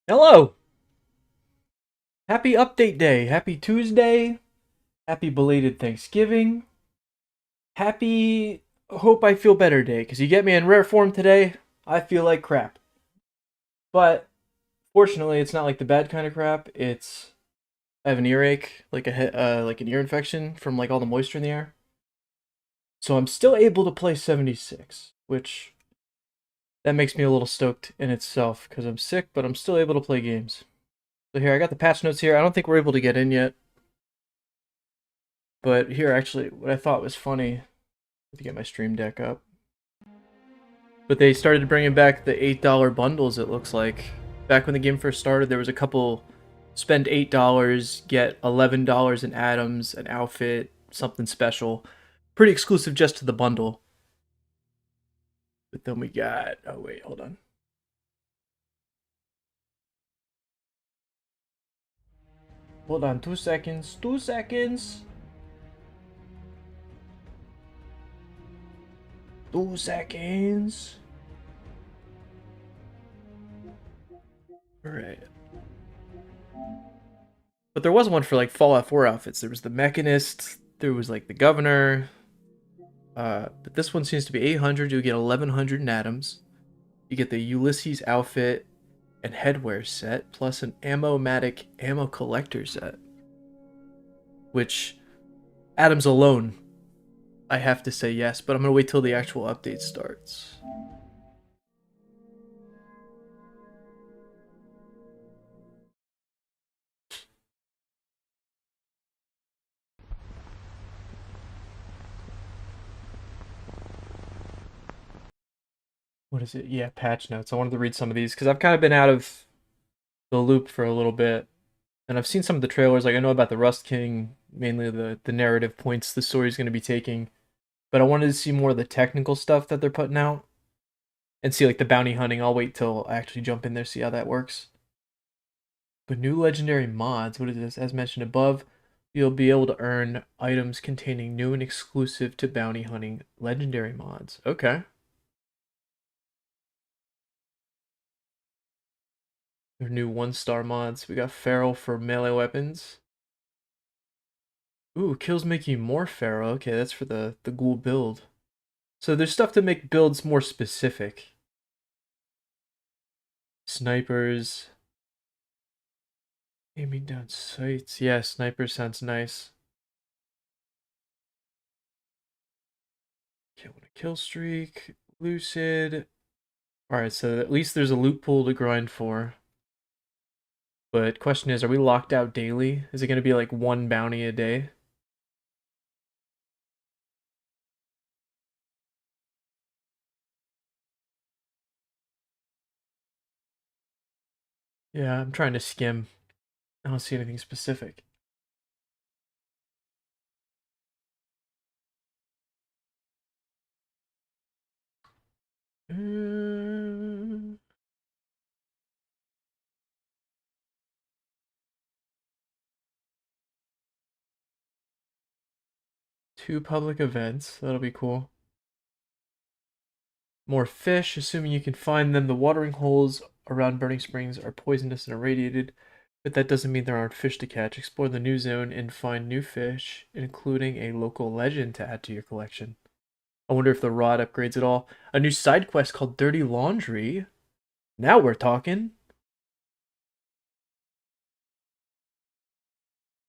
Hello! Happy update day. Happy Tuesday. Happy belated Thanksgiving. Happy hope I feel better day. Because you get me in rare form today, I feel like crap. But fortunately, it's not like the bad kind of crap. I have an earache, like an ear infection from like all the moisture in the air. So I'm still able to play 76, which that makes me a little stoked in itself because I'm sick, but I'm still able to play games. So here, I got the patch notes here. I don't think we're able to get in yet. But here, actually, what I thought was funny, to get my stream deck up. But they started bringing back the $8 bundles, it looks like. Back when the game first started, there was a couple spend $8, get $11 in atoms, an outfit, something special. Pretty exclusive just to the bundle. But then we got, oh wait, hold on. Hold on, 2 seconds, 2 seconds. 2 seconds. Alright. But there was one for like Fallout 4 outfits. There was the Mechanist, there was like the Governor. But this one seems to be 800. You get 1100 in atoms. You get the Ulysses outfit and headwear set, plus an ammo-matic ammo collector set. Which, atoms alone, I have to say yes, but I'm gonna wait till the actual update starts. What is it? Yeah, patch notes. I wanted to read some of these because I've kind of been out of the loop for a little bit. And I've seen some of the trailers. Like, I know about the Rust King, mainly the narrative points the story's going to be taking. But I wanted to see more of the technical stuff that they're putting out and see like the bounty hunting. I'll wait till I actually jump in there, see how that works. But new legendary mods, what is this? As mentioned above, you'll be able to earn items containing new and exclusive to bounty hunting legendary mods. Okay. There are new 1-star mods. We got Feral for melee weapons. Ooh, kills make you more feral. Okay, that's for the ghoul build. So there's stuff to make builds more specific. Snipers. Aiming down sights. Yeah, sniper sounds nice. Kill streak. Lucid. Alright, so at least there's a loot pool to grind for. But question is, are we locked out daily? Is it going to be like one bounty a day? Yeah, I'm trying to skim. I don't see anything specific. Mm. Two public events. That'll be cool. More fish, assuming you can find them. The watering holes around Burning Springs are poisonous and irradiated, but that doesn't mean there aren't fish to catch. Explore the new zone and find new fish, including a local legend to add to your collection. I wonder if the rod upgrades at all. A new side quest called Dirty Laundry. Now we're talking.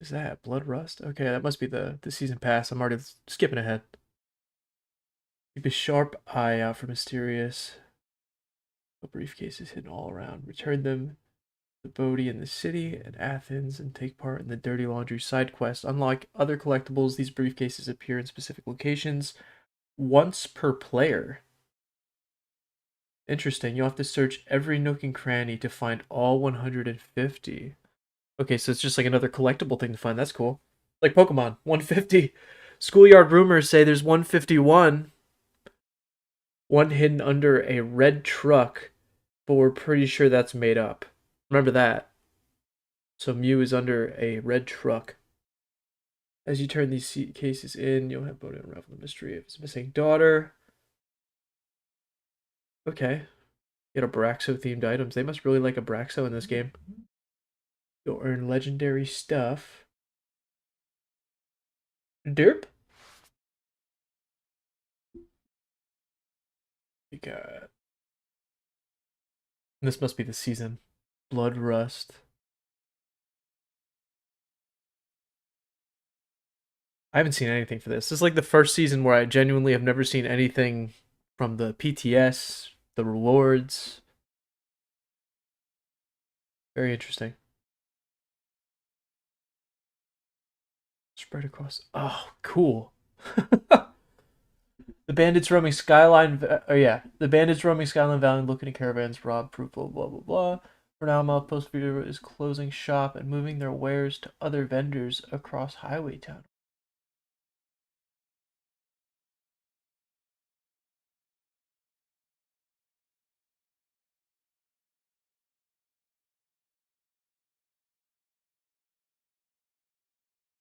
Is that blood rust? Okay, that must be the season pass. I'm already skipping ahead. Keep a sharp eye out for mysterious briefcases hidden all around. Return them to Bodhi in the city and Athens and take part in the Dirty Laundry side quest. Unlike other collectibles, these briefcases appear in specific locations once per player. Interesting. You'll have to search every nook and cranny to find all 150. Okay, so it's just like another collectible thing to find. That's cool. Like Pokemon, 150. Schoolyard rumors say there's 151. One hidden under a red truck, but we're pretty sure that's made up. Remember that. So Mew is under a red truck. As you turn these cases in, you'll have Bodhi unravel the mystery of his missing daughter. Okay. Get a Braxo themed items. They must really like a Braxo in this game. You'll earn legendary stuff. Derp? We got. This must be the season. Blood Rust. I haven't seen anything for this. This is like the first season where I genuinely have never seen anything from the PTS, the rewards. Very interesting. Spread across. Oh, cool. The bandits roaming Skyline. Oh yeah, the bandits roaming Skyline Valley, looking at caravans, rob, fruitful, blah blah blah. For now, Milepost Video is closing shop and moving their wares to other vendors across Highway Town.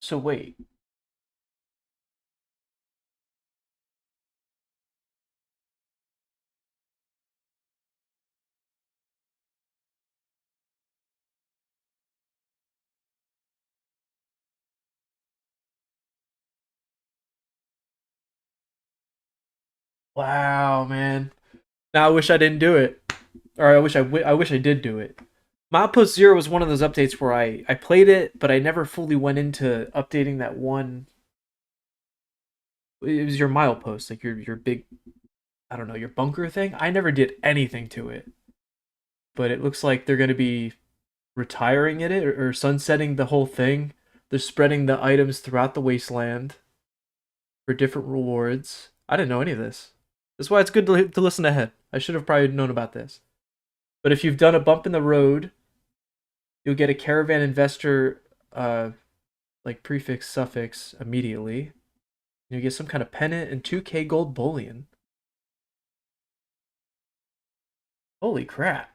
So wait. Wow, man. Now I wish I didn't do it, or I wish I did do it. Milepost Zero was one of those updates where I played it, but I never fully went into updating that one. It was your milepost, like your big, I don't know, your bunker thing. I never did anything to it, but it looks like they're going to be retiring it or sunsetting the whole thing. They're spreading the items throughout the wasteland for different rewards. I didn't know any of this. That's why it's good to listen ahead. I should have probably known about this. But if you've done a bump in the road, you'll get a caravan investor like prefix suffix immediately. You get some kind of pennant and 2K gold bullion. Holy crap.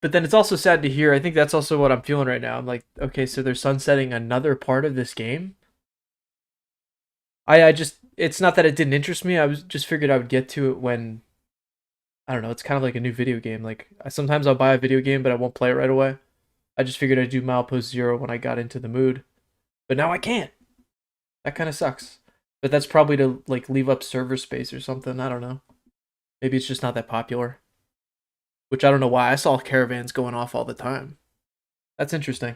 But then it's also sad to hear. I think that's also what I'm feeling right now. I'm like, okay, so they're sunsetting another part of this game. I just it's not that it didn't interest me. I was just figured I would get to it when I don't know. It's kind of like a new video game. Like sometimes I'll buy a video game, but I won't play it right away. I just figured I'd do Milepost Zero when I got into the mood, but now I can't. That kind of sucks. But that's probably to like leave up server space or something. I don't know. Maybe it's just not that popular. Which I don't know why. I saw caravans going off all the time. That's interesting.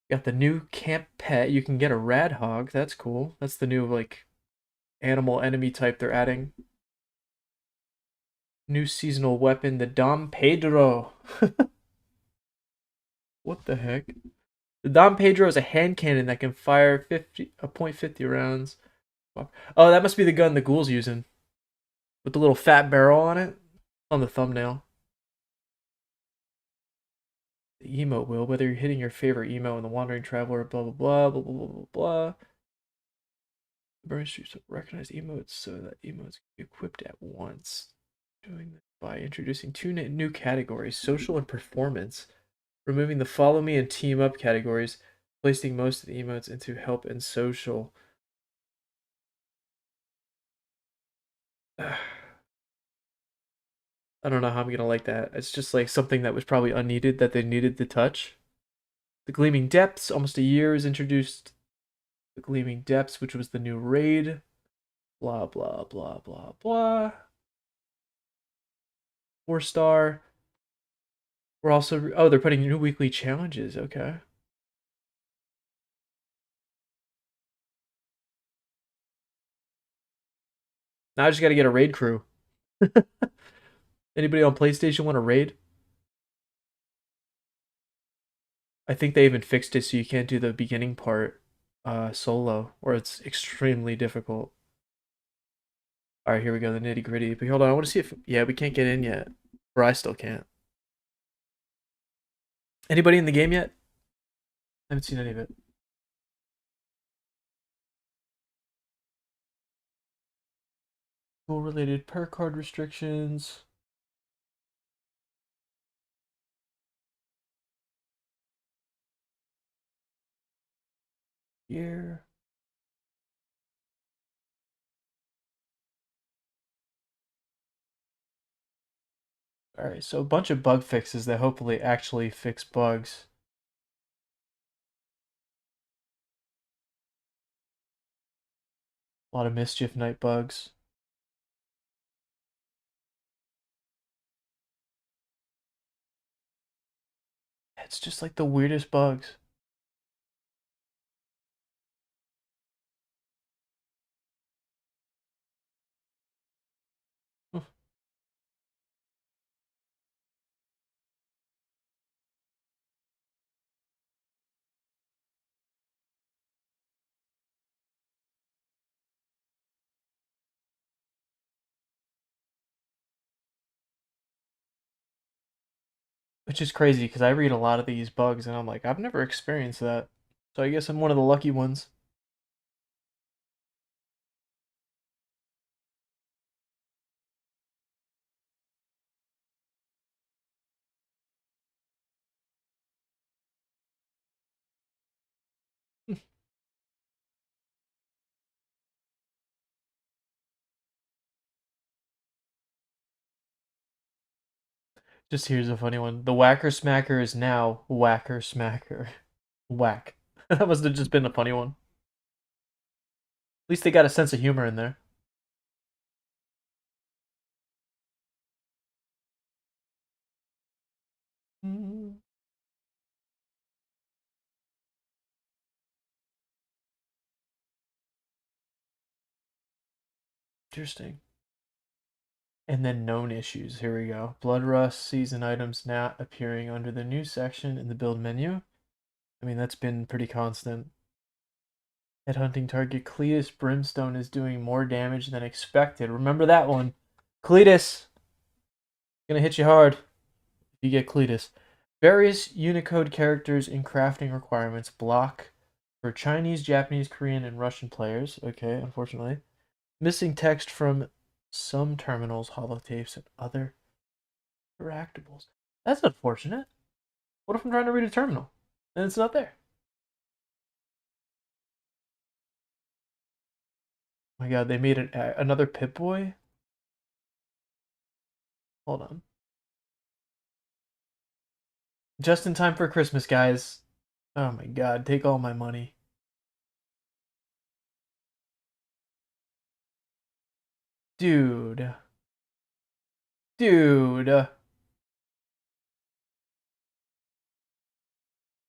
Got the new camp pet. You can get a rad hog. That's cool. That's the new like animal enemy type they're adding. New seasonal weapon, the Dom Pedro. What the heck? The Dom Pedro is a hand cannon that can fire 50 a .50 rounds. Oh, that must be the gun the ghoul's using. With the little fat barrel on it. On the thumbnail. The emote will, whether you're hitting your favorite emote in the Wandering Traveler, blah blah blah blah blah blah blah blah. Burn streets recognize emotes so that emotes can be equipped at once. Doing this by introducing two new categories, social and performance. Removing the follow me and team up categories, placing most of the emotes into help and social. I don't know how I'm gonna like that. It's just like something that was probably unneeded that they needed to touch. The Gleaming Depths, almost a year is introduced. The Gleaming Depths, which was the new raid. Blah blah blah blah blah. 4-star. We're also they're putting new weekly challenges. Okay. Now I just got to get a raid crew. Anybody on PlayStation want a raid? I think they even fixed it so you can't do the beginning part solo, or it's extremely difficult. All right, here we go, the nitty gritty. But hold on, I want to see if yeah, we can't get in yet, or I still can't. Anybody in the game yet? I haven't seen any of it. School related perk card restrictions. Here. Alright, so a bunch of bug fixes that hopefully actually fix bugs. A lot of Mischief Night bugs. It's just like the weirdest bugs. Which is crazy because I read a lot of these bugs and I'm like, I've never experienced that. So I guess I'm one of the lucky ones. Just here's a funny one. The Whacker Smacker is now Whacker Smacker. Whack. That must have just been a funny one. At least they got a sense of humor in there. Interesting. And then known issues. Here we go. Blood Rust season items now appearing under the new section in the build menu. I mean, that's been pretty constant. Headhunting target Cletus Brimstone is doing more damage than expected. Remember that one. Cletus! Gonna hit you hard if you get Cletus. Various Unicode characters and crafting requirements block for Chinese, Japanese, Korean, and Russian players. Okay, unfortunately. Missing text from some terminals, holotapes, and other interactables. That's unfortunate. What if I'm trying to read a terminal and it's not there? Oh my god, they made another Pip-Boy? Hold on. Just in time for Christmas, guys. Oh my god, take all my money. Dude. Dude.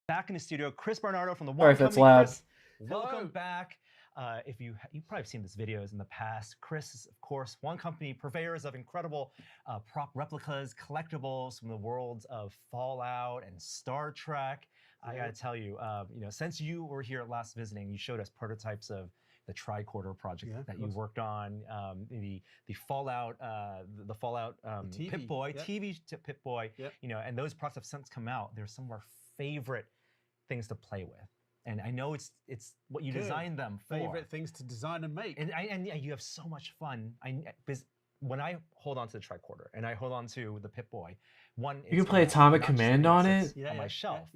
Back in the studio, Chris Bernardo from the Sorry One if that's Company. loud. Chris, welcome back. If you've probably seen these videos in the past, Chris is, of course, One Company, purveyors of incredible prop replicas, collectibles from the worlds of Fallout and Star Trek. I got to tell you, since you were here last visiting, you showed us prototypes of the tricorder project that you worked on, the Fallout, the Fallout Pip-Boy, TV Pip-Boy, and those products have since come out. They're some of our favorite things to play with. And I know it's what you designed them for. Favorite things to design and make. And you have so much fun. Because when I hold on to the tricorder and I hold on to the Pip-Boy, you can play Atomic Command on it? On my shelf.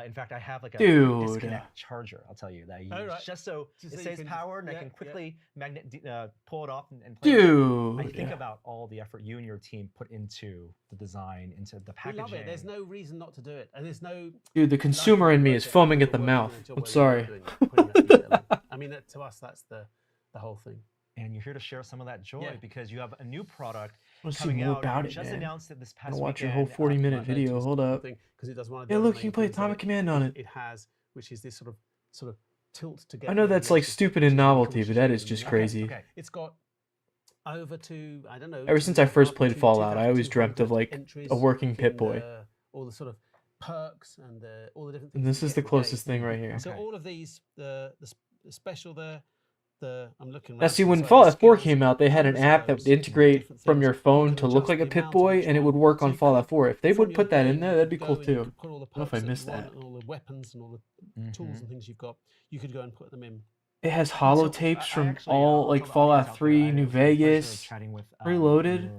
In fact, I have like a disconnect charger, I'll tell you, that I use just so it stays powered and I can quickly pull it off and play Dude. I think about all the effort you and your team put into the design, into the packaging. We love it. There's no reason not to do it. And there's no... Dude, the consumer in me is foaming at the mouth. I'm sorry. I mean, to us, that's the whole thing. And you're here to share some of that joy because you have a new product coming out. About it, just announced it this past weekend. Watch your whole 40-minute video. Hold up. Because it does one of yeah, look, you can play Atomic Command on it. It has, which is this sort of tilt to get... I know that's like stupid in novelty, but that is just crazy. Okay. It's got over to, I don't know... Ever since I first played Fallout, I always dreamt of like a working Pip-Boy. All the sort of perks and all the different things. And this is the closest thing right here. So all of these, the special there, I'm looking. Now see, when Fallout 4 came out, they had an app that would integrate from your phone to look like a Pip-Boy, and it would work on Fallout 4. If they would put that in there, that'd be cool too. I don't know if I missed that. All the weapons and all the tools and things you've got, you could go and put them in. It has holotapes from all like Fallout 3, New Vegas, Reloaded.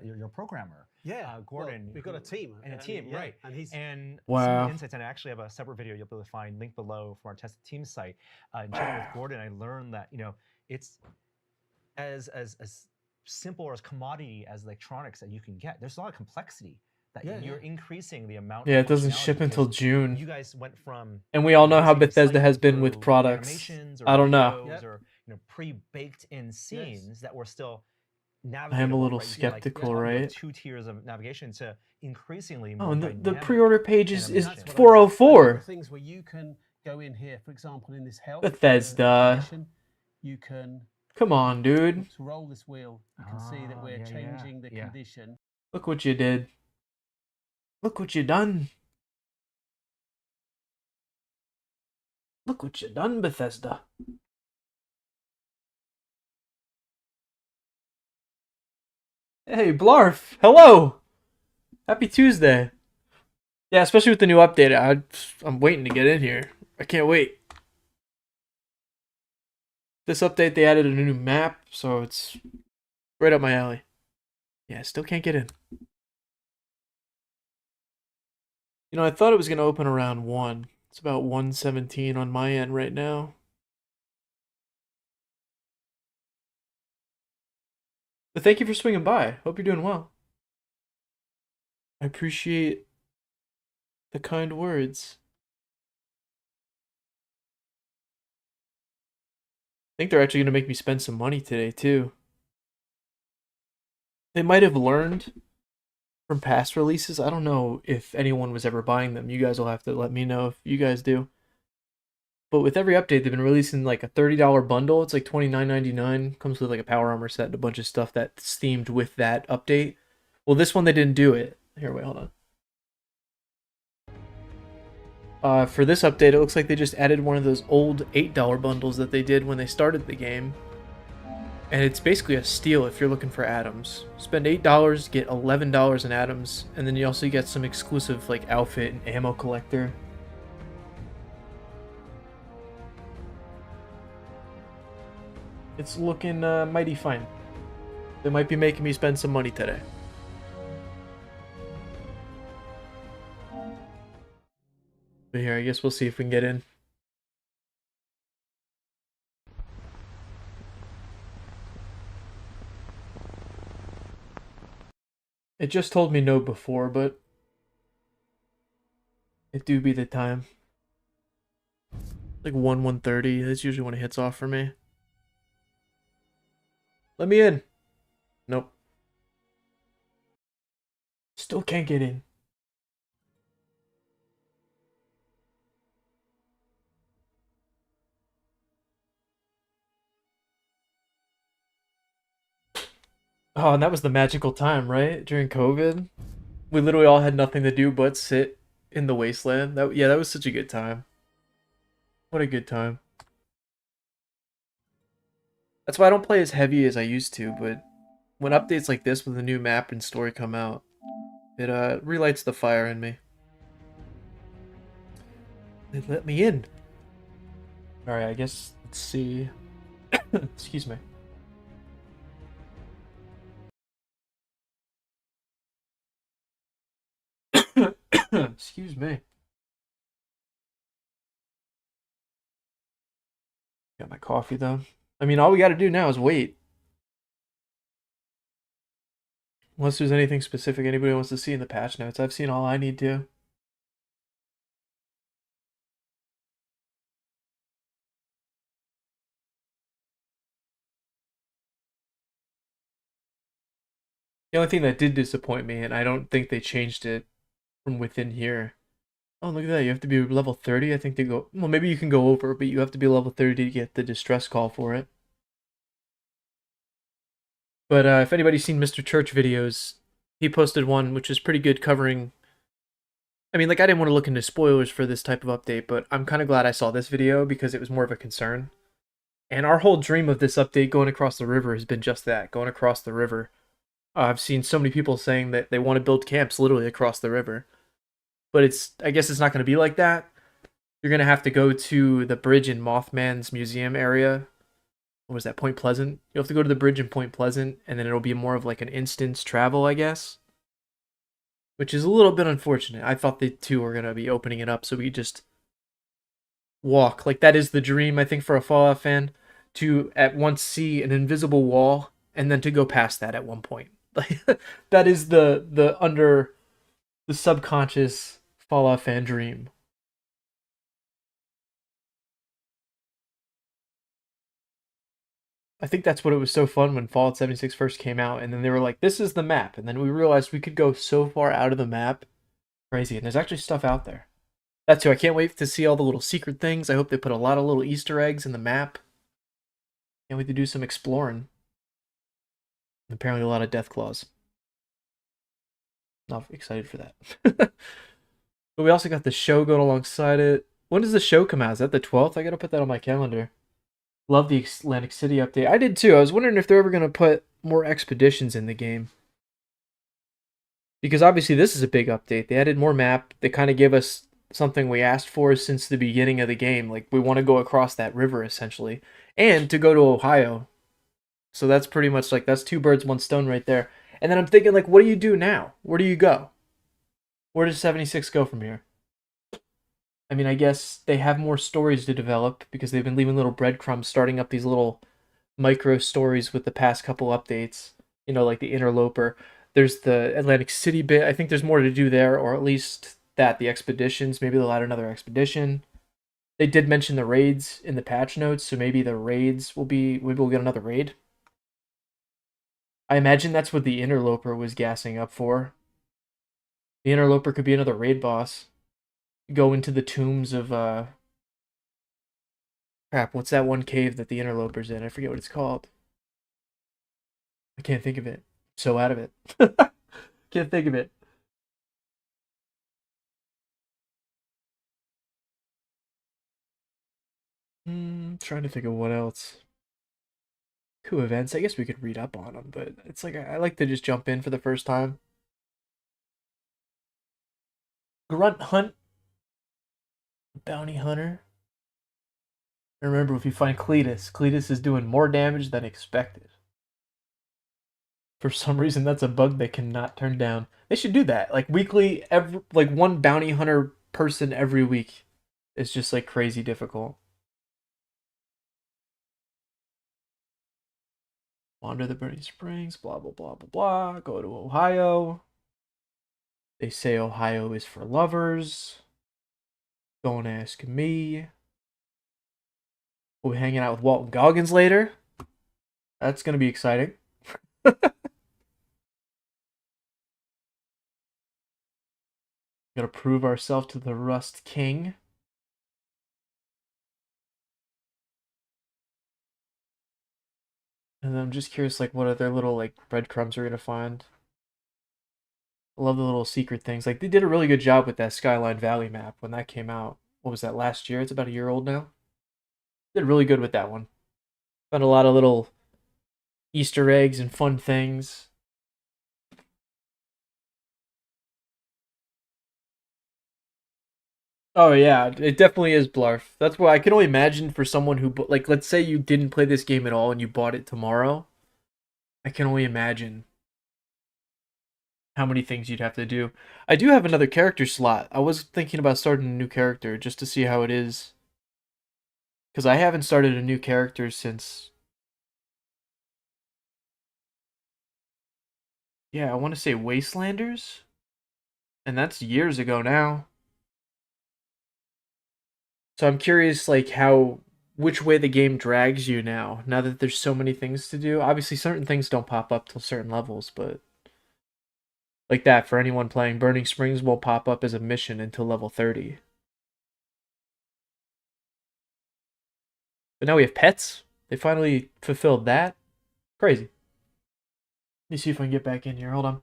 Your programmer. Yeah, Gordon. Well, we've got a team. And a team, right. And wow. Some insights, and I actually have a separate video you'll be able to find, link below, from our tested team site. In chatting with Gordon, I learned that, it's as simple or as commodity as electronics that you can get. There's a lot of complexity that Yeah, you're yeah. increasing the amount. Yeah, of it doesn't functionality ship until because June. you guys went from, And we all know how basically Bethesda has been with through products. animations or I don't know. videos Yep. or pre-baked in scenes that were still I am a navigatable, little right? You can, skeptical, you have right? 2 tiers of navigation to increasingly Oh, more and dynamic the pre-order page is animation. That's what I- 404. the things where you can go in here, for example, in this health Bethesda. condition, you can Come on, dude. oops, roll this wheel. You can see that we're changing the condition. Look what you did. Look what you done. Look what you done, Bethesda. Hey, Blarf. Hello. Happy Tuesday. Yeah, especially with the new update. I'm waiting to get in here. I can't wait. This update, they added a new map, so it's right up my alley. Yeah, still can't get in. You know, I thought it was going to open around 1. It's about 1:17 on my end right now. But thank you for swinging by. Hope you're doing well. I appreciate the kind words. I think they're actually going to make me spend some money today, too. They might have learned from past releases. I don't know if anyone was ever buying them. You guys will have to let me know if you guys do. But with every update, they've been releasing like a $30 bundle. It's like $29.99. Comes with like a power armor set and a bunch of stuff that's themed with that update. Well, this one they didn't do it. Here, wait, hold on. For this update, it looks like they just added one of those old $8 bundles that they did when they started the game. And it's basically a steal if you're looking for atoms. Spend $8, get $11 in atoms, and then you also get some exclusive like outfit and ammo collector. It's looking mighty fine. They might be making me spend some money today. But here, I guess we'll see if we can get in. It just told me no before, but it do be the time. Like 1:30. That's usually when it hits off for me. Let me in. Nope. Still can't get in. Oh, and that was the magical time, right? During COVID. We literally all had nothing to do but sit in the Wasteland. That was such a good time. What a good time. That's why I don't play as heavy as I used to, but when updates like this with a new map and story come out, it relights the fire in me. They let me in. Alright, I guess, let's see. Excuse me. Excuse me. Got my coffee though. I mean, all we gotta do now is wait. Unless there's anything specific anybody wants to see in the patch notes. I've seen all I need to. The only thing that did disappoint me, and I don't think they changed it from within here. Oh, look at that. You have to be level 30. I think they go... Well, maybe you can go over, but you have to be level 30 to get the distress call for it. But if anybody's seen Mr. Church videos, he posted one which is pretty good covering... I mean, like, I didn't want to look into spoilers for this type of update, but I'm kind of glad I saw this video because it was more of a concern. And our whole dream of this update going across the river has been just that, going across the river. I've seen so many people saying that they want to build camps literally across the river. But I guess it's not going to be like that. You're going to have to go to the bridge in Mothman's museum area. What was that, Point Pleasant? You'll have to go to the bridge in Point Pleasant, and then it'll be more of like an instance travel, I guess. Which is a little bit unfortunate. I thought they too were going to be opening it up so we could just walk. Like, that is the dream, I think, for a Fallout fan. To at once see an invisible wall and then to go past that at one point. Like that is the under the subconscious Fallout fan dream. I think that's what it was so fun when Fallout 76 first came out, and then they were like, "This is the map," and then we realized we could go so far out of the map, crazy. And there's actually stuff out there. That's who I can't wait to see all the little secret things. I hope they put a lot of little Easter eggs in the map. Can't wait to do some exploring. And apparently, a lot of death claws. Not excited for that. But we also got the show going alongside it. When does the show come out? Is that the 12th? I gotta put that on my calendar. Love the Atlantic City update. I did too. I was wondering if they're ever gonna put more expeditions in the game. Because obviously this is a big update. They added more map. They kind of gave us something we asked for since the beginning of the game. Like we want to go across that river essentially. And to go to Ohio. So that's pretty much like that's two birds, one stone right there. And then I'm thinking like, what do you do now? Where do you go? Where does 76 go from here? I mean, I guess they have more stories to develop because they've been leaving little breadcrumbs, starting up these little micro stories with the past couple updates. You know, like the interloper. There's the Atlantic City bit. I think there's more to do there, or at least that the expeditions. Maybe they'll add another expedition. They did mention the raids in the patch notes, so maybe the raids will be. Maybe we'll get another raid. I imagine that's what the interloper was gassing up for. The interloper could be another raid boss. Go into the tombs of crap, what's that one cave that the interloper's in? I forget what it's called. I can't think of it. So out of it. Can't think of it. Trying to think of what else. Coup events. I guess we could read up on them, but it's like I like to just jump in for the first time. Grunt hunt. Bounty hunter. And remember, if you find Cletus, Cletus is doing more damage than expected. For some reason, that's a bug they cannot turn down. They should do that. Like weekly, every like one bounty hunter person every week. It's just like crazy difficult. Wander the Burning Springs, blah blah blah blah blah. Go to Ohio. They say Ohio is for lovers. Don't ask me. We'll be hanging out with Walton Goggins later. That's gonna be exciting. Gotta prove ourselves to the Rust King. And then I'm just curious, like, what other little like breadcrumbs we're gonna find. I love the little secret things. Like they did a really good job with that Skyline Valley map when that came out. What was that last year? It's about a year old now. Did really good with that one. Found a lot of little Easter eggs and fun things. Oh yeah, it definitely is Blarf. That's why I can only imagine for someone who like let's say you didn't play this game at all and you bought it tomorrow. I can only imagine how many things you'd have to do. I do have another character slot. I was thinking about starting a new character just to see how it is. Because I haven't started a new character since. Yeah, I want to say Wastelanders. And that's years ago now. So I'm curious, like, how. Which way the game drags you now that there's so many things to do. Obviously, certain things don't pop up till certain levels, but. Like that, for anyone playing, Burning Springs won't pop up as a mission until level 30. But now we have pets. They finally fulfilled that. Crazy. Let me see if I can get back in here. Hold on.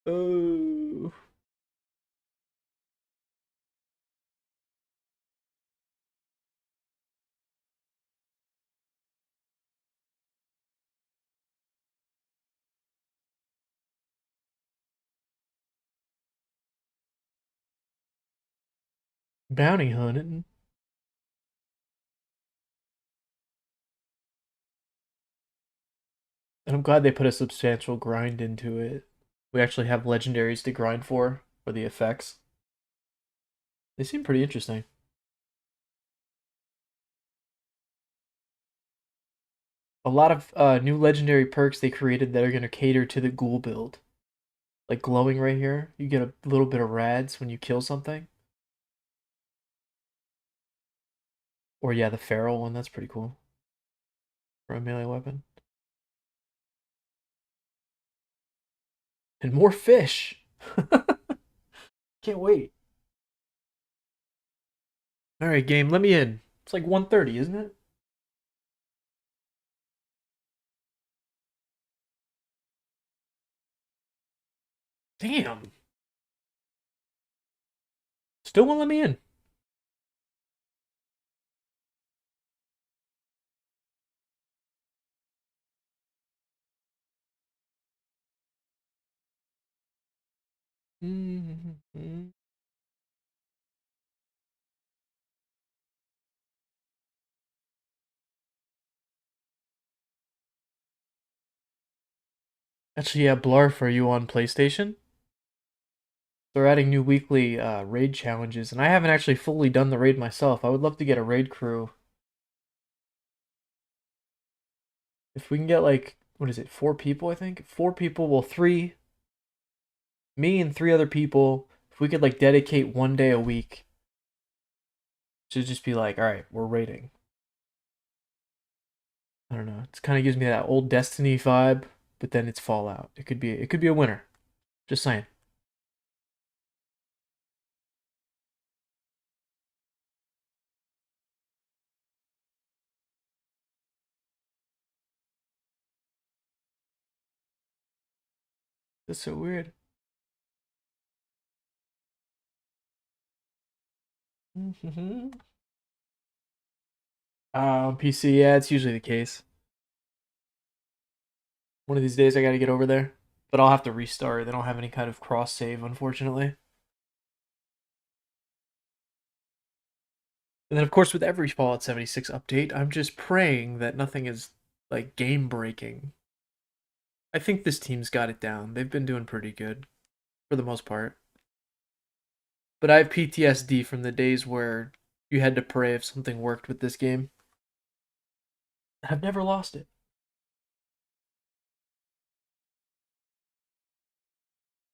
Oh. Bounty hunting. And I'm glad they put a substantial grind into it. We actually have legendaries to grind for the effects. They seem pretty interesting. a lot of new legendary perks they created that are going to cater to the ghoul build. Like glowing right here, you get a little bit of rads when you kill something. Or yeah, the feral one, that's pretty cool. For a melee weapon. And more fish! Can't wait. Alright, game, let me in. It's like 1:30, isn't it? Damn. Still won't let me in. Actually, yeah, Blarf, are you on PlayStation? They're adding new weekly raid challenges, and I haven't actually fully done the raid myself. I would love to get a raid crew. If we can get like, what is it, 4 people, I think? 4 people, well, 3, me and 3 other people. If we could like dedicate 1 day a week to just be like, all right, we're raiding. I don't know. It kind of gives me that old Destiny vibe, but then it's Fallout. It could be a winner. Just saying. That's so weird. PC, yeah, it's usually the case. One of these days I gotta get over there. But I'll have to restart. They don't have any kind of cross save, unfortunately. And then, of course, with every Fallout 76 update, I'm just praying that nothing is like game breaking. I think this team's got it down. They've been doing pretty good for the most part. But I have PTSD from the days where you had to pray if something worked with this game. I've never lost it.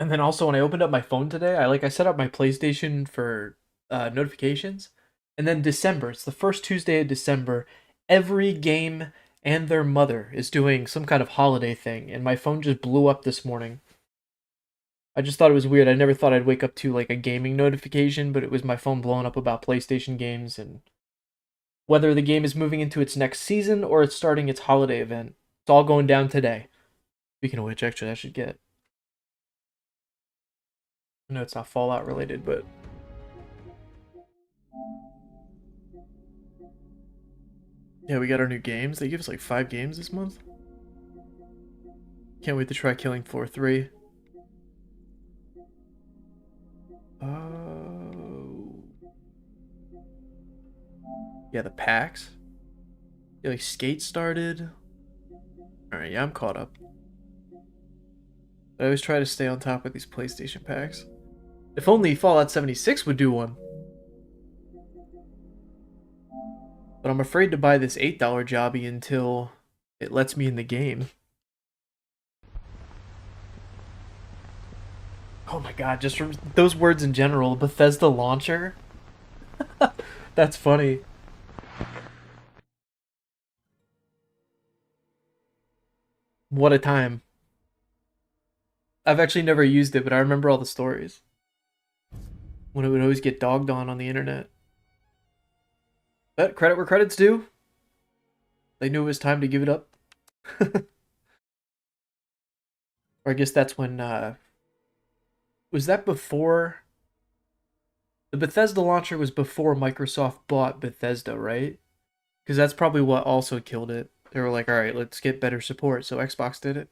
And then also when I opened up my phone today, I set up my PlayStation for notifications. And then December, it's the first Tuesday of December, every game and their mother is doing some kind of holiday thing, and my phone just blew up this morning. I just thought it was weird. I never thought I'd wake up to like a gaming notification, but it was my phone blowing up about PlayStation games and whether the game is moving into its next season or it's starting its holiday event. It's all going down today. Speaking of which, actually, I should get. I know it's not Fallout related, but yeah, we got our new games. They give us like 5 games this month. Can't wait to try Killing Floor 3. Oh. Yeah, the packs. Yeah, like Skate started. Alright, yeah, I'm caught up. I always try to stay on top of these PlayStation packs. If only Fallout 76 would do one. But I'm afraid to buy this $8 jobby until it lets me in the game. Oh my god, just from those words in general. Bethesda launcher? That's funny. What a time. I've actually never used it, but I remember all the stories. When it would always get dogged on the internet. But credit where credit's due. They knew it was time to give it up. Or I guess that's when, was that before? The Bethesda launcher was before Microsoft bought Bethesda, right? Because that's probably what also killed it. They were like, alright, let's get better support, so Xbox did it.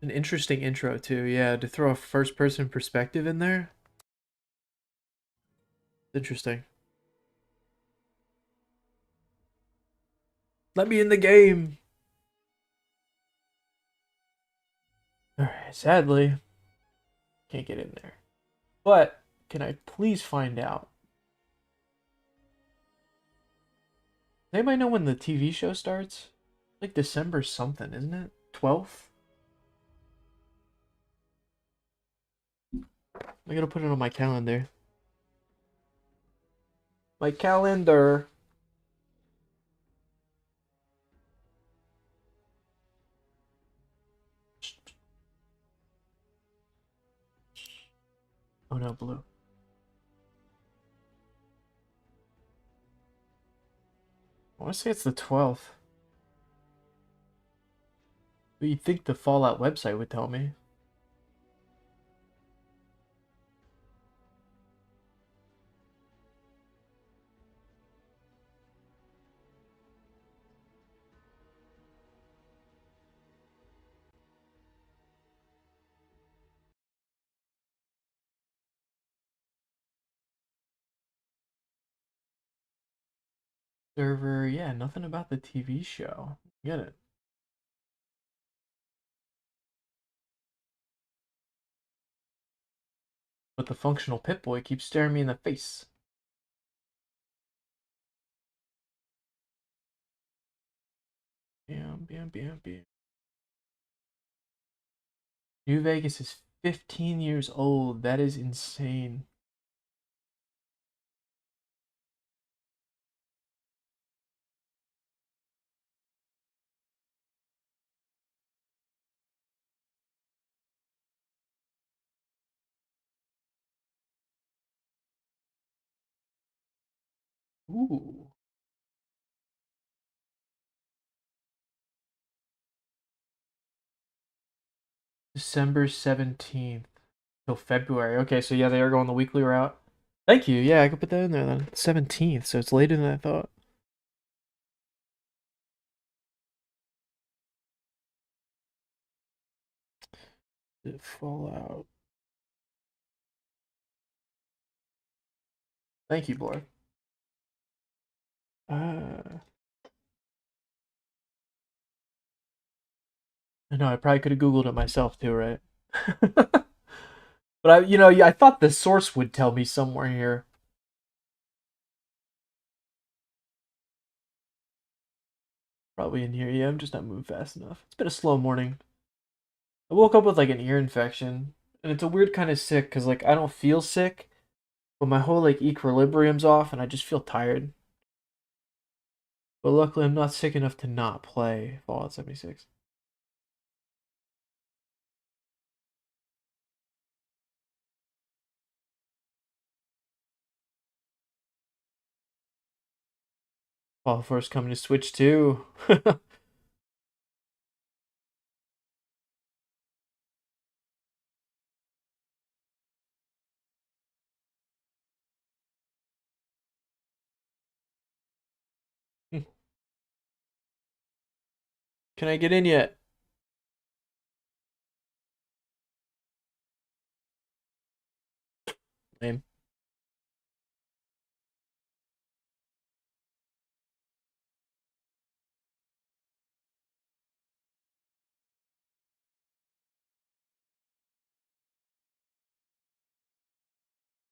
An interesting intro, too, yeah, to throw a first-person perspective in there. Interesting. Let me in the game! Alright, sadly, Can't get in there. But can I please find out? Does anybody know when the TV show starts? Like December something, isn't it? 12th? I gotta put it on my calendar. My calendar. Oh no, blue. I want to say it's the 12th. But you'd think the Fallout website would tell me. Server, yeah, nothing about the TV show. Get it. But the functional Pip-Boy keeps staring me in the face. Bam, bam, bam, bam. New Vegas is 15 years old. That is insane. Ooh. December 17th till February. Okay, so yeah, they are going the weekly route. Thank you. Yeah, I could put that in there then. 17th, so it's later than I thought. Fallout. Thank you, boy. I know I probably could have Googled it myself too, right? But I thought the source would tell me somewhere here. Probably in here. Yeah, I'm just not moving fast enough. It's been a slow morning. I woke up with like an ear infection, and it's a weird kind of sick because like I don't feel sick, but my whole like equilibrium's off, and I just feel tired. But luckily, I'm not sick enough to not play Fallout 76. Fallout 4 is coming to Switch too. Can I get in yet? Lame.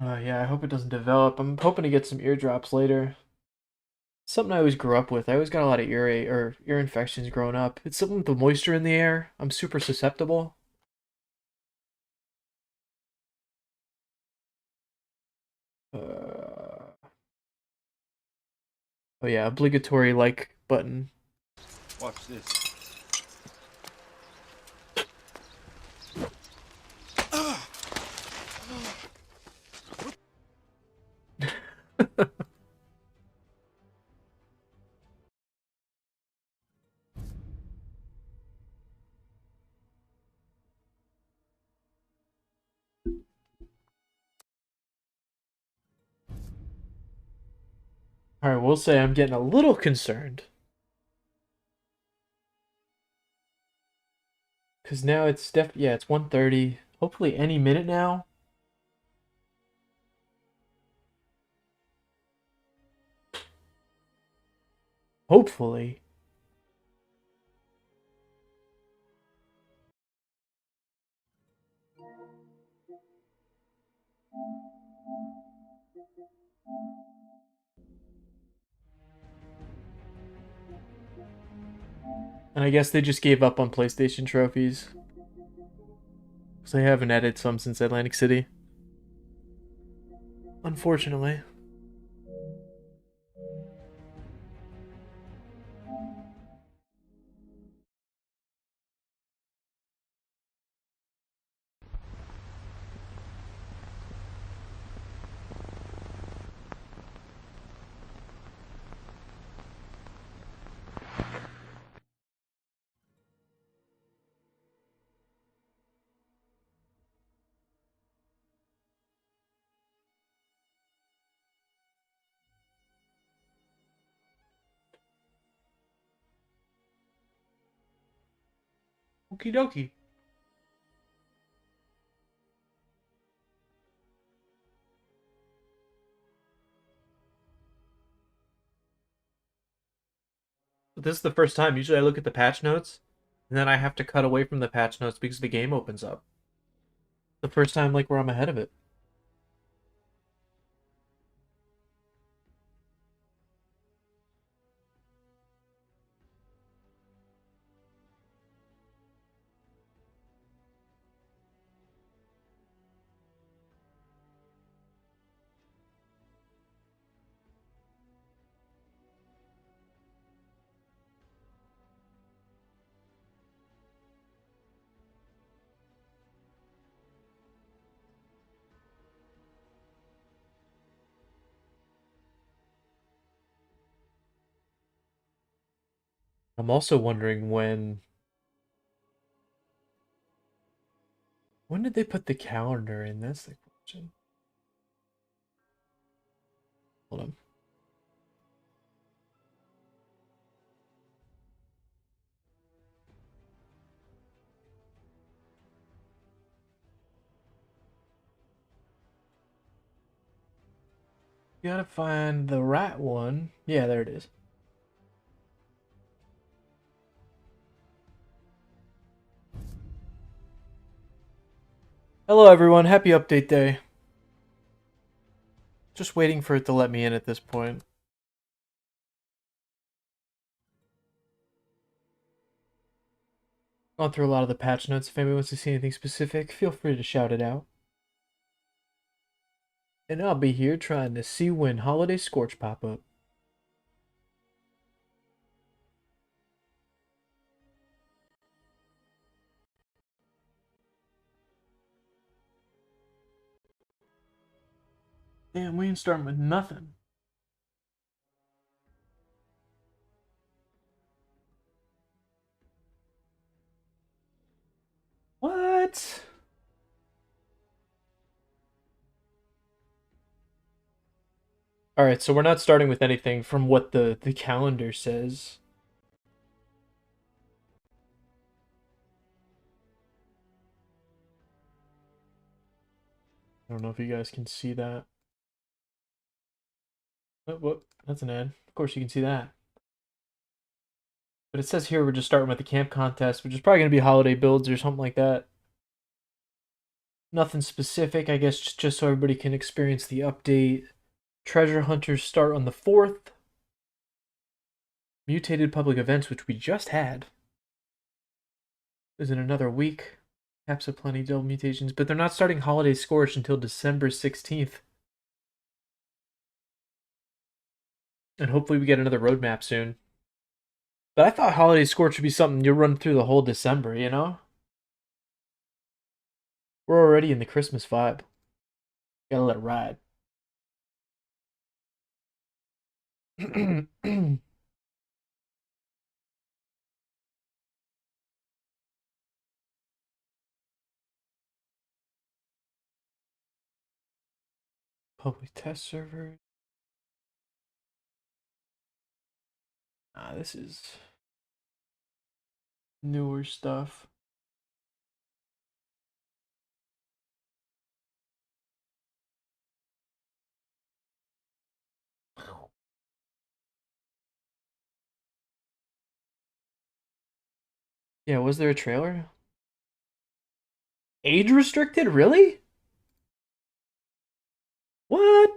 Yeah, I hope it doesn't develop. I'm hoping to get some eardrops later. Something I always grew up with. I always got a lot of ear infections growing up. It's something with the moisture in the air. I'm super susceptible. Uh, oh yeah, obligatory like button. Watch this. All right, we'll say I'm getting a little concerned. Cause now it's 1:30. Hopefully any minute now. Hopefully. And I guess they just gave up on PlayStation trophies. Because they haven't added some since Atlantic City. Unfortunately. Okie dokie. But this is the first time. Usually I look at the patch notes, and then I have to cut away from the patch notes because the game opens up. The first time, like, where I'm ahead of it. I'm also wondering when did they put the calendar in? That's the question. Hold on. You gotta find the rat one. Yeah, there it is. Hello everyone, happy update day. Just waiting for it to let me in at this point. Gone through a lot of the patch notes. If anyone wants to see anything specific, feel free to shout it out. And I'll be here trying to see when Holiday Scorch pop up. Damn, we ain't starting with nothing. What? Alright, so we're not starting with anything from what the calendar says. I don't know if you guys can see that. Oh, whoop, that's an ad. Of course you can see that. But it says here we're just starting with the camp contest, which is probably going to be holiday builds or something like that. Nothing specific, I guess, just so everybody can experience the update. Treasure hunters start on the 4th. Mutated public events, which we just had, is in another week. Caps of plenty double mutations, but they're not starting Holiday Scorch until December 16th. And hopefully we get another roadmap soon. But I thought Holiday Scorch would be something you run through the whole December, you know? We're already in the Christmas vibe. Gotta let it ride. Public test server. This is newer stuff. Yeah, was there a trailer? Age restricted? Really? What?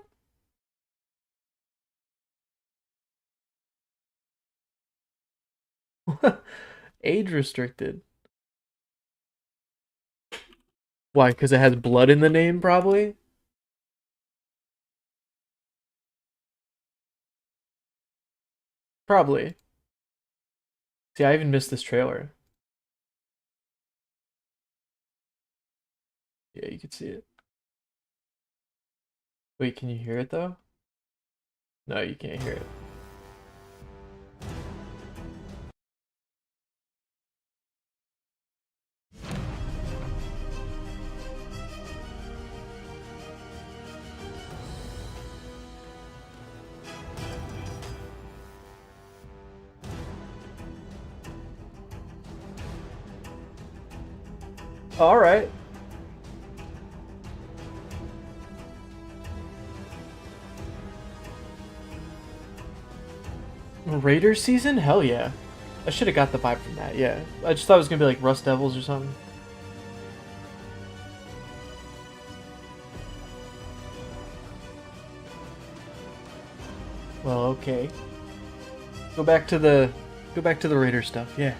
Age restricted. Why? Because it has blood in the name, probably? Probably. See, I even missed this trailer. Yeah, you could see it. Wait, can you hear it though? No, you can't hear it. All right. Raiders season? Hell yeah. I should have got the vibe from that, yeah. I just thought it was gonna be like Rust Devils or something. Well, okay. Go back to the Raider stuff, yeah.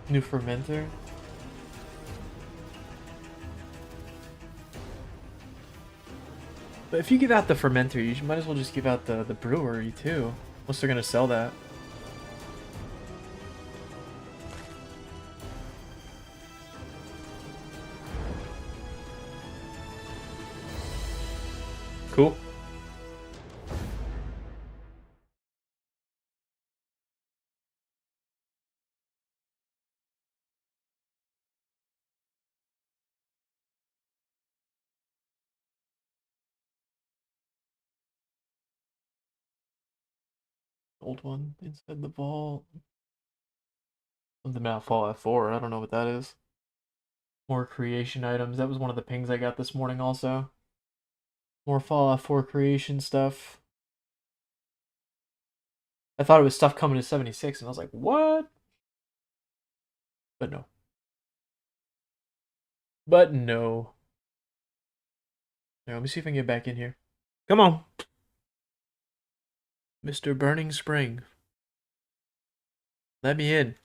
New fermenter. But if you give out the fermenter, you might as well just give out the brewery too. Unless they're gonna sell that. Cool. Old one inside the vault. Something about Fallout 4. I don't know what that is. More creation items. That was one of the pings I got this morning also. More Fallout 4 creation stuff. I thought it was stuff coming to 76, and I was like, what? But no. But no. Here, let me see if I can get back in here. Come on. Mr. Burning Spring. Let me in.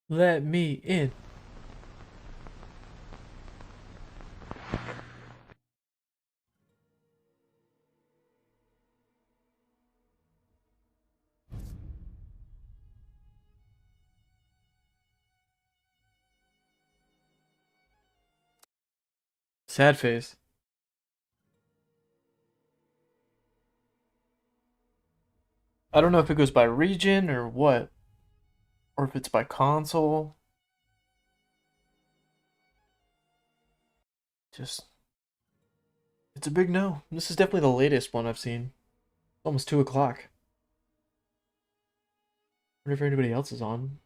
Let me in. Sad face. I don't know if it goes by region or what. Or if it's by console. Just... It's a big no. This is definitely the latest one I've seen. Almost 2 o'clock. I wonder if anybody else is on.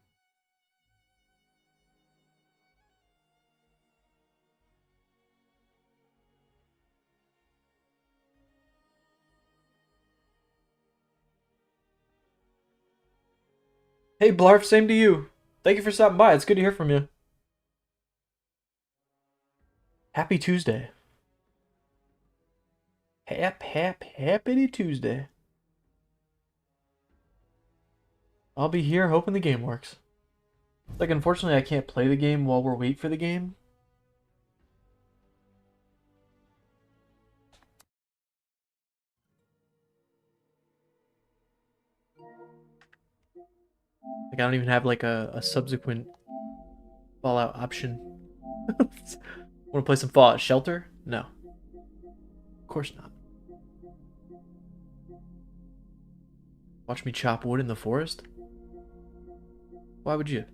Hey Blarf, same to you. Thank you for stopping by. It's good to hear from you. Happy Tuesday. Happy Tuesday. I'll be here hoping the game works. Like, unfortunately, I can't play the game while we're waiting for the game. Like, I don't even have, like, a subsequent Fallout option. Want to play some Fallout Shelter? No. Of course not. Watch me chop wood in the forest? Why would you?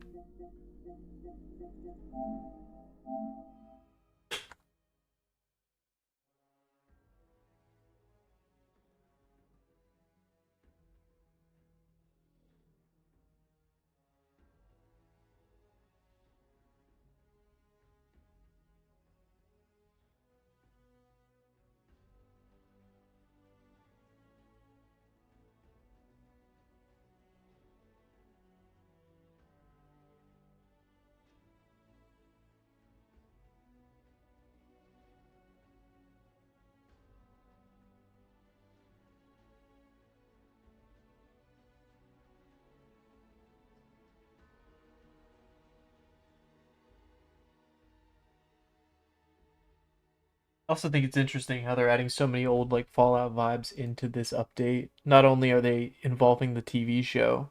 also think it's interesting how they're adding so many old like Fallout vibes into this update. Not only are they involving the TV show,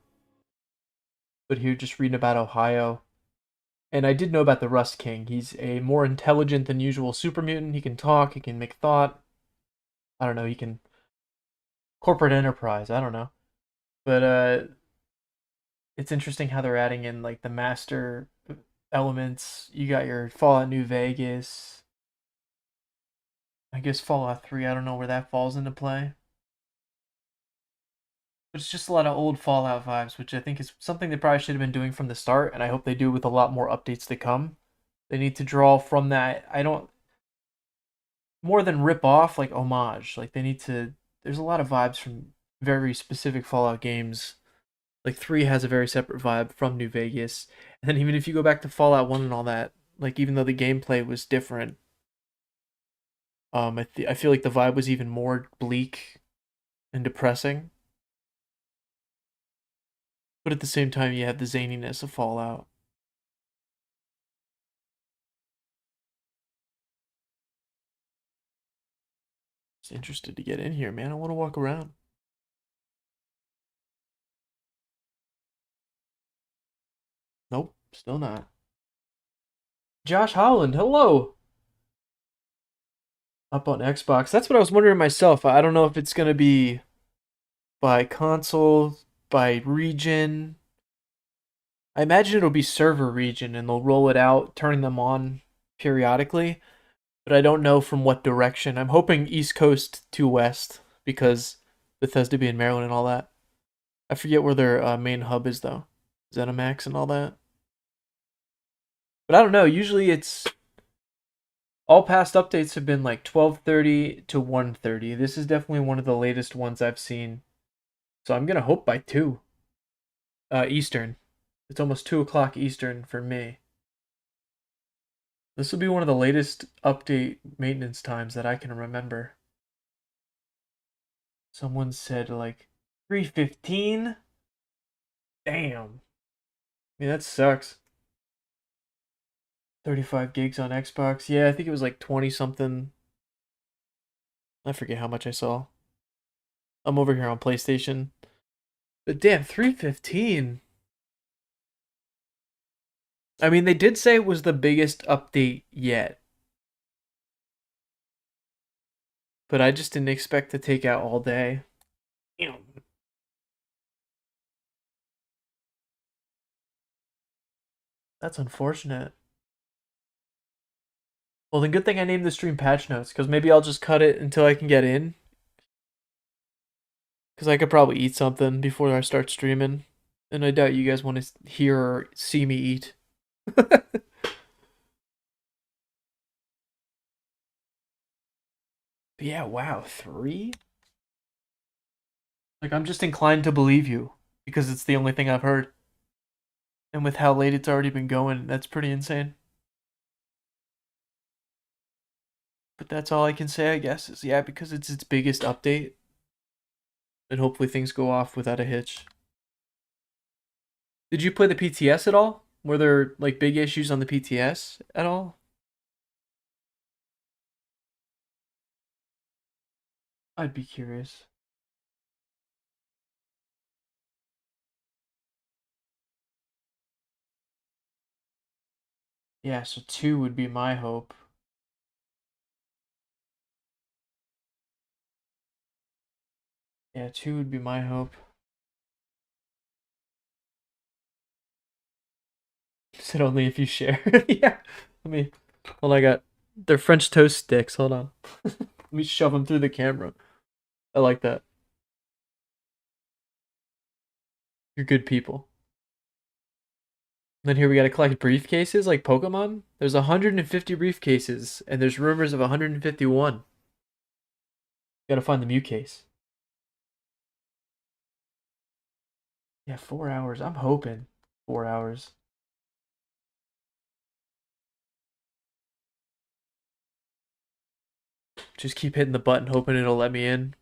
but here just reading about Ohio. And I did know about the Rust King. He's a more intelligent than usual super mutant. He can talk, he can make thought. I don't know, he can corporate enterprise, I don't know. But it's interesting how they're adding in like the master elements. You got your Fallout New Vegas. I guess Fallout 3, I don't know where that falls into play. But it's just a lot of old Fallout vibes, which I think is something they probably should have been doing from the start, and I hope they do with a lot more updates to come. They need to draw from that. I don't more than rip off, like homage. Like they need to. There's a lot of vibes from very specific Fallout games. Like 3 has a very separate vibe from New Vegas, and then even if you go back to Fallout 1 and all that, like even though the gameplay was different, I feel like the vibe was even more bleak and depressing. But at the same time, you have the zaniness of Fallout. Just interested to get in here, man. I want to walk around. Nope, still not. Josh Holland, hello. Up on Xbox. That's what I was wondering myself. I don't know if it's gonna be by console, by region. I imagine it'll be server region and they'll roll it out, turning them on periodically. But I don't know from what direction. I'm hoping East Coast to West because Bethesda being Maryland and all that. I forget where their main hub is though. ZeniMax and all that. But I don't know. Usually it's all past updates have been like 12:30 to 1:30. This is definitely one of the latest ones I've seen. So I'm gonna hope by 2 Eastern. It's almost 2 o'clock Eastern for me. This will be one of the latest update maintenance times that I can remember. Someone said like 3:15. Damn. I mean, that sucks. 35 gigs on Xbox. Yeah, I think it was like 20 something. I forget how much I saw. I'm over here on PlayStation. But damn, 3:15. I mean, they did say it was the biggest update yet. But I just didn't expect to take out all day. Damn. That's unfortunate. Well, then good thing I named the stream patch notes, because maybe I'll just cut it until I can get in. Because I could probably eat something before I start streaming. And I doubt you guys want to hear or see me eat. But yeah, wow, 3? Like, I'm just inclined to believe you, because it's the only thing I've heard. And with how late it's already been going, that's pretty insane. But that's all I can say, I guess, is yeah, because it's its biggest update. And hopefully things go off without a hitch. Did you play the PTS at all? Were there, like, big issues on the PTS at all? I'd be curious. Yeah, so 2 would be my hope. Yeah, 2 would be my hope. Said only if you share. Yeah. Let me. Well, I got. They're French toast sticks. Hold on. Let me shove them through the camera. I like that. You're good people. Then here we gotta collect briefcases like Pokemon. There's 150 briefcases, and there's rumors of 151. Gotta find the Mew case. Yeah, 4 hours. I'm hoping 4 hours. Just keep hitting the button, hoping it'll let me in.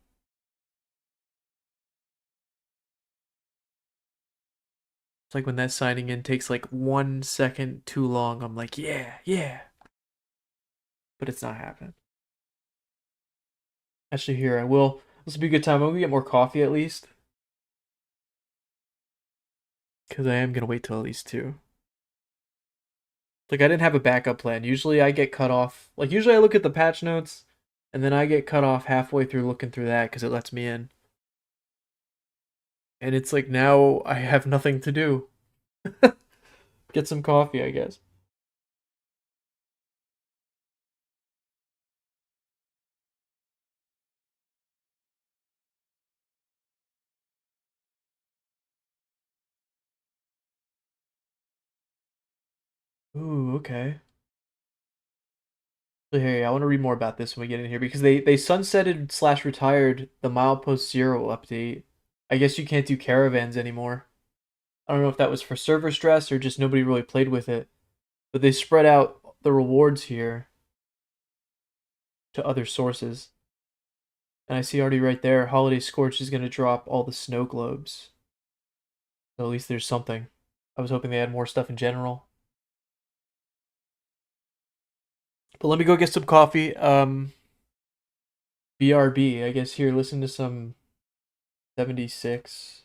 It's like when that signing in takes like 1 second too long. I'm like, yeah, yeah. But it's not happening. Actually, here I will. This will be a good time. I'm gonna get more coffee at least, because I am gonna wait till at least 2. Like I didn't have a backup plan. Usually I get cut off. Like usually I look at the patch notes, and then I get cut off halfway through looking through that because it lets me in. And it's like now I have nothing to do. Get some coffee, I guess. Ooh, okay. So here, I want to read more about this when we get in here because they sunsetted slash retired the Milepost Zero update. I guess you can't do caravans anymore. I don't know if that was for server stress or just nobody really played with it, but they spread out the rewards here to other sources. And I see already right there, Holiday Scorch is going to drop all the snow globes. So at least there's something. I was hoping they had more stuff in general. But let me go get some coffee. BRB, I guess here, listen to some 76.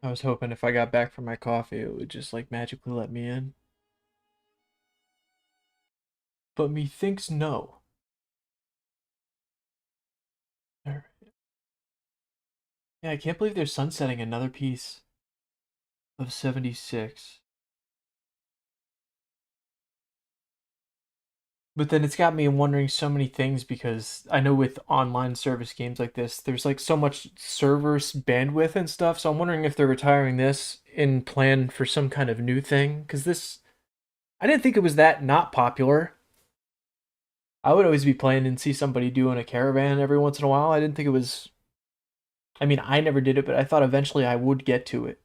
I was hoping if I got back from my coffee, it would just like magically let me in. but methinks no. There. Yeah, I can't believe they're sunsetting another piece of 76. But then it's got me wondering so many things because I know with online service games like this, there's like so much server bandwidth and stuff. So I'm wondering if they're retiring this in plan for some kind of new thing. Because this, I didn't think it was that not popular. I would always be playing and see somebody doing a caravan every once in a while. I didn't think it was. I mean, I never did it, but I thought eventually I would get to it.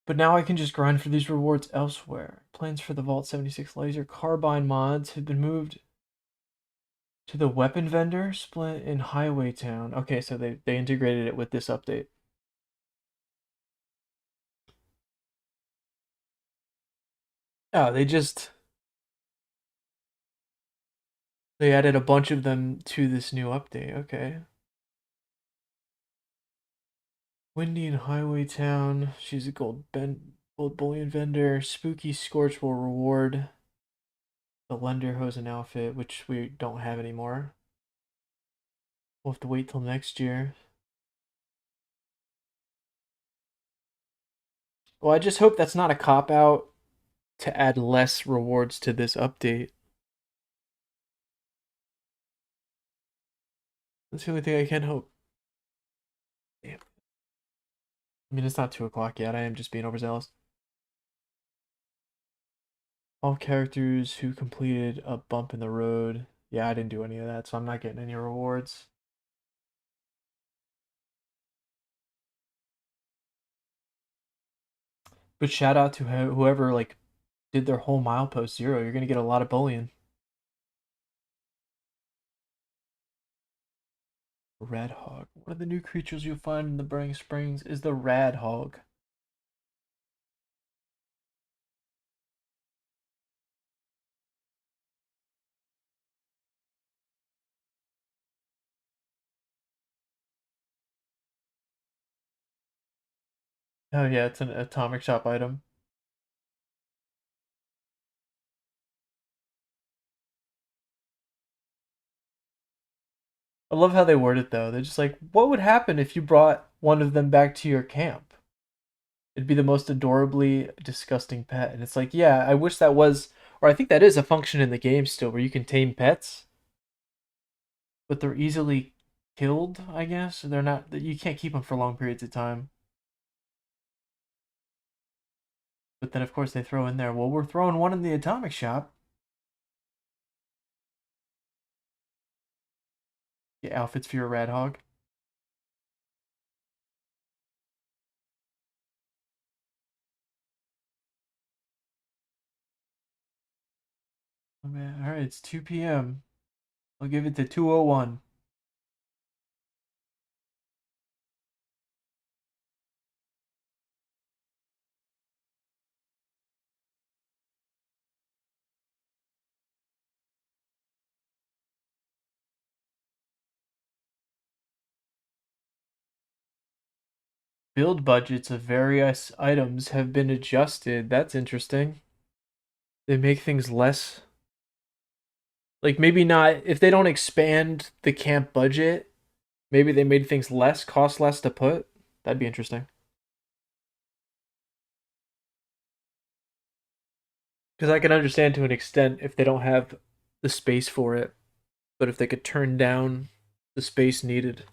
But now I can just grind for these rewards elsewhere. Plans for the Vault 76 laser carbine mods have been moved to the weapon vendor split in Highway Town. Okay, so they integrated it with this update. Oh, they added a bunch of them to this new update. Okay. Windy in Highway Town. She's a gold bullion vendor. Spooky Scorch will reward the Lender Hosen outfit, which we don't have anymore. We'll have to wait till next year. Well, I just hope that's not a cop out to add less rewards to this update. That's the only thing I can hope. Damn. I mean, it's not 2 o'clock yet. I am just being overzealous. All characters who completed a bump in the road. Yeah, I didn't do any of that, so I'm not getting any rewards. But shout out to whoever like did their whole milepost 0. You're gonna get a lot of bullion. Red Hog. One of the new creatures you'll find in the Burning Springs is the Rad Hog. Oh yeah, it's an atomic shop item. I love how they word it though. They're just like, what would happen if you brought one of them back to your camp? It'd be the most adorably disgusting pet. And it's like, yeah, I wish that was, or I think that is a function in the game still where you can tame pets, but they're easily killed, I guess. They're not, you can't keep them for long periods of time. But then, of course, they throw in there, well, we're throwing one in the atomic shop. Get outfits for your Rad Hog. Oh, man. All right, it's 2 p.m. I'll give it to 2:01. Build budgets of various items have been adjusted. That's interesting. They make things less, like maybe not, if they don't expand the camp budget, maybe they made things less, cost less to put. That'd be interesting. Because I can understand to an extent if they don't have the space for it, but if they could turn down the space needed.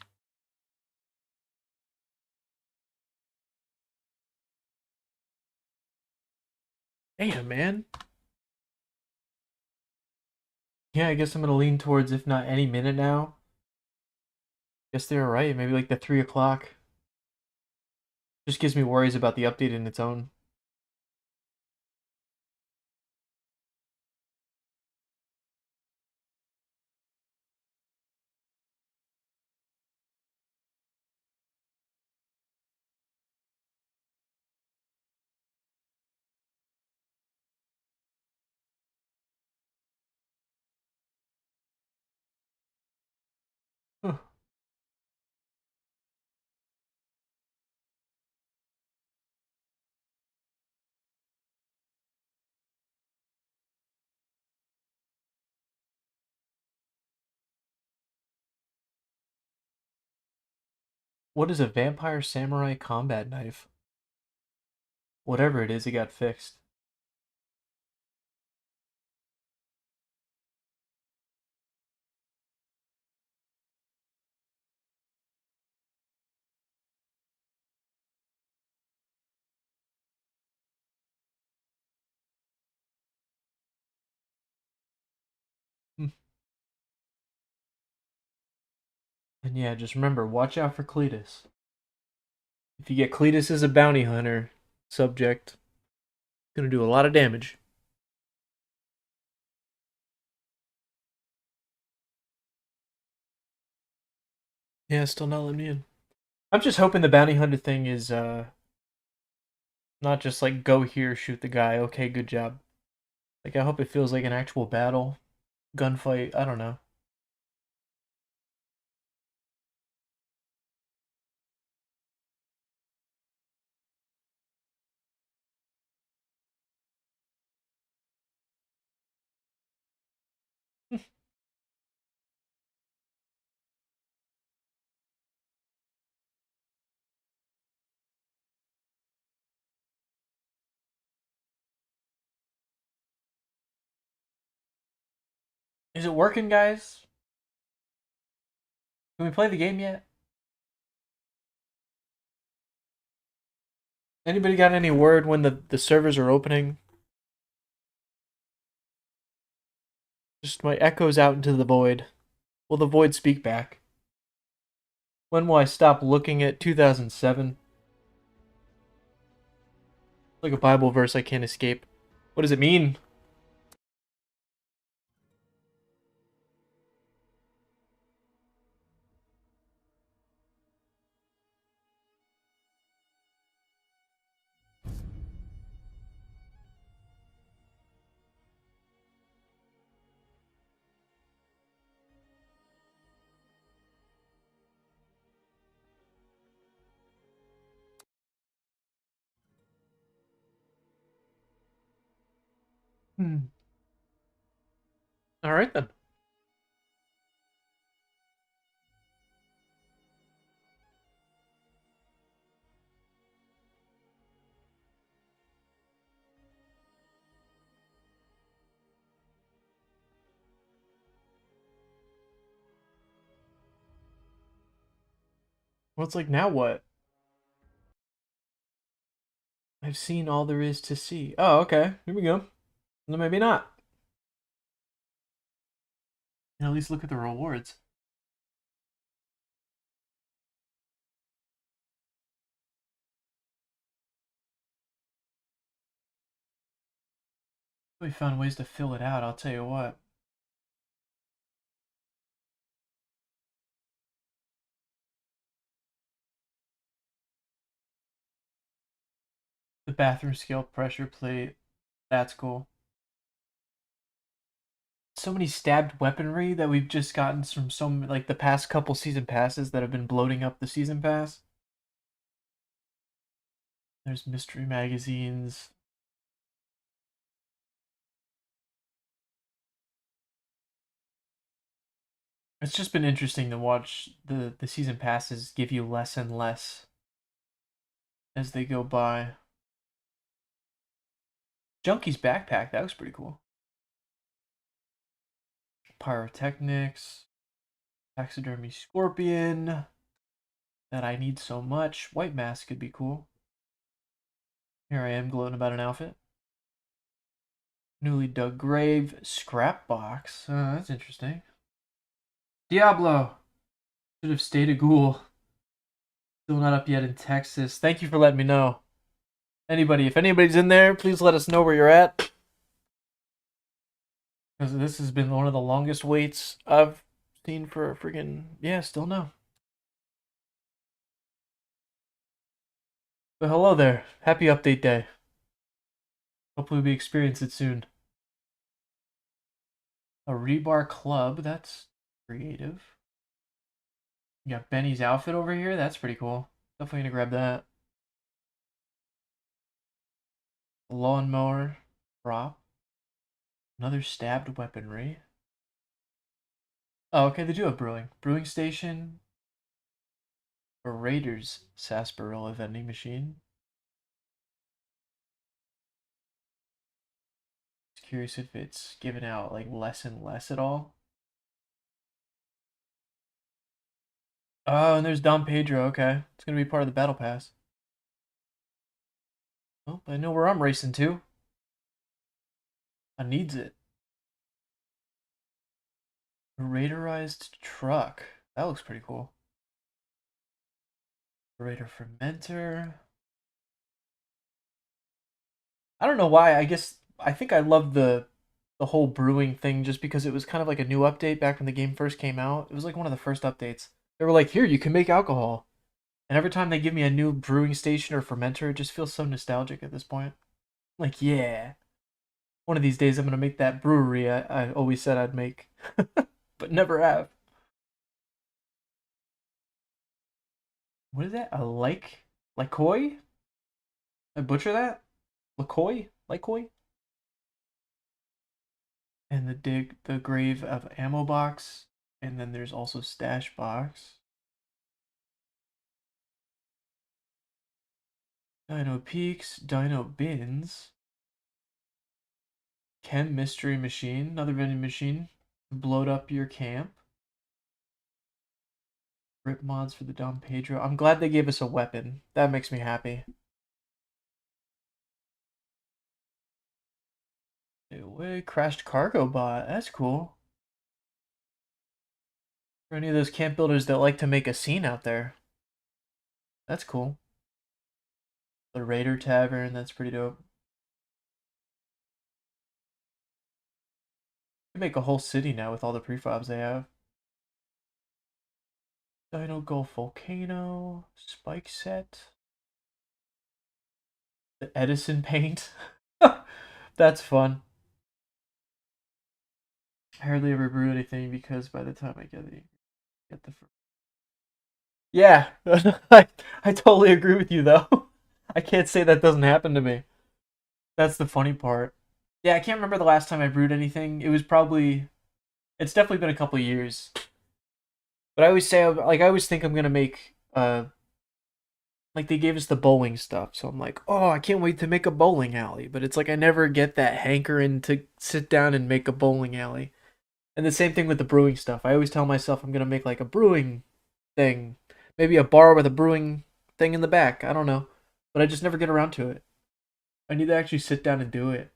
Damn, man. Yeah, I guess I'm gonna lean towards if not any minute now. Guess they were right. Maybe like the 3 o'clock. Just gives me worries about the update in its own. Huh. What is a vampire samurai combat knife? Whatever it is, it got fixed. And yeah, just remember, watch out for Cletus. If you get Cletus as a bounty hunter subject, it's gonna do a lot of damage. Yeah, still not letting me in. I'm just hoping the bounty hunter thing is not just like go here, shoot the guy, okay, good job. Like I hope it feels like an actual battle, gunfight, I don't know. Is it working, guys? Can we play the game yet? Anybody got any word when the servers are opening? Just my echoes out into the void. Will the void speak back? When will I stop looking at 2007? Like a Bible verse I can't escape. What does it mean? All right then. Well, it's like now what? I've seen all there is to see. Oh, okay. Here we go. No, maybe not. At least look at the rewards. We found ways to fill it out, I'll tell you what. The bathroom scale pressure plate. That's cool. So many stabbed weaponry that we've just gotten from some like the past couple season passes that have been bloating up the season pass. There's mystery magazines. It's just been interesting to watch the season passes give you less and less as they go by. Junkie's backpack, that was pretty cool. Pyrotechnics, taxidermy scorpion that I need so much. White mask could be cool. Here I am gloating about an outfit. Newly dug grave, scrap box. That's interesting. Diablo should have stayed a ghoul. Still not up yet in Texas. Thank you for letting me know. If anybody's in there, please let us know where you're at. Because this has been one of the longest waits I've seen for a freaking... Yeah, still no. But hello there. Happy update day. Hopefully we experience it soon. A rebar club. That's creative. You got Benny's outfit over here. That's pretty cool. Definitely gonna grab that. Lawnmower. Prop. Another stabbed weaponry. Oh, okay, they do have brewing. Brewing station. A Raiders sarsaparilla vending machine. Just curious if it's given out like less and less at all. Oh, and there's Don Pedro. Okay, it's gonna be part of the battle pass. Well, I know where I'm racing to. I needs it. A Raiderized truck. That looks pretty cool. Raider fermenter. I don't know why. I think I loved the whole brewing thing just because it was kind of like a new update back when the game first came out. It was like one of the first updates. They were like, "Here, you can make alcohol." And every time they give me a new brewing station or fermenter, it just feels so nostalgic at this point. Like, yeah. One of these days I'm going to make that brewery I always said I'd make. But never have. What is that? A Lycoy? I butcher that? Lycoy? Lycoy? And the grave of ammo box. And then there's also stash box. Dino peaks, dino bins. Chem mystery machine, another vending machine. Blowed up your camp. Rip mods for the Dom Pedro. I'm glad they gave us a weapon. That makes me happy. Anyway, crashed cargo bot. That's cool. For any of those camp builders that like to make a scene out there. That's cool. The Raider Tavern, that's pretty dope. You can make a whole city now with all the prefabs they have. Dino Gulf Volcano, Spike Set. The Edison paint. That's fun. I hardly ever brew anything because by the time I get the yeah, I totally agree with you though. I can't say that doesn't happen to me. That's the funny part. Yeah, I can't remember the last time I brewed anything. It's definitely been a couple years. But I always say, like, I always think I'm gonna make, like they gave us the bowling stuff, so I'm like, oh, I can't wait to make a bowling alley. But it's like I never get that hankering to sit down and make a bowling alley. And the same thing with the brewing stuff. I always tell myself I'm gonna make like a brewing thing, maybe a bar with a brewing thing in the back. I don't know, but I just never get around to it. I need to actually sit down and do it.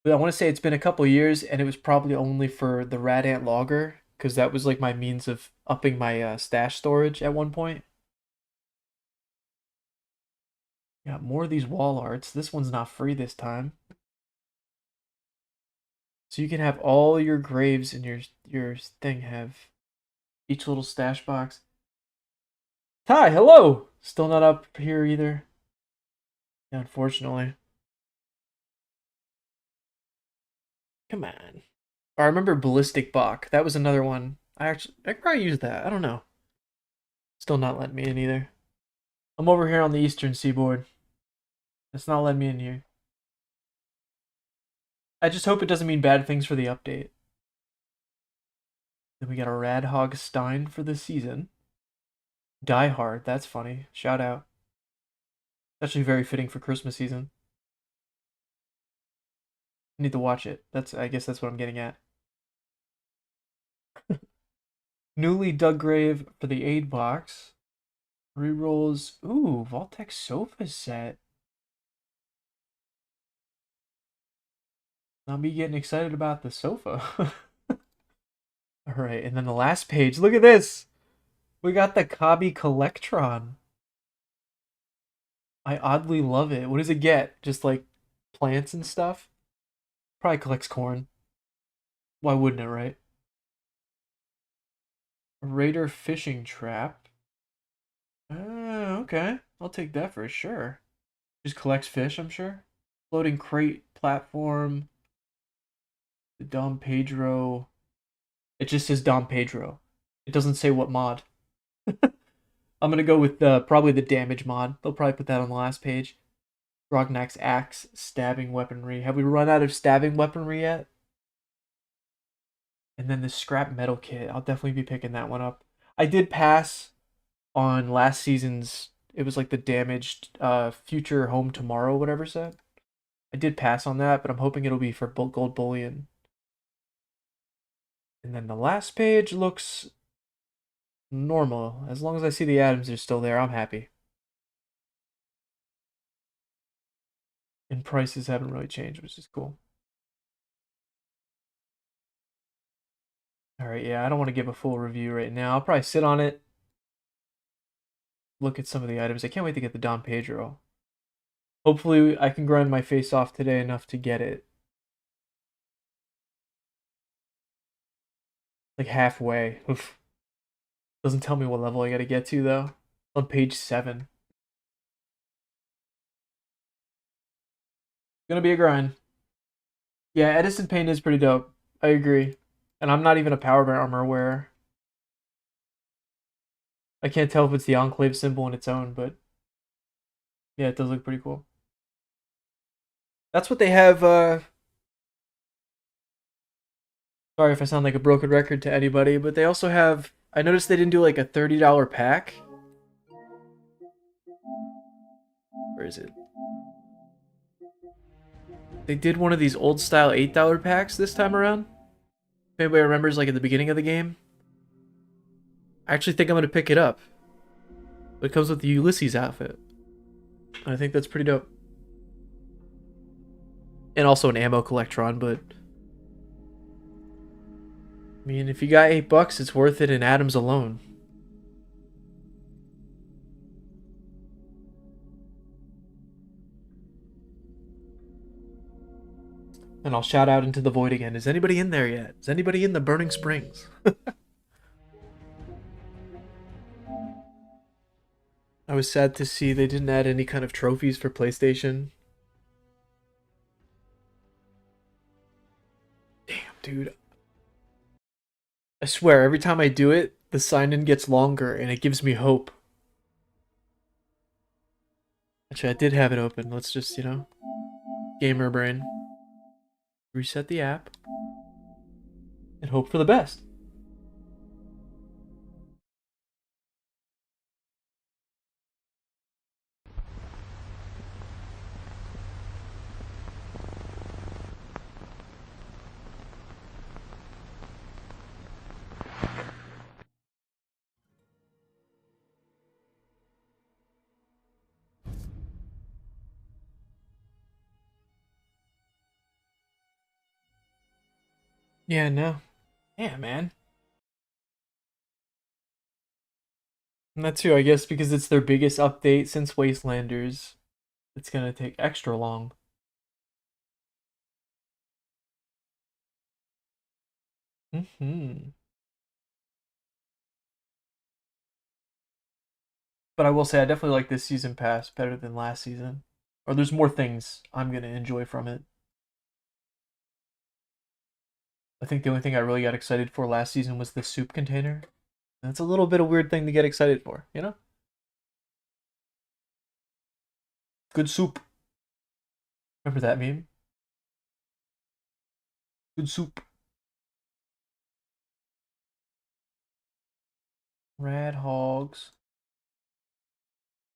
But I want to say it's been a couple years, and it was probably only for the Rad Ant Logger, because that was like my means of upping my stash storage at one point. Got more of these wall arts. This one's not free this time. So you can have all your graves in your thing have each little stash box. Ty, hello! Still not up here either. Yeah, unfortunately. Come on. I remember Ballistic Bach. That was another one. I could probably use that. I don't know. Still not letting me in either. I'm over here on the eastern seaboard. It's not letting me in here. I just hope it doesn't mean bad things for the update. Then we got a Radhog Stein for the season. Die Hard, that's funny. Shout out. Actually very fitting for Christmas season. I need to watch it. I guess that's what I'm getting at. Newly dug grave for the aid box. Rerolls. Ooh, Vaultex sofa set. Not me getting excited about the sofa. Alright, and then the last page. Look at this! We got the Kabi Collectron. I oddly love it. What does it get? Just like plants and stuff? Probably collects corn. Why wouldn't it, right? Raider fishing trap. Okay. I'll take that for sure. Just collects fish, I'm sure. Floating crate platform. The Dom Pedro. It just says Dom Pedro. It doesn't say what mod. I'm gonna go with probably the damage mod. They'll probably put that on the last page. Grognak's axe, stabbing weaponry. Have we run out of stabbing weaponry yet? And then the scrap metal kit. I'll definitely be picking that one up. I did pass on last season's. It was like the damaged future home tomorrow, whatever set. I did pass on that, but I'm hoping it'll be for gold bullion. And then the last page looks normal. As long as I see the atoms are still there, I'm happy. And prices haven't really changed, which is cool. Alright, yeah, I don't want to give a full review right now. I'll probably sit on it, look at some of the items. I can't wait to get the Don Pedro. Hopefully I can grind my face off today enough to get it. Like halfway. Oof. Doesn't tell me what level I gotta get to though. On page 7. Gonna be a grind. Yeah, Edison Paint is pretty dope. I agree. And I'm not even a power armor wearer. I can't tell if it's the Enclave symbol on its own, but yeah, it does look pretty cool. That's what they have. Sorry if I sound like a broken record to anybody, but they also have. I noticed they didn't do like a $30 pack. Where is it? They did one of these old style $8 packs this time around. If anybody remembers, like at the beginning of the game. I actually think I'm gonna pick it up. It comes with the Ulysses outfit. And I think that's pretty dope. And also an ammo collectron, but I mean, if you got $8, it's worth it in atoms alone. And I'll shout out into the void again. Is anybody in there yet? Is anybody in the Burning Springs? I was sad to see they didn't add any kind of trophies for PlayStation. Damn, dude. I swear, every time I do it, the sign-in gets longer, and it gives me hope. Actually, I did have it open. Let's just, gamer brain. Reset the app. And hope for the best. Yeah, no. Yeah, man. And that too, I guess, because it's their biggest update since Wastelanders. It's gonna take extra long. But I will say, I definitely like this season pass better than last season. Or there's more things I'm gonna enjoy from it. I think the only thing I really got excited for last season was the soup container. That's a little bit of a weird thing to get excited for, you know? Good soup. Remember that meme? Good soup. Rad hogs.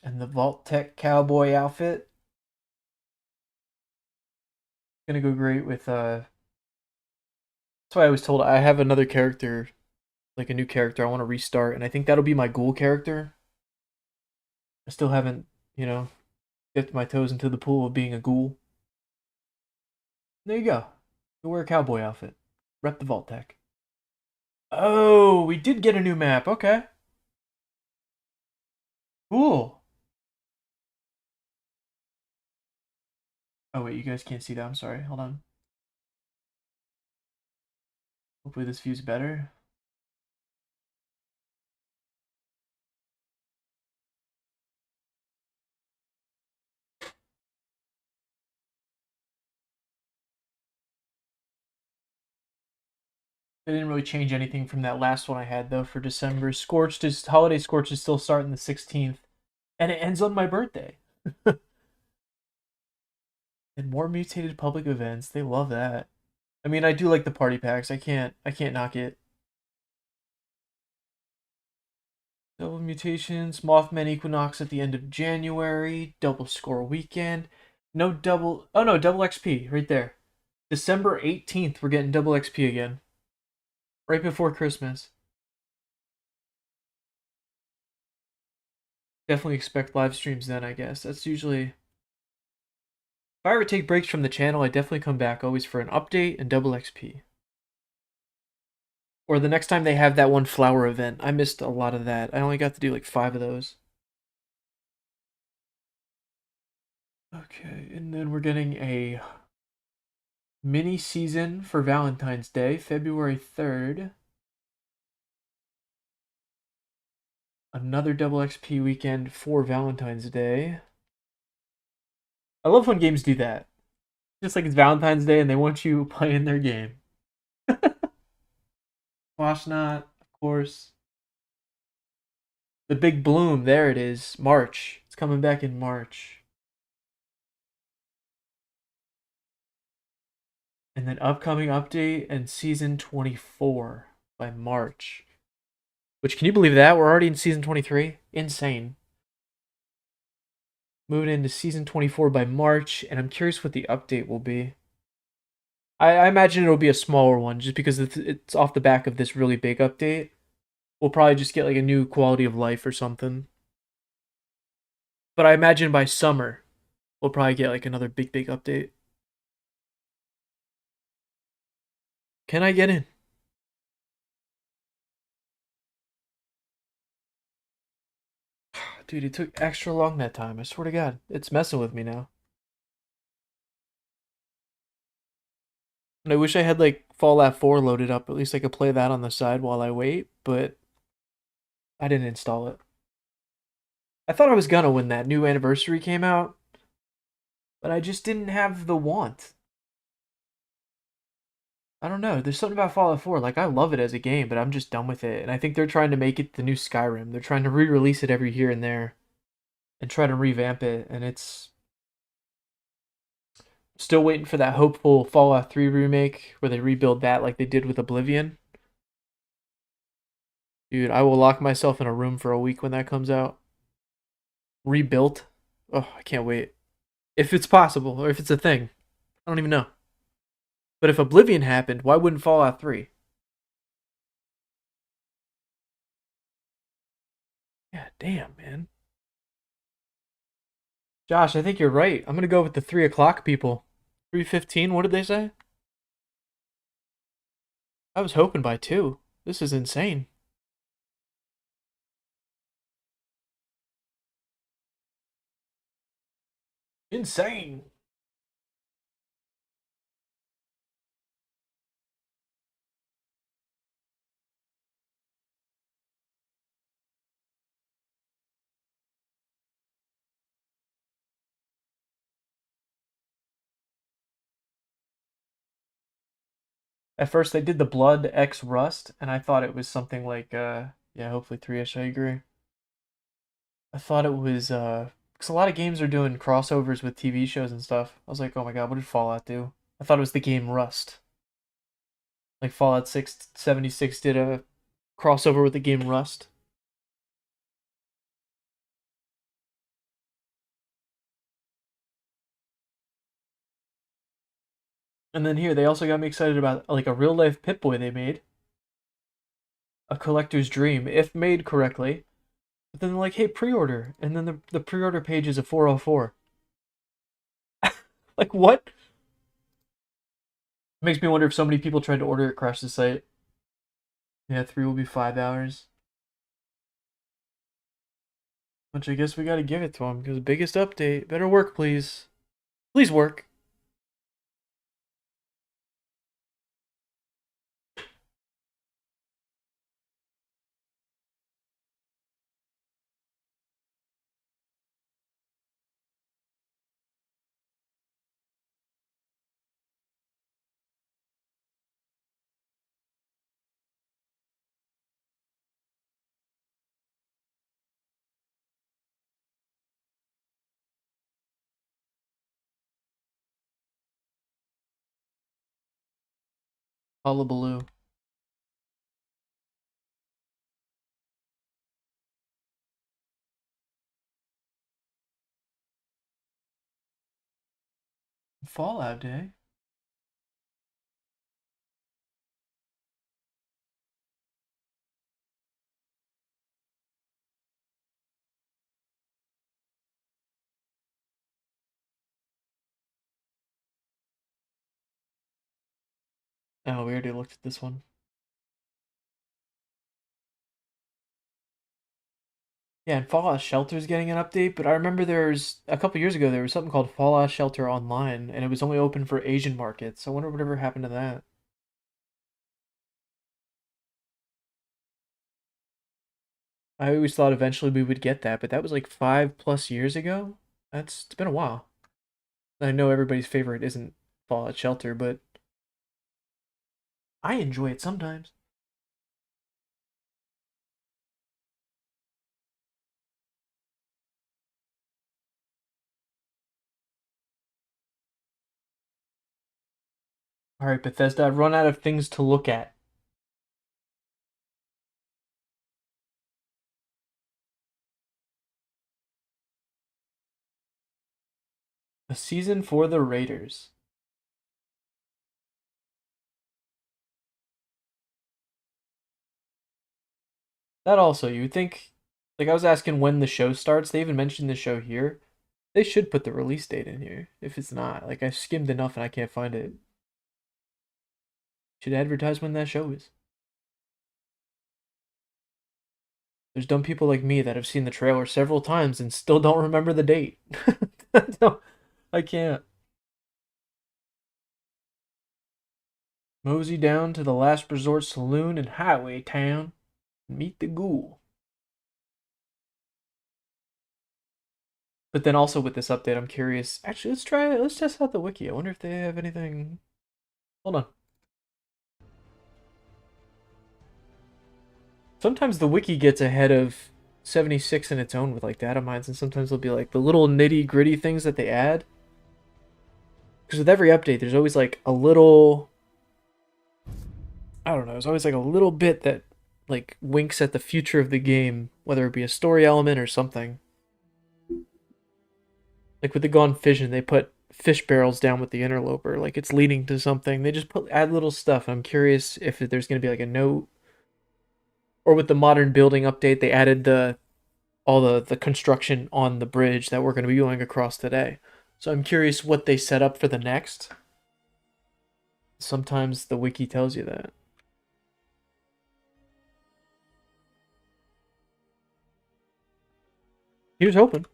And the Vault Tech cowboy outfit. Gonna go great with that's why I was told I have another character, like a new character I want to restart, and I think that'll be my ghoul character. I still haven't, dipped my toes into the pool of being a ghoul. There you go. Go wear a cowboy outfit. Rep the Vault Tech. Oh, we did get a new map. Okay. Cool. Oh, wait, you guys can't see that. I'm sorry. Hold on. Hopefully this view's better. They didn't really change anything from that last one I had, though, for December. Holiday Scorch is still starting the 16th, and it ends on my birthday. And more mutated public events. They love that. I mean, I do like the party packs. I can't knock it. Double mutations, Mothman Equinox at the end of January, double score weekend. No double. Oh no, double XP right there. December 18th, we're getting double XP again. Right before Christmas. Definitely expect live streams then, I guess. That's usually. If I ever take breaks from the channel, I definitely come back always for an update and double XP. Or the next time they have that one flower event. I missed a lot of that. I only got to do like 5 of those. Okay, and then we're getting a mini season for Valentine's Day, February 3rd. Another double XP weekend for Valentine's Day. I love when games do that. Just like it's Valentine's Day and they want you playing their game. Washnot, of course. The Big Bloom, there it is. March. It's coming back in March. And then upcoming update and season 24 by March. Which, can you believe that? We're already in season 23? Insane. Moving into season 24 by March, and I'm curious what the update will be. I imagine it'll be a smaller one, just because it's off the back of this really big update. We'll probably just get like a new quality of life or something. But I imagine by summer, we'll probably get like another big update. Can I get in? Dude, it took extra long that time. I swear to God. It's messing with me now. And I wish I had like Fallout 4 loaded up. At least I could play that on the side while I wait, but I didn't install it. I thought I was gonna when that new anniversary came out, but I just didn't have the want. I don't know. There's something about Fallout 4. Like, I love it as a game, but I'm just done with it. And I think they're trying to make it the new Skyrim. They're trying to re-release it every here and there and try to revamp it. And it's still waiting for that hopeful Fallout 3 remake where they rebuild that like they did with Oblivion. Dude, I will lock myself in a room for a week when that comes out. Rebuilt. Oh, I can't wait. If it's possible, or if it's a thing. I don't even know. But if Oblivion happened, why wouldn't Fallout 3? Yeah, damn, man. Josh, I think you're right. I'm gonna go with the 3 o'clock people. 3:15, what did they say? I was hoping by 2. This is insane. Insane. At first, they did the Blood X Rust, and I thought it was something like, yeah, hopefully 3-ish, I agree. I thought it was, because a lot of games are doing crossovers with TV shows and stuff. I was like, oh my god, what did Fallout do? I thought it was the game Rust. Like Fallout 76 did a crossover with the game Rust. And then here, they also got me excited about like a real life Pip-Boy they made. A collector's dream, if made correctly. But then they're like, hey, pre-order. And then the pre-order page is a 404. Like, what? It makes me wonder if so many people tried to order it, crashed the site. Yeah, 3 will be 5 hours. Which I guess we gotta give it to them, because biggest update. Better work, please. Please work. Hullabaloo. Fallout Day. Oh, we already looked at this one. Yeah, and Fallout Shelter's getting an update, but I remember there's a couple years ago there was something called Fallout Shelter Online, and it was only open for Asian markets. I wonder whatever happened to that. I always thought eventually we would get that, but that was like 5+ years ago. It's been a while. I know everybody's favorite isn't Fallout Shelter, but I enjoy it sometimes. All right, Bethesda, I've run out of things to look at. A season for the Raiders. That also, you would think, like I was asking when the show starts. They even mentioned the show here. They should put the release date in here. If it's not, like I've skimmed enough and I can't find it. Should advertise when that show is. There's dumb people like me that have seen the trailer several times and still don't remember the date. No, I can't. Mosey down to the Last Resort Saloon in Highway Town and meet the ghoul. But then also with this update, I'm curious. Actually, let's try it. Let's test out the wiki. I wonder if they have anything. Hold on. Sometimes the wiki gets ahead of 76 in its own with like data mines, and sometimes they'll be like the little nitty gritty things that they add. Because with every update, there's always like a little. I don't know. There's always like a little bit that like winks at the future of the game, whether it be a story element or something. Like with the Gone Fishing, they put fish barrels down with the interloper, like it's leading to something. They just add little stuff. I'm curious if there's gonna be like a note, or with the modern building update, they added all the construction on the bridge that we're gonna be going across today. So I'm curious what they set up for the next. Sometimes the wiki tells you that. Here's hoping.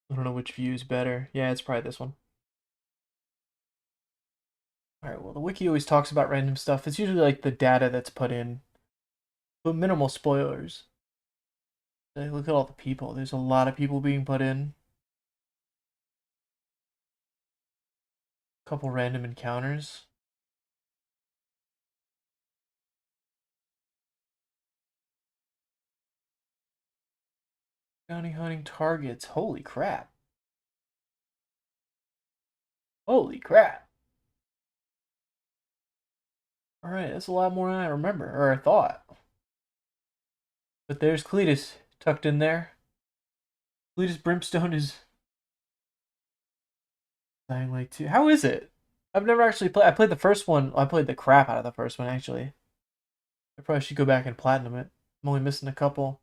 I don't know which view is better. Yeah, it's probably this one. Alright, well, the wiki always talks about random stuff. It's usually like the data that's put in, but minimal spoilers. Like, look at all the people. There's a lot of people being put in. A couple random encounters. Bounty hunting targets. Holy crap. Holy crap. Alright, that's a lot more than I remember, or I thought. But there's Cletus tucked in there. Cletus Brimstone is Dying Light 2. How is it? I've never actually played. I played the first one. I played the crap out of the first one, actually. I probably should go back and platinum it. I'm only missing a couple.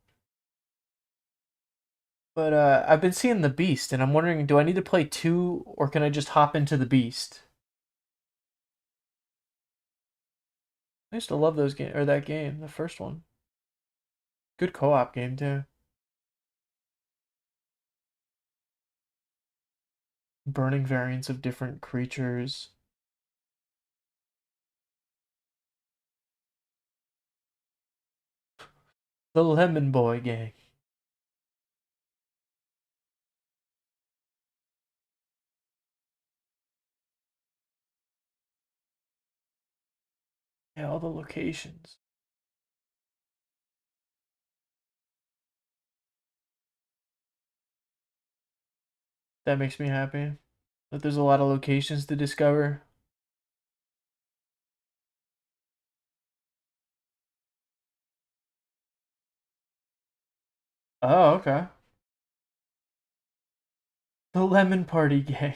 But I've been seeing the Beast, and I'm wondering, do I need to play 2, or can I just hop into the Beast? I used to love those game or that game, the first one. Good co-op game too. Burning variants of different creatures. The Lemon Boy gang. Yeah, all the locations. That makes me happy. That there's a lot of locations to discover. Oh, okay. The Lemon Party gang.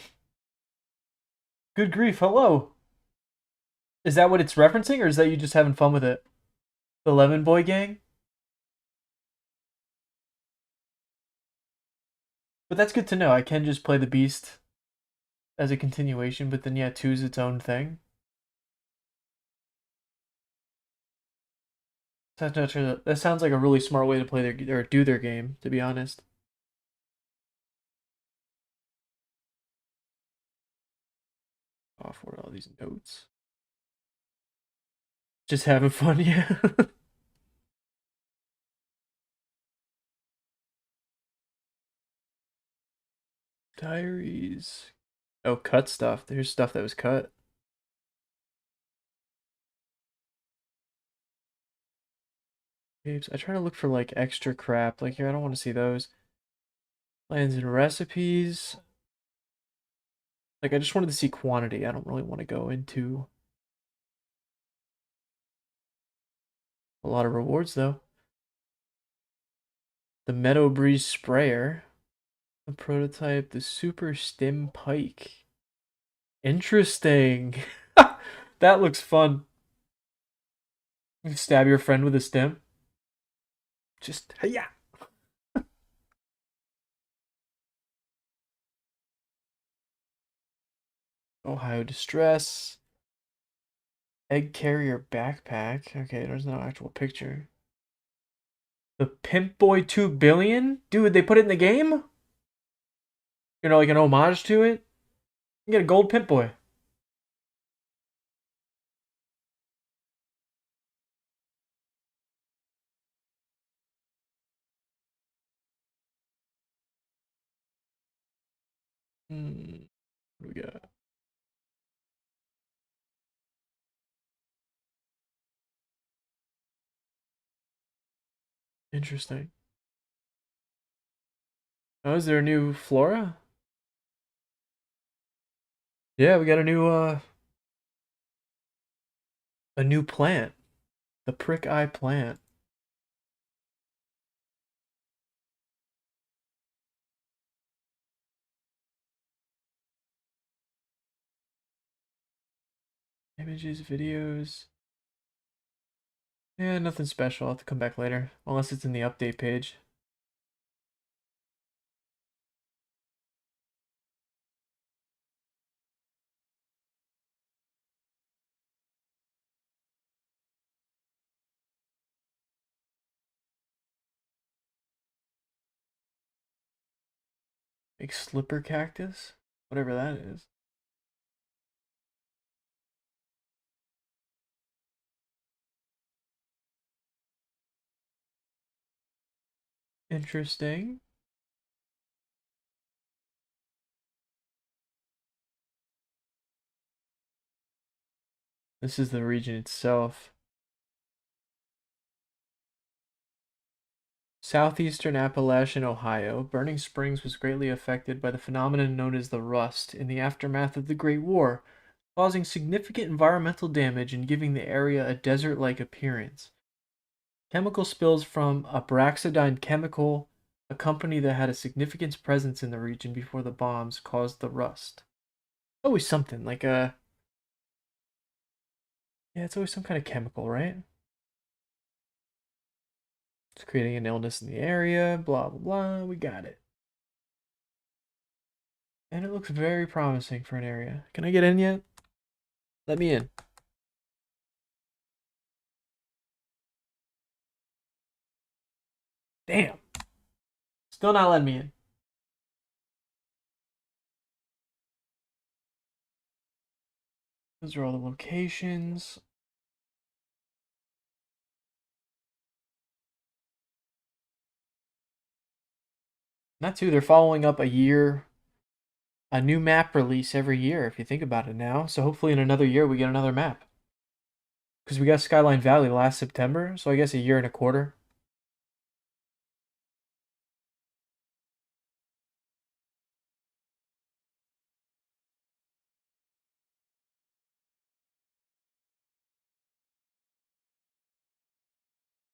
Good grief, hello. Is that what it's referencing, or is that you just having fun with it? The Lemon Boy gang? But that's good to know. I can just play the Beast as a continuation, but then yeah, 2 is its own thing. That sounds like a really smart way to play their or do their game, to be honest. Off what are all these notes? Just having fun, yeah. Diaries. Oh, cut stuff. There's stuff that was cut. Tapes. I try to look for like extra crap. Like here, I don't want to see those. Plans and recipes. Like I just wanted to see quantity. I don't really want to go into a lot of rewards though. The Meadow Breeze sprayer. The prototype. The Super Stim Pike. Interesting. That looks fun. You stab your friend with a stem. Just yeah. Ohio Distress. Egg carrier backpack. Okay, there's no actual picture. The Pip-Boy 2 billion? Dude, they put it in the game? You know, like an homage to it? You get a gold Pip-Boy. What do we got? Interesting. Oh, is there a new flora? Yeah, we got a new plant. The prick eye plant. Images, videos. Yeah, nothing special. I'll have to come back later. Unless it's in the update page. Big slipper cactus? Whatever that is. Interesting. This is the region itself. Southeastern Appalachian, Ohio. Burning Springs was greatly affected by the phenomenon known as the rust in the aftermath of the Great War, causing significant environmental damage and giving the area a desert-like appearance. Chemical spills from Abraxadine Chemical, a company that had a significant presence in the region before the bombs, caused the rust. Always something, like a... Yeah, it's always some kind of chemical, right? It's creating an illness in the area, blah, blah, blah. We got it. And it looks very promising for an area. Can I get in yet? Let me in. Damn. Still not letting me in. Those are all the locations. Not too. They're following up a new map release every year, if you think about it now. So hopefully in another year we get another map. Because we got Skyline Valley last September, so I guess a year and a quarter.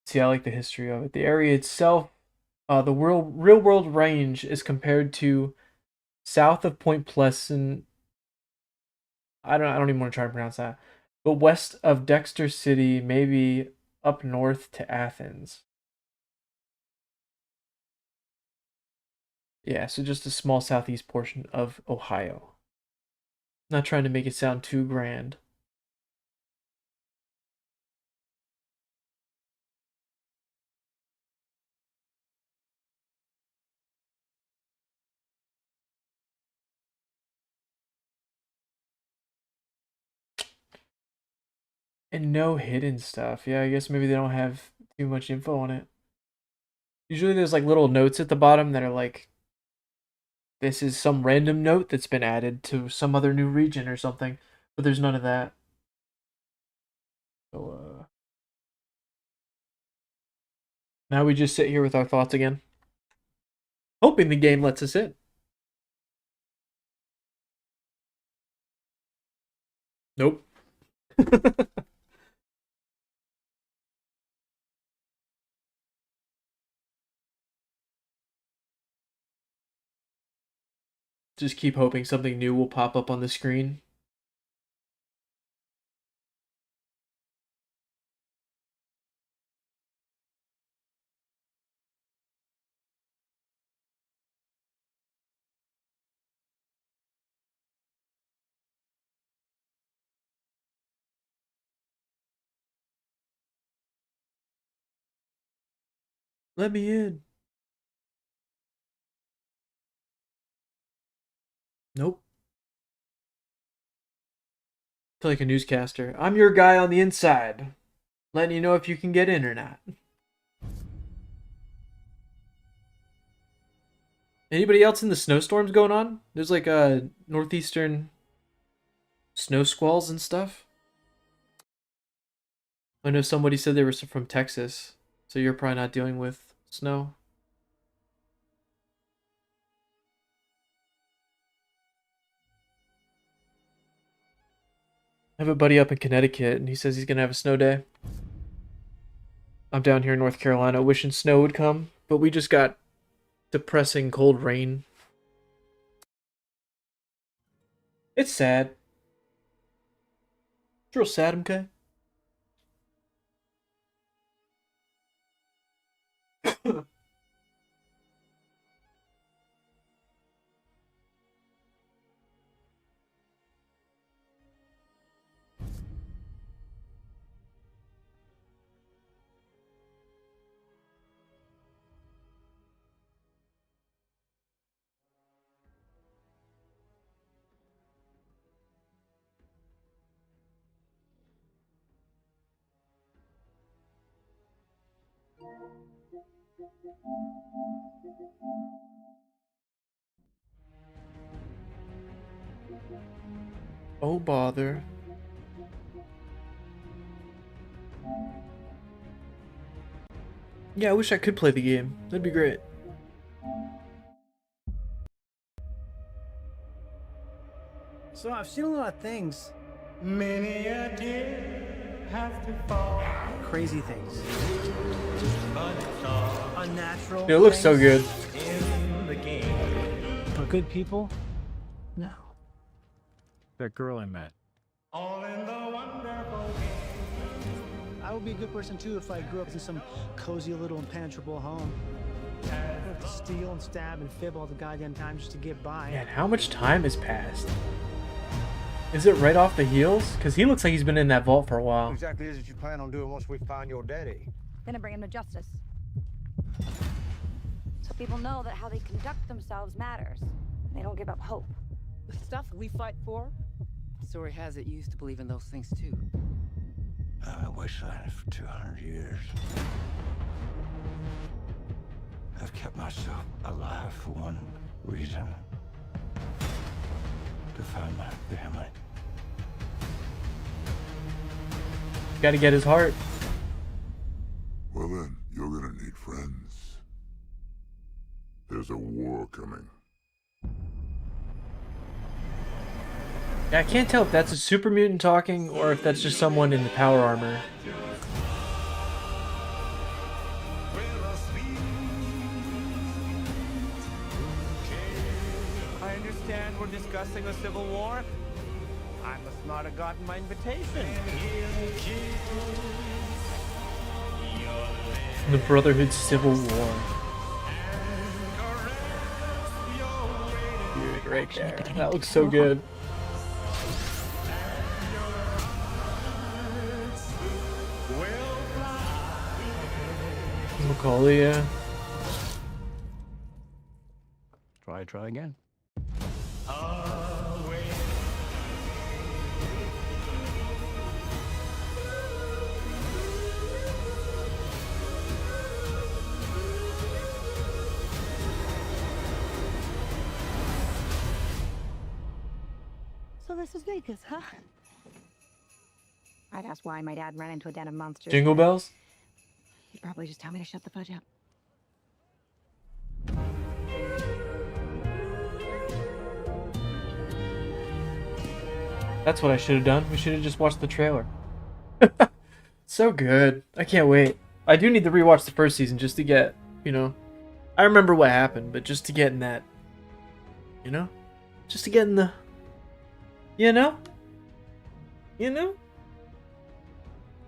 See, I like the history of it. The area itself, the real world range is compared to south of Point Pleasant. I don't even want to try to pronounce that. But west of Dexter City, maybe up north to Athens. Yeah, so just a small southeast portion of Ohio. Not trying to make it sound too grand. And no hidden stuff. Yeah, I guess maybe they don't have too much info on it. Usually there's like little notes at the bottom that are like, this is some random note that's been added to some other new region or something. But there's none of that. So, now we just sit here with our thoughts again. Hoping the game lets us in. Nope. Just keep hoping something new will pop up on the screen. Let me in. Nope. Feel like a newscaster. I'm your guy on the inside, letting you know if you can get in or not. Anybody else in the snowstorms going on? There's like northeastern snow squalls and stuff. I know somebody said they were from Texas, so you're probably not dealing with snow. I have a buddy up in Connecticut, and he says he's gonna have a snow day. I'm down here in North Carolina wishing snow would come, but we just got depressing cold rain. It's sad. It's real sad, okay? Oh, bother. Yeah, I wish I could play the game. That'd be great. So I've seen a lot of things. Many a tear have to fall, Crazy things. but it's all Unnatural. It looks so good. in the game. But good people? No. That girl I met. All in the wonderful game. I would be a good person too if I grew up in some cozy little impenetrable home. I would have to steal and stab and fib all the goddamn time just to get by. Man, how much time has passed? Is it right off the heels? Because he looks like he's been in that vault for a while. What exactly is it you plan on doing once we find your daddy? Gonna bring him to justice. So people know that how they conduct themselves matters. They don't give up hope. The stuff we fight for Story has it you used to believe in those things too. I'm in Wasteland for 200 years. I've kept myself alive for one reason. To find my family. Gotta get his heart. Well then, you're gonna need friends. There's a war coming. Yeah, I can't tell if that's a super mutant talking or if that's just someone in the power armor. I understand we're discussing a civil war. I must not have gotten my invitation. The Brotherhood Civil War. Dude, right there. That looks so good. Macaulay, yeah. Try again. So this is Vegas, huh? I'd ask why my dad ran into a den of monsters. Jingle bells? He'd probably just tell me to shut the fudge up. That's what I should have done. We should have just watched the trailer. So good. I can't wait. I do need to rewatch the first season just to get, you know, I remember what happened, but just to get in that, you know? Just to get in the, you know? You know?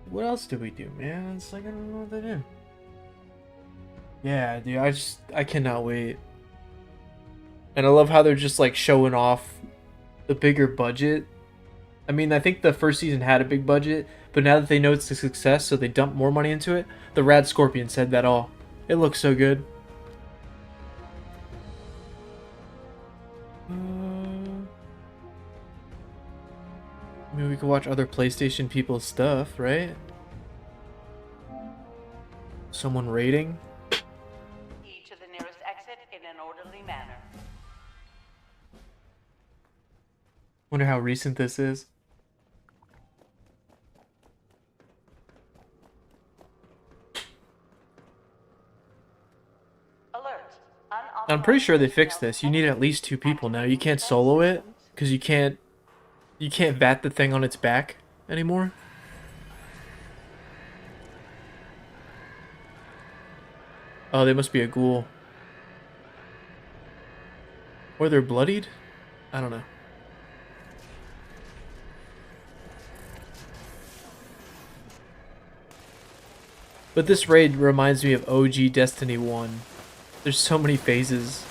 What else did we do, man? It's like, I don't know what to do. Yeah, dude, I cannot wait. And I love how they're just like showing off the bigger budget. I mean, I think the first season had a big budget, but now that they know it's a success, so they dump more money into it. The Rad Scorpion said that all. It looks so good. I mean, we could watch other PlayStation people's stuff, right? Someone raiding. To the nearest exit in an orderly manner. Wonder how recent this is. Alert. I'm pretty sure they fixed this. You need at least 2 people now. You can't solo it because you can't vat the thing on its back anymore. Oh, they must be a ghoul. Or they're bloodied? I don't know. But this raid reminds me of OG Destiny 1. There's so many phases.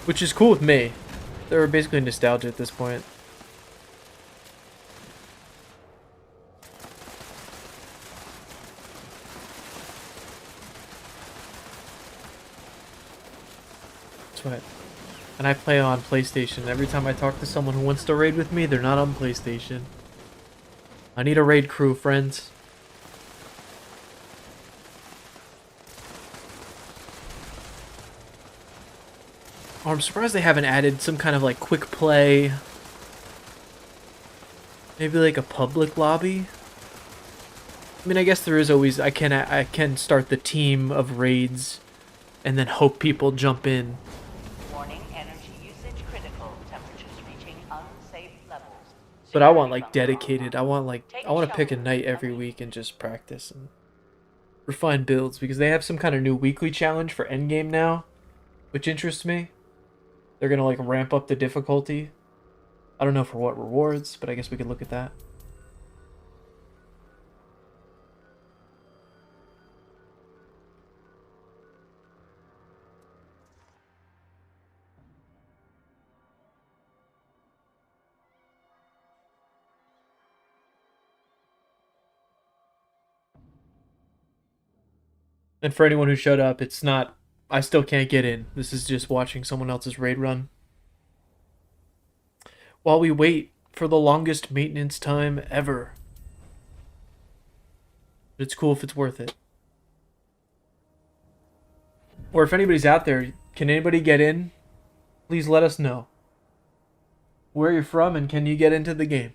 Which is cool with me. They're basically nostalgia at this point. That's what. And I play on PlayStation. Every time I talk to someone who wants to raid with me, they're not on PlayStation. I need a raid crew, friends. Oh, I'm surprised they haven't added some kind of like quick play. Maybe like a public lobby. I mean, I guess there is always I can start the team of raids and then hope people jump in. Warning, energy usage critical. Temperatures reaching unsafe levels. But I want like dedicated. I want to pick a night every week and just practice and refine builds because they have some kind of new weekly challenge for endgame now, which interests me. They're gonna like ramp up the difficulty. I don't know for what rewards, but I guess we could look at that. And for anyone who showed up, it's not... I still can't get in. This is just watching someone else's raid run. While we wait for the longest maintenance time ever. But it's cool if it's worth it. Or if anybody's out there, can anybody get in? Please let us know. Where you're from and can you get into the game?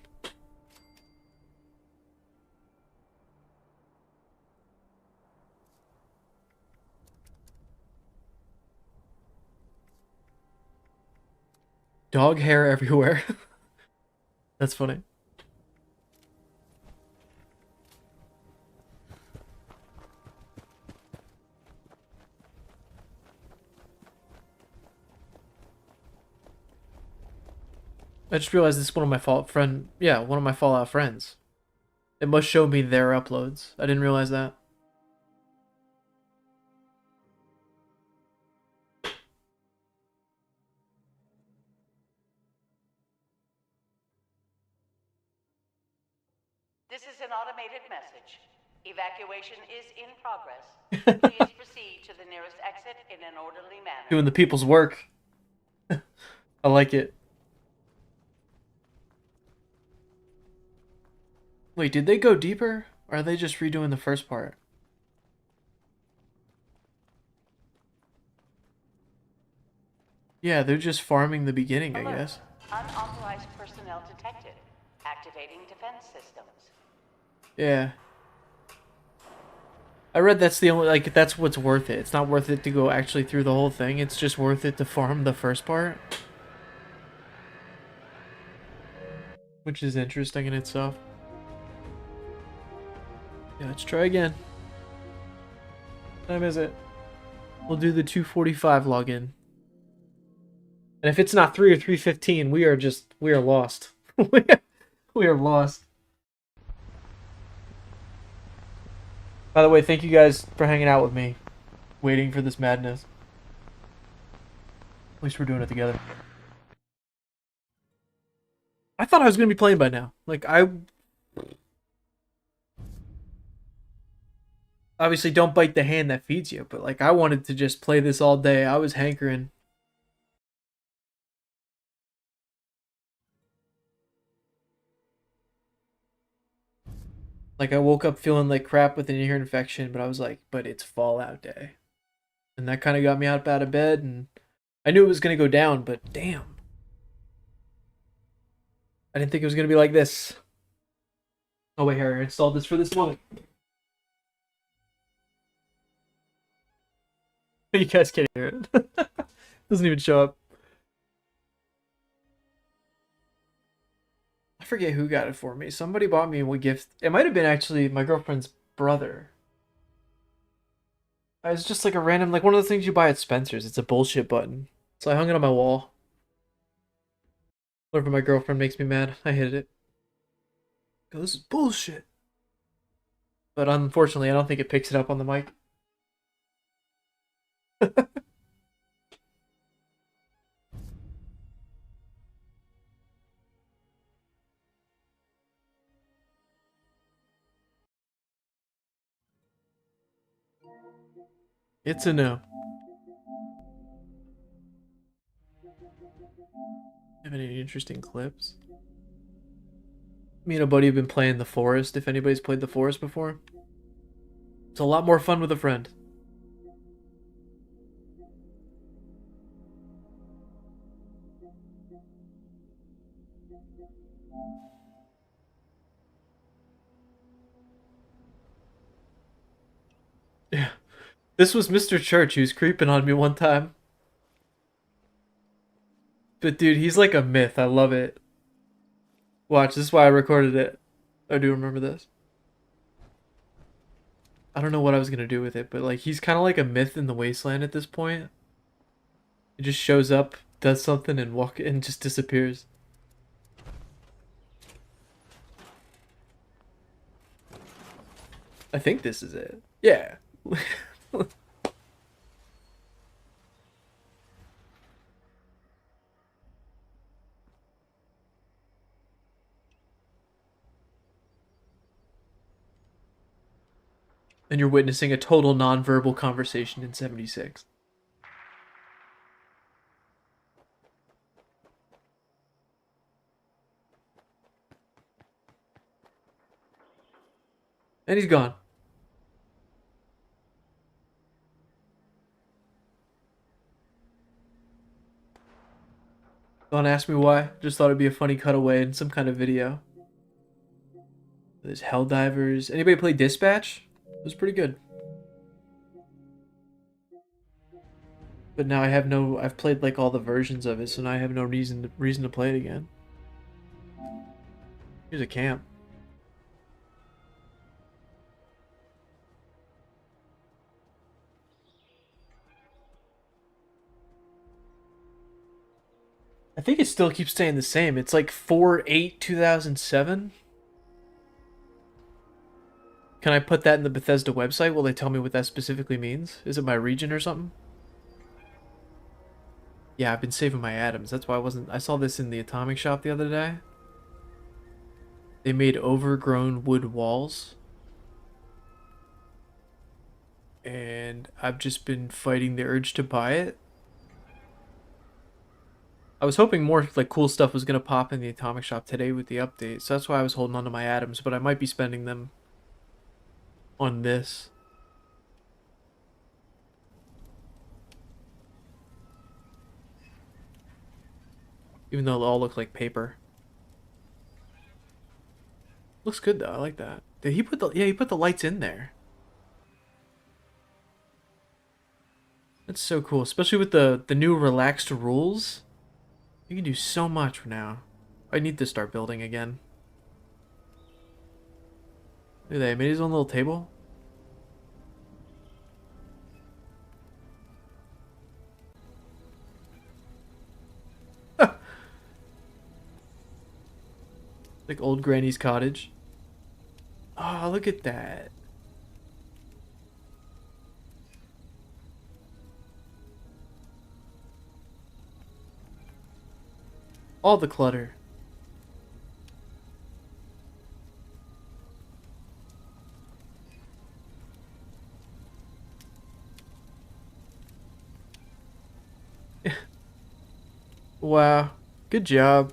Dog hair everywhere. That's funny. I just realized this is one of my one of my Fallout friends. It must show me their uploads. I didn't realize that. This is an automated message. Evacuation is in progress. Please proceed to the nearest exit in an orderly manner. Doing the people's work. I like it. Wait, did they go deeper? Or are they just redoing the first part? Yeah, they're just farming the beginning, I guess. Unauthorized personnel detected. Activating defense systems. Yeah. I read that's the only, like, that's what's worth it. It's not worth it to go actually through the whole thing. It's just worth it to farm the first part. Which is interesting in itself. Yeah, let's try again. What time is it? We'll do the 2:45 login. And if it's not 3 or 3:15, we are lost. We are lost. By the way, thank you guys for hanging out with me, waiting for this madness. At least we're doing it together. I thought I was going to be playing by now. Like, I obviously don't bite the hand that feeds you, but like, I wanted to just play this all day. I was hankering. Like, I woke up feeling like crap with an ear infection, but I was like, but it's Fallout Day. And that kind of got me out of bed, and I knew it was going to go down, but damn. I didn't think it was going to be like this. Oh, wait, here, I installed this for this moment. You guys can't hear it. Doesn't even show up. I forget who got it for me. Somebody bought me a gift. It might have been actually my girlfriend's brother. It's just like a random, like one of the things you buy at Spencer's. It's a bullshit button. So I hung it on my wall. Whenever my girlfriend makes me mad, I hit it. Go, this is bullshit. But unfortunately, I don't think it picks it up on the mic. It's a no. Have any interesting clips? Me and a buddy have been playing The Forest, if anybody's played The Forest before. It's a lot more fun with a friend. Yeah. This was Mr. Church who was creeping on me one time. But dude, he's like a myth. I love it. Watch, this is why I recorded it. I do remember this. I don't know what I was gonna do with it, but like he's kind of like a myth in the Wasteland at this point. He just shows up, does something, and just disappears. I think this is it. Yeah. And you're witnessing a total non-verbal conversation in 76. And he's gone. Don't ask me why. Just thought it'd be a funny cutaway in some kind of video. There's Helldivers. Anybody play Dispatch? It was pretty good. But now I have no... I've played like all the versions of it, so now I have no reason to play it again. Here's a camp. I think it still keeps staying the same. It's like 4/8/2007. Can I put that in the Bethesda website? Will they tell me what that specifically means? Is it my region or something? Yeah, I've been saving my atoms. That's why I wasn't... I saw this in the atomic shop the other day. They made overgrown wood walls. And I've just been fighting the urge to buy it. I was hoping more like cool stuff was going to pop in the atomic shop today with the update. So that's why I was holding on to my atoms. But I might be spending them on this. Even though they all look like paper. Looks good though, I like that. Did he put the... Yeah, he put the lights in there. That's so cool, especially with the new relaxed rules. You can do so much now. I need to start building again. Look at that, he made his own little table. Like old granny's cottage. Oh, look at that. All the clutter. Wow. Good job.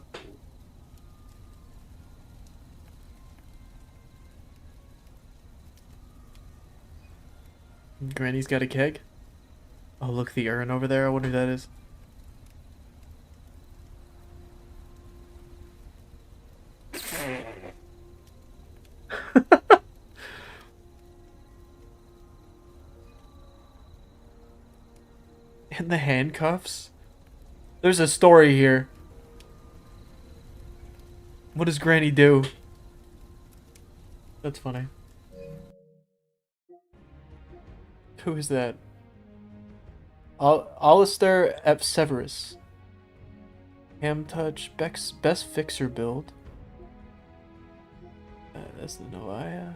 Granny's got a keg. Oh, look, the urn over there. I wonder who that is. And the handcuffs? There's a story here. What does Granny do? That's funny. Who is that? Alistair F. Severus. Ham touch. Best fixer build. That's the Noia.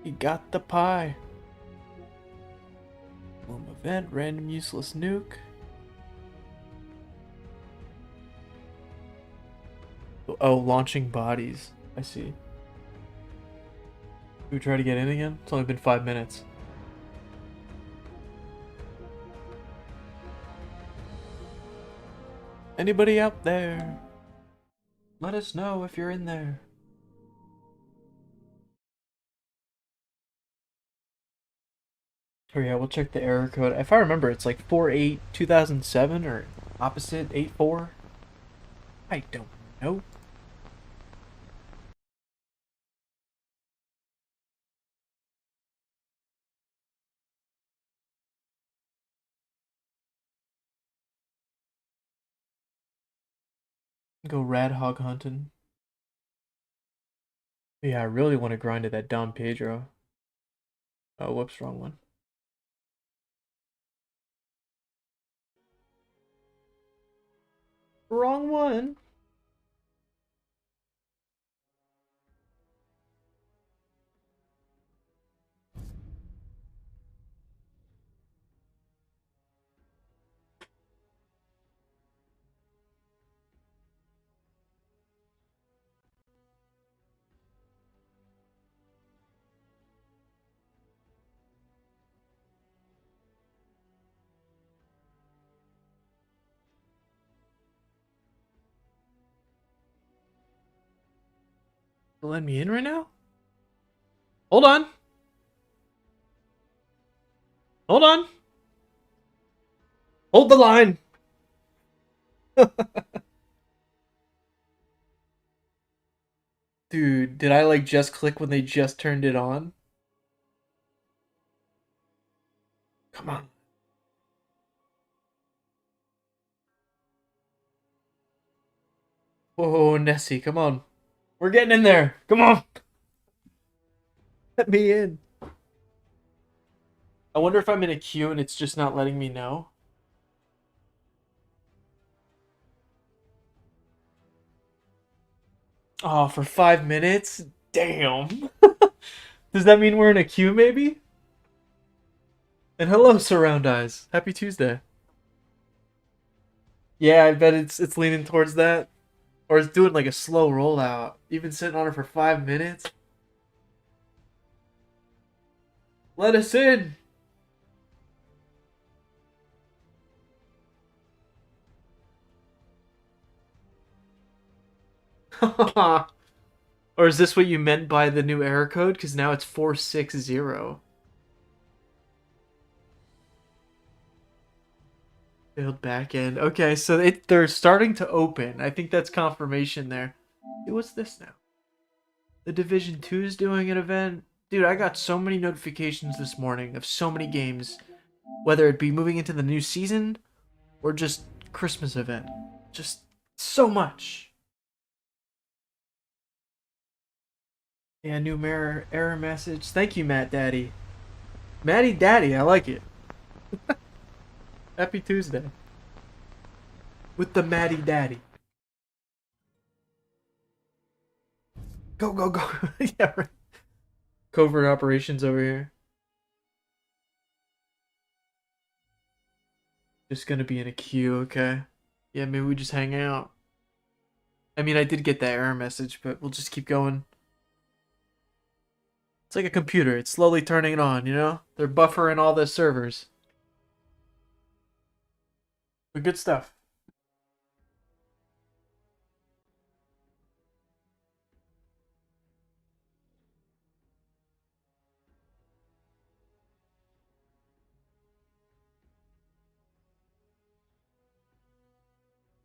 He got the pie. Boom event. Random useless nuke. Oh, launching bodies. I see. Should we try to get in again? It's only been 5 minutes. Anybody out there? Let us know if you're in there. Oh yeah, we'll check the error code. If I remember, it's like 4/8/2007 or opposite 8/4. I don't know. Go rad hog hunting. Yeah, I really want to grind to that Dom Pedro. Oh, whoops, wrong one. Wrong one. Let me in right now? Hold on. Hold on. Hold the line. Dude, did I like just click when they just turned it on? Come on. Whoa, Nessie, come on. We're getting in there. Come on. Let me in. I wonder if I'm in a queue and it's just not letting me know. Oh, for 5 minutes? Damn. Does that mean we're in a queue, maybe? And hello, Surround Eyes. Happy Tuesday. Yeah, I bet it's leaning towards that. Or it's doing like a slow rollout. You've been sitting on it for 5 minutes? Let us in! Or is this what you meant by the new error code? Because now it's 460. Failed backend. Okay, so they're starting to open. I think that's confirmation there. Hey, what's this now? The Division 2 is doing an event. Dude, I got so many notifications this morning of so many games. Whether it be moving into the new season or just Christmas event. Just so much. Yeah, new error message. Thank you, Matt Daddy. Matty Daddy, I like it. Happy Tuesday. With the Matty Daddy. Go, go, go. Yeah, right. Covert operations over here. Just gonna be in a queue, okay. Yeah, maybe we just hang out. I mean, I did get that error message, but we'll just keep going. It's like a computer. It's slowly turning it on, you know? They're buffering all the servers. But good stuff.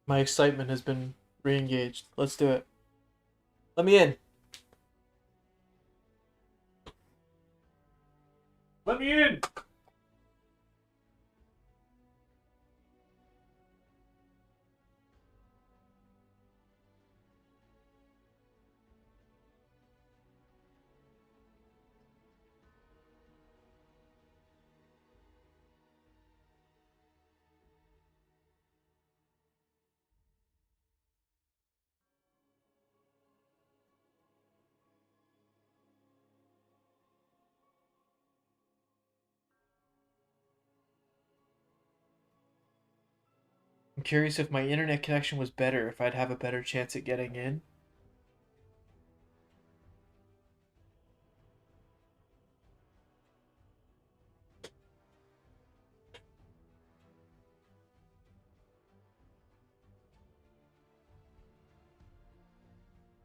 My excitement has been re-engaged. Let's do it. Let me in. Let me in! I'm curious if my internet connection was better, if I'd have a better chance at getting in.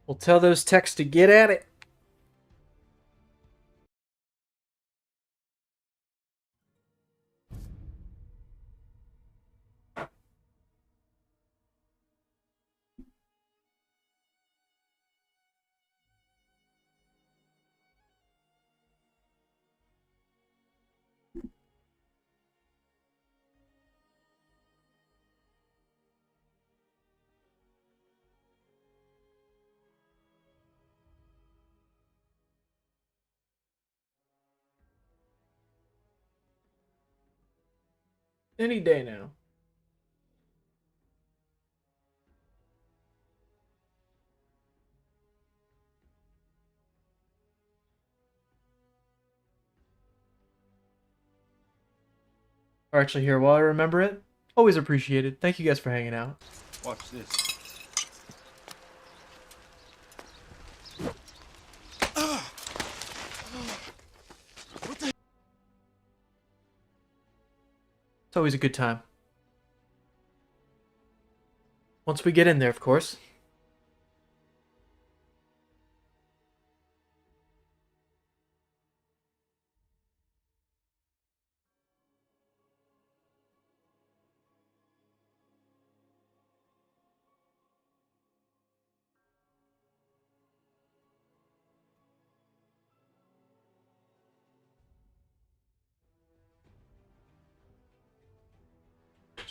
We'll tell those techs to get at it. Any day now. Or actually, here, while I remember it, always appreciated. Thank you guys for hanging out. Watch this. It's always a good time. Once we get in there, of course.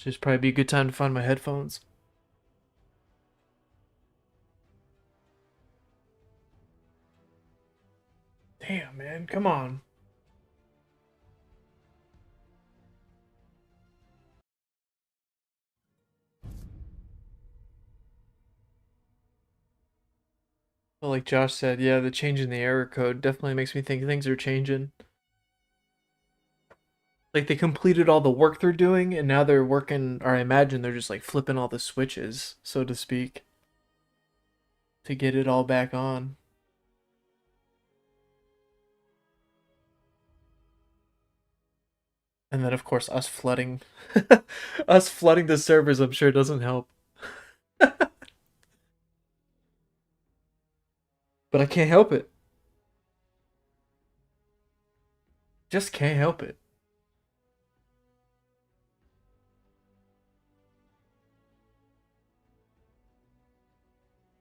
Just probably be a good time to find my headphones. Damn, man, come on. Well, like Josh said, yeah, the change in the error code definitely makes me think things are changing. Like they completed all the work they're doing, and now they're working, or I imagine they're just like flipping all the switches, so to speak, to get it all back on. And then of course us flooding us flooding the servers I'm sure doesn't help. But I can't help it. Just can't help it.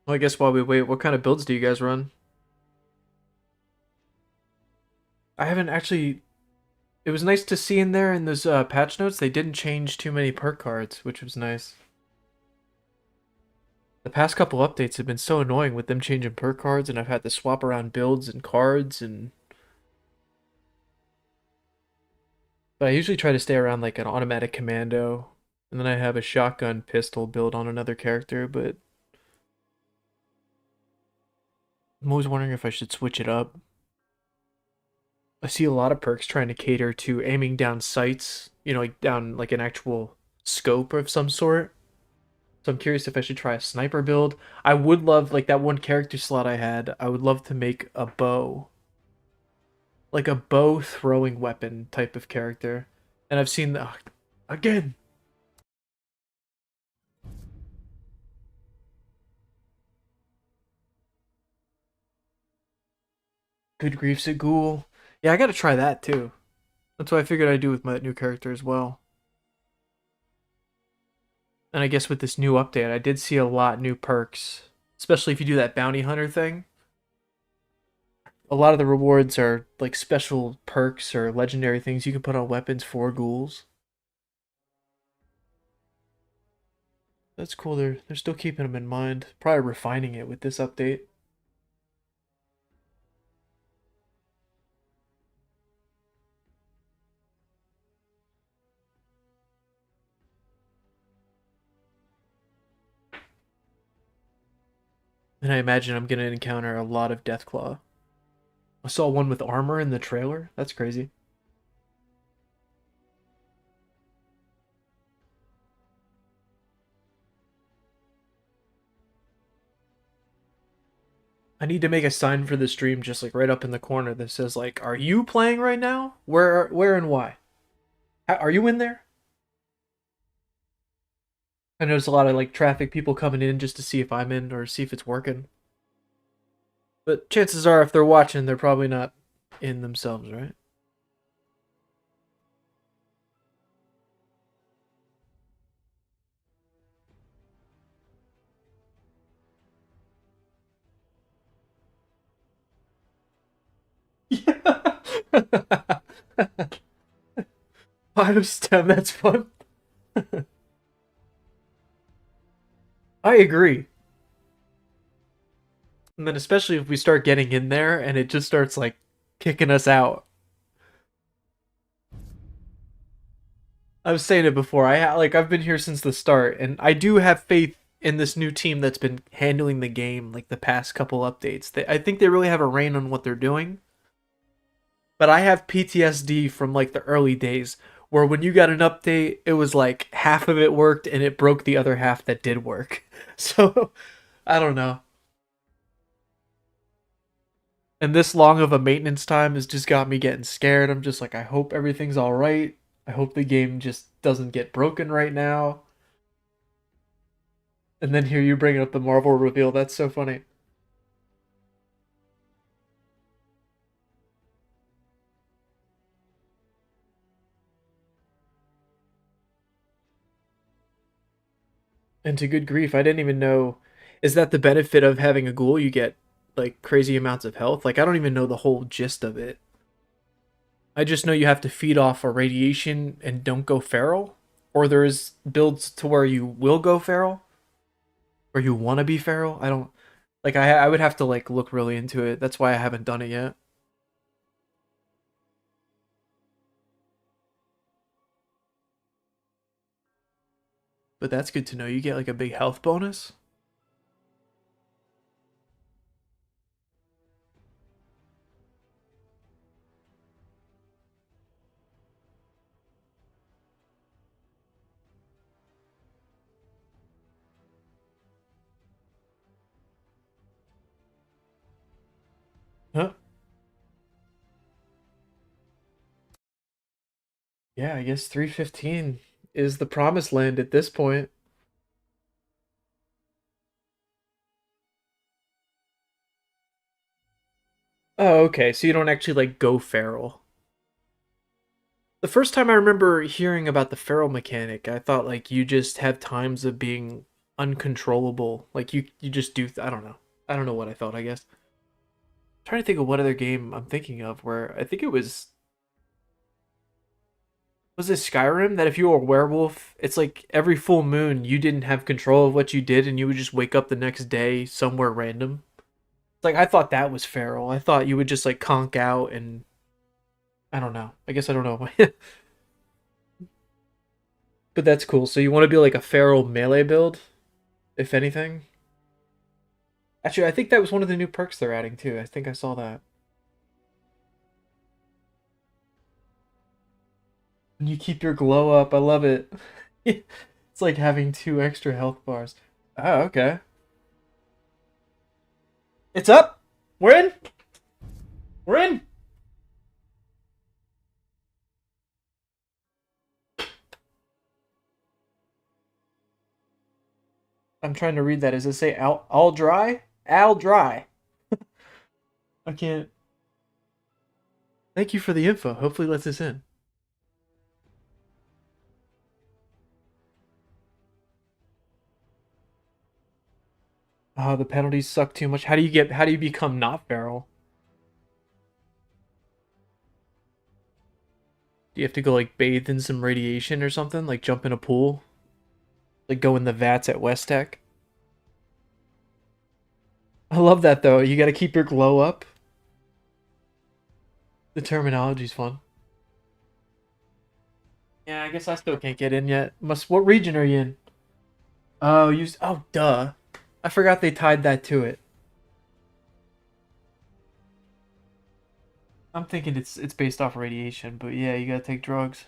Well, I guess while we wait, what kind of builds do you guys run? I haven't actually... It was nice to see in there in those patch notes, they didn't change too many perk cards, which was nice. The past couple updates have been so annoying with them changing perk cards, and I've had to swap around builds and cards, and... But I usually try to stay around like an automatic commando, and then I have a shotgun pistol build on another character, but... I'm always wondering if I should switch it up. I see a lot of perks trying to cater to aiming down sights, you know, like down like an actual scope of some sort. So I'm curious if I should try a sniper build. I would love, like that one character slot I had, I would love to make a bow. Like a bow throwing weapon type of character. And I've seen the... again! Good grief's a ghoul. Yeah, I gotta try that too. That's what I figured I'd do with my new character as well. And I guess with this new update, I did see a lot new perks. Especially if you do that bounty hunter thing. A lot of the rewards are like special perks or legendary things you can put on weapons for ghouls. That's cool, they're still keeping them in mind. Probably refining it with this update. And I imagine I'm gonna encounter a lot of Deathclaw. I saw one with armor in the trailer. That's crazy. I need to make a sign for the stream just like right up in the corner that says like, "Are you playing right now? Where and why? Are you in there?" I notice a lot of like traffic people coming in just to see if I'm in or see if it's working. But chances are if they're watching, they're probably not in themselves, right? Yeah. Biostem, that's fun. I agree. And then especially if we start getting in there and it just starts like kicking us out. I was saying it before. I've been here since the start, and I do have faith in this new team that's been handling the game like the past couple updates. I think they really have a rein on what they're doing. But I have PTSD from like the early days where when you got an update, it was like half of it worked and it broke the other half that did work. So, I don't know. And this long of a maintenance time has just got me getting scared. I'm just like, I hope everything's alright. I hope the game just doesn't get broken right now. And then here you bring up the Marvel reveal. That's so funny. And to good grief, I didn't even know. Is that the benefit of having a ghoul? You get like crazy amounts of health? Like I don't even know the whole gist of it. I just know you have to feed off a radiation and don't go feral. or there's builds to where you will go feral, or you want to be feral. I don't like. I would have to like look really into it. That's why I haven't done it yet. But that's good to know. You get like a big health bonus. Huh? Yeah, I guess 315 is the promised land at this point. Oh, okay. So you don't actually like go feral. The first time I remember hearing about the feral mechanic, I thought like you just have times of being uncontrollable. Like you just do I don't know. I don't know what I thought, I guess. I'm trying to think of what other game I'm thinking of where I think it was it Skyrim that if you were a werewolf, it's like every full moon you didn't have control of what you did and you would just wake up the next day somewhere random. It's like I thought that was feral. I thought you would just like conk out and I don't know. I guess I don't know. But that's cool. So you want to be like a feral melee build, if anything? Actually, I think that was one of the new perks they're adding too. I think I saw that. And you keep your glow up. I love it. It's like having 2 extra health bars. Oh, okay. It's up. We're in. We're in. I'm trying to read that. Does it say all dry? Al dry. I can't. Thank you for the info. Hopefully lets us in. Oh, the penalties suck too much. How do you become not feral? Do you have to go like bathe in some radiation or something? Like jump in a pool? Like go in the vats at West Tech? I love that though. You gotta keep your glow up. The terminology's fun. Yeah, I guess I still can't get in yet. What region are you in? Oh, oh duh. I forgot they tied that to it. I'm thinking it's based off radiation, but yeah, you gotta take drugs.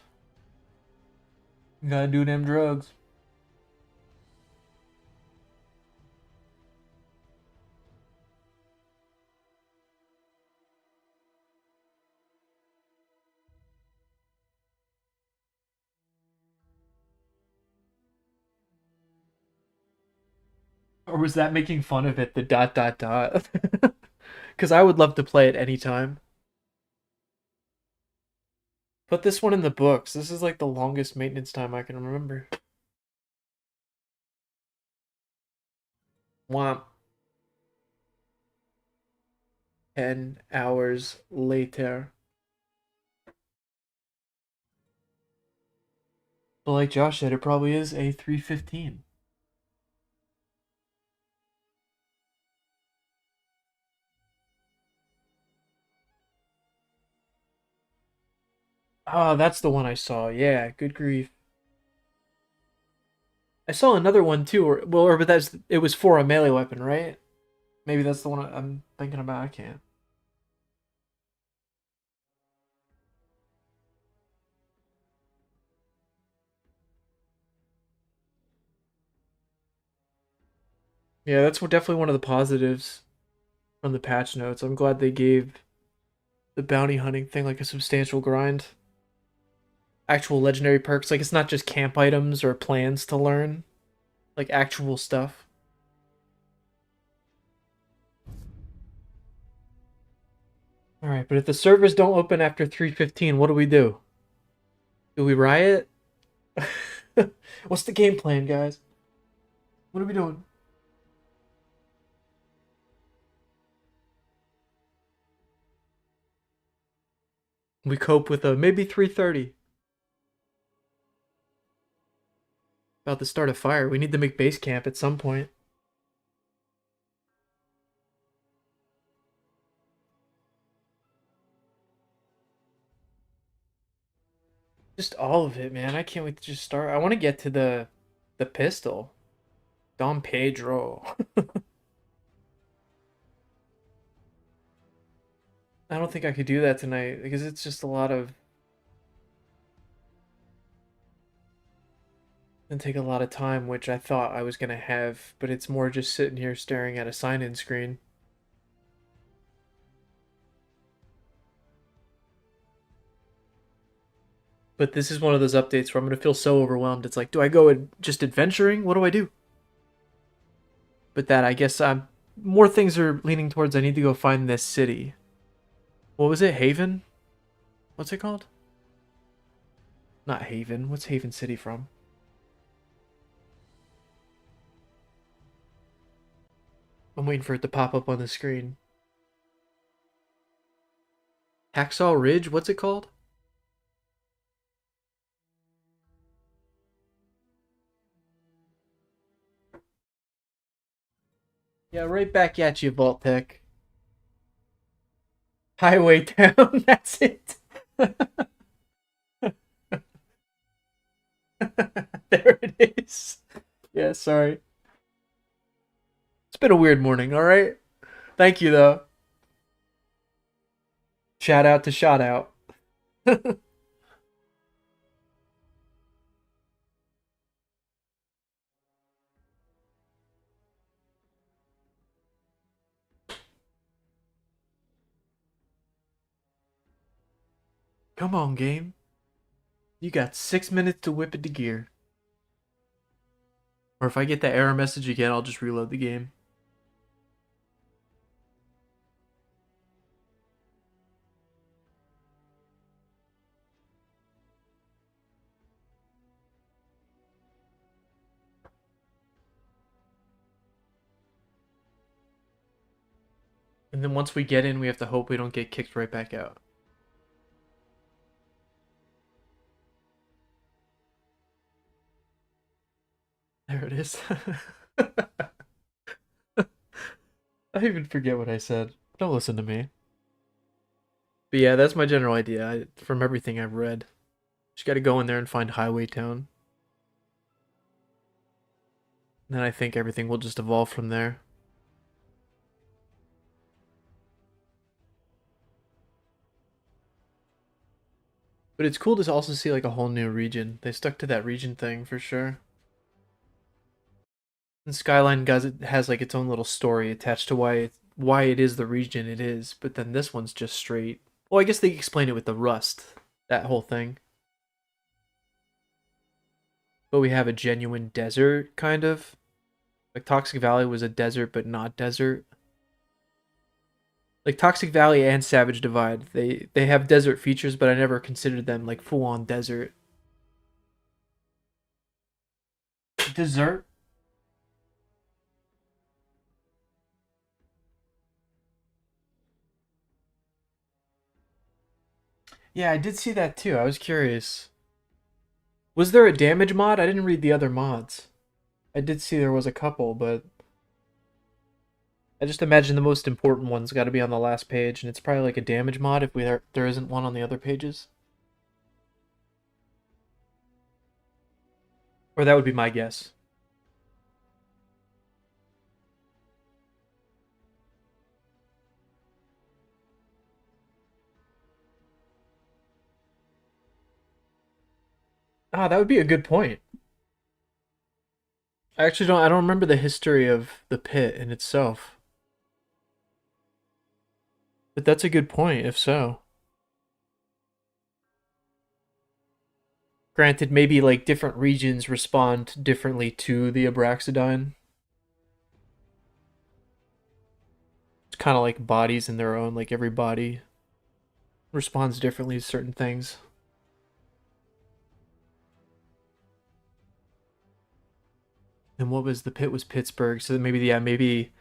You gotta do them drugs. Or was that making fun of it, the dot dot dot? Because I would love to play it anytime. Put this one in the books. This is like the longest maintenance time I can remember. Womp. 10 hours later. But like Josh said, it probably is a 315. Oh, that's the one I saw. Yeah, good grief. I saw another one too, but it was for a melee weapon, right? Maybe that's the one I'm thinking about. I can't. Yeah, that's definitely one of the positives from the patch notes. I'm glad they gave the bounty hunting thing like a substantial grind. Actual legendary perks, like it's not just camp items or plans to learn, like actual stuff. All right, but if the servers don't open after 3:15, what do we do? Do we riot? What's the game plan, guys? What are we doing? We cope with maybe 3:30. About to start a fire. We need to make base camp at some point. Just all of it, man. I can't wait to just start. I want to get to the pistol. Dom Pedro. I don't think I could do that tonight because it's just a lot of... and take a lot of time, which I thought I was going to have, but it's more just sitting here staring at a sign-in screen. But this is one of those updates where I'm going to feel so overwhelmed. It's like, do I go just adventuring? What do I do? But that, I guess, more things are leaning towards I need to go find this city. What was it? Haven? What's it called? Not Haven. What's Haven City from? I'm waiting for it to pop up on the screen. Hacksaw Ridge? What's it called? Yeah, right back at you, Vault Tech. Highway Town, that's it. There it is. Yeah, sorry. It's been a weird morning, alright? Thank you, though. Shout out to Shout Out. Come on, game. You got 6 minutes to whip it to gear. Or if I get that error message again, I'll just reload the game. And then once we get in, we have to hope we don't get kicked right back out. There it is. I even forget what I said. Don't listen to me. But yeah, that's my general idea from everything I've read. Just gotta go in there and find Highway Town. And then I think everything will just evolve from there. But it's cool to also see like a whole new region. They stuck to that region thing for sure. And Skyline has like its own little story attached to why it is the region it is, but then this one's just straight. Well, I guess they explain it with the rust, that whole thing. But we have a genuine desert, kind of. Like Toxic Valley was a desert, but not desert. Like Toxic Valley and Savage Divide, they have desert features, but I never considered them like full-on desert. Desert? Yeah, I did see that too. I was curious. Was there a damage mod? I didn't read the other mods. I did see there was a couple, but I just imagine the most important one's got to be on the last page, and it's probably like a damage mod if there isn't one on the other pages. Or that would be my guess. Ah, that would be a good point. I don't remember the history of the pit in itself. But that's a good point, if so. Granted, maybe like different regions respond differently to the Abraxadine. It's kind of like bodies in their own, like every body responds differently to certain things. And what was the pit was Pittsburgh, so maybe, yeah, maybe...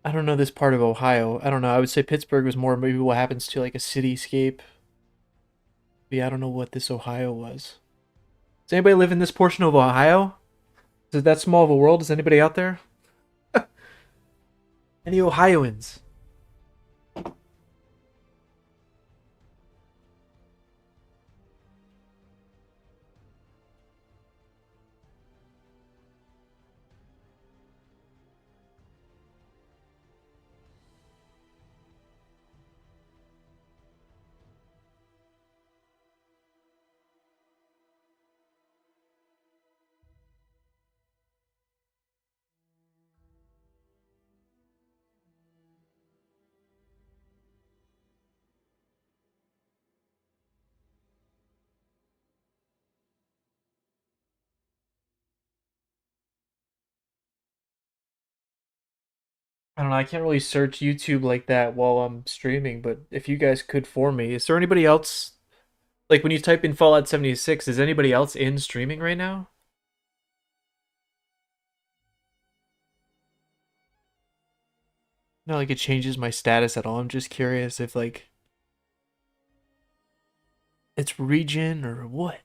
I don't know this part of Ohio. I don't know, I would say Pittsburgh was more maybe what happens to like a cityscape. But yeah, I don't know what this Ohio was. Does anybody live in this portion of Ohio? Is it that small of a world? Is anybody out there? Any Ohioans? I don't know, I can't really search YouTube like that while I'm streaming, but if you guys could for me, is there anybody else? Like when you type in Fallout 76, is anybody else in streaming right now? Not like it changes my status at all. I'm just curious if like it's region or what.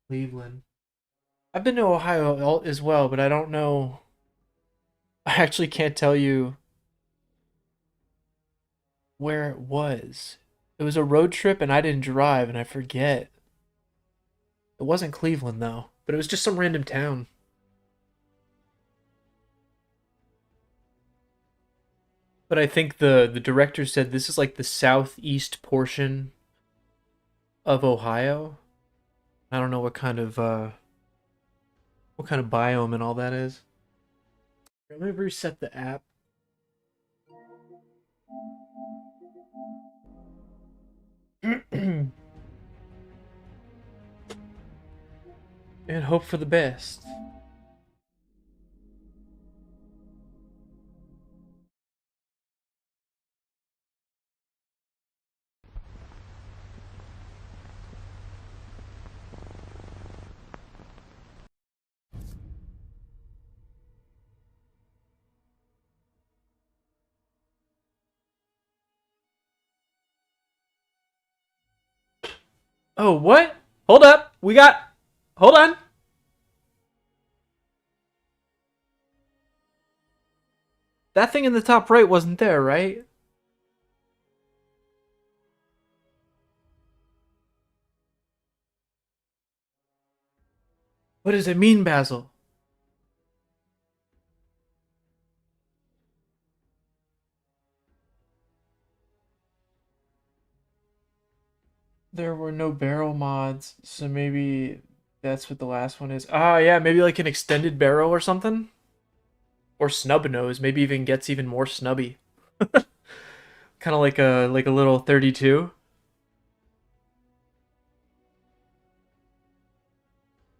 Cleveland. I've been to Ohio as well, but I don't know. I actually can't tell you where it was. It was a road trip and I didn't drive and I forget. It wasn't Cleveland though, but it was just some random town. But I think the director said this is like the southeast portion of Ohio. I don't know what kind of biome and all that is. Let me reset the app. And hope for the best. Oh, what? Hold up. Hold on. That thing in the top right wasn't there, right? What does it mean, Basil? There were no barrel mods, so maybe that's what the last one is. Ah, yeah, maybe like an extended barrel or something? Or snub nose, maybe even gets even more snubby. Kind of like a little 32.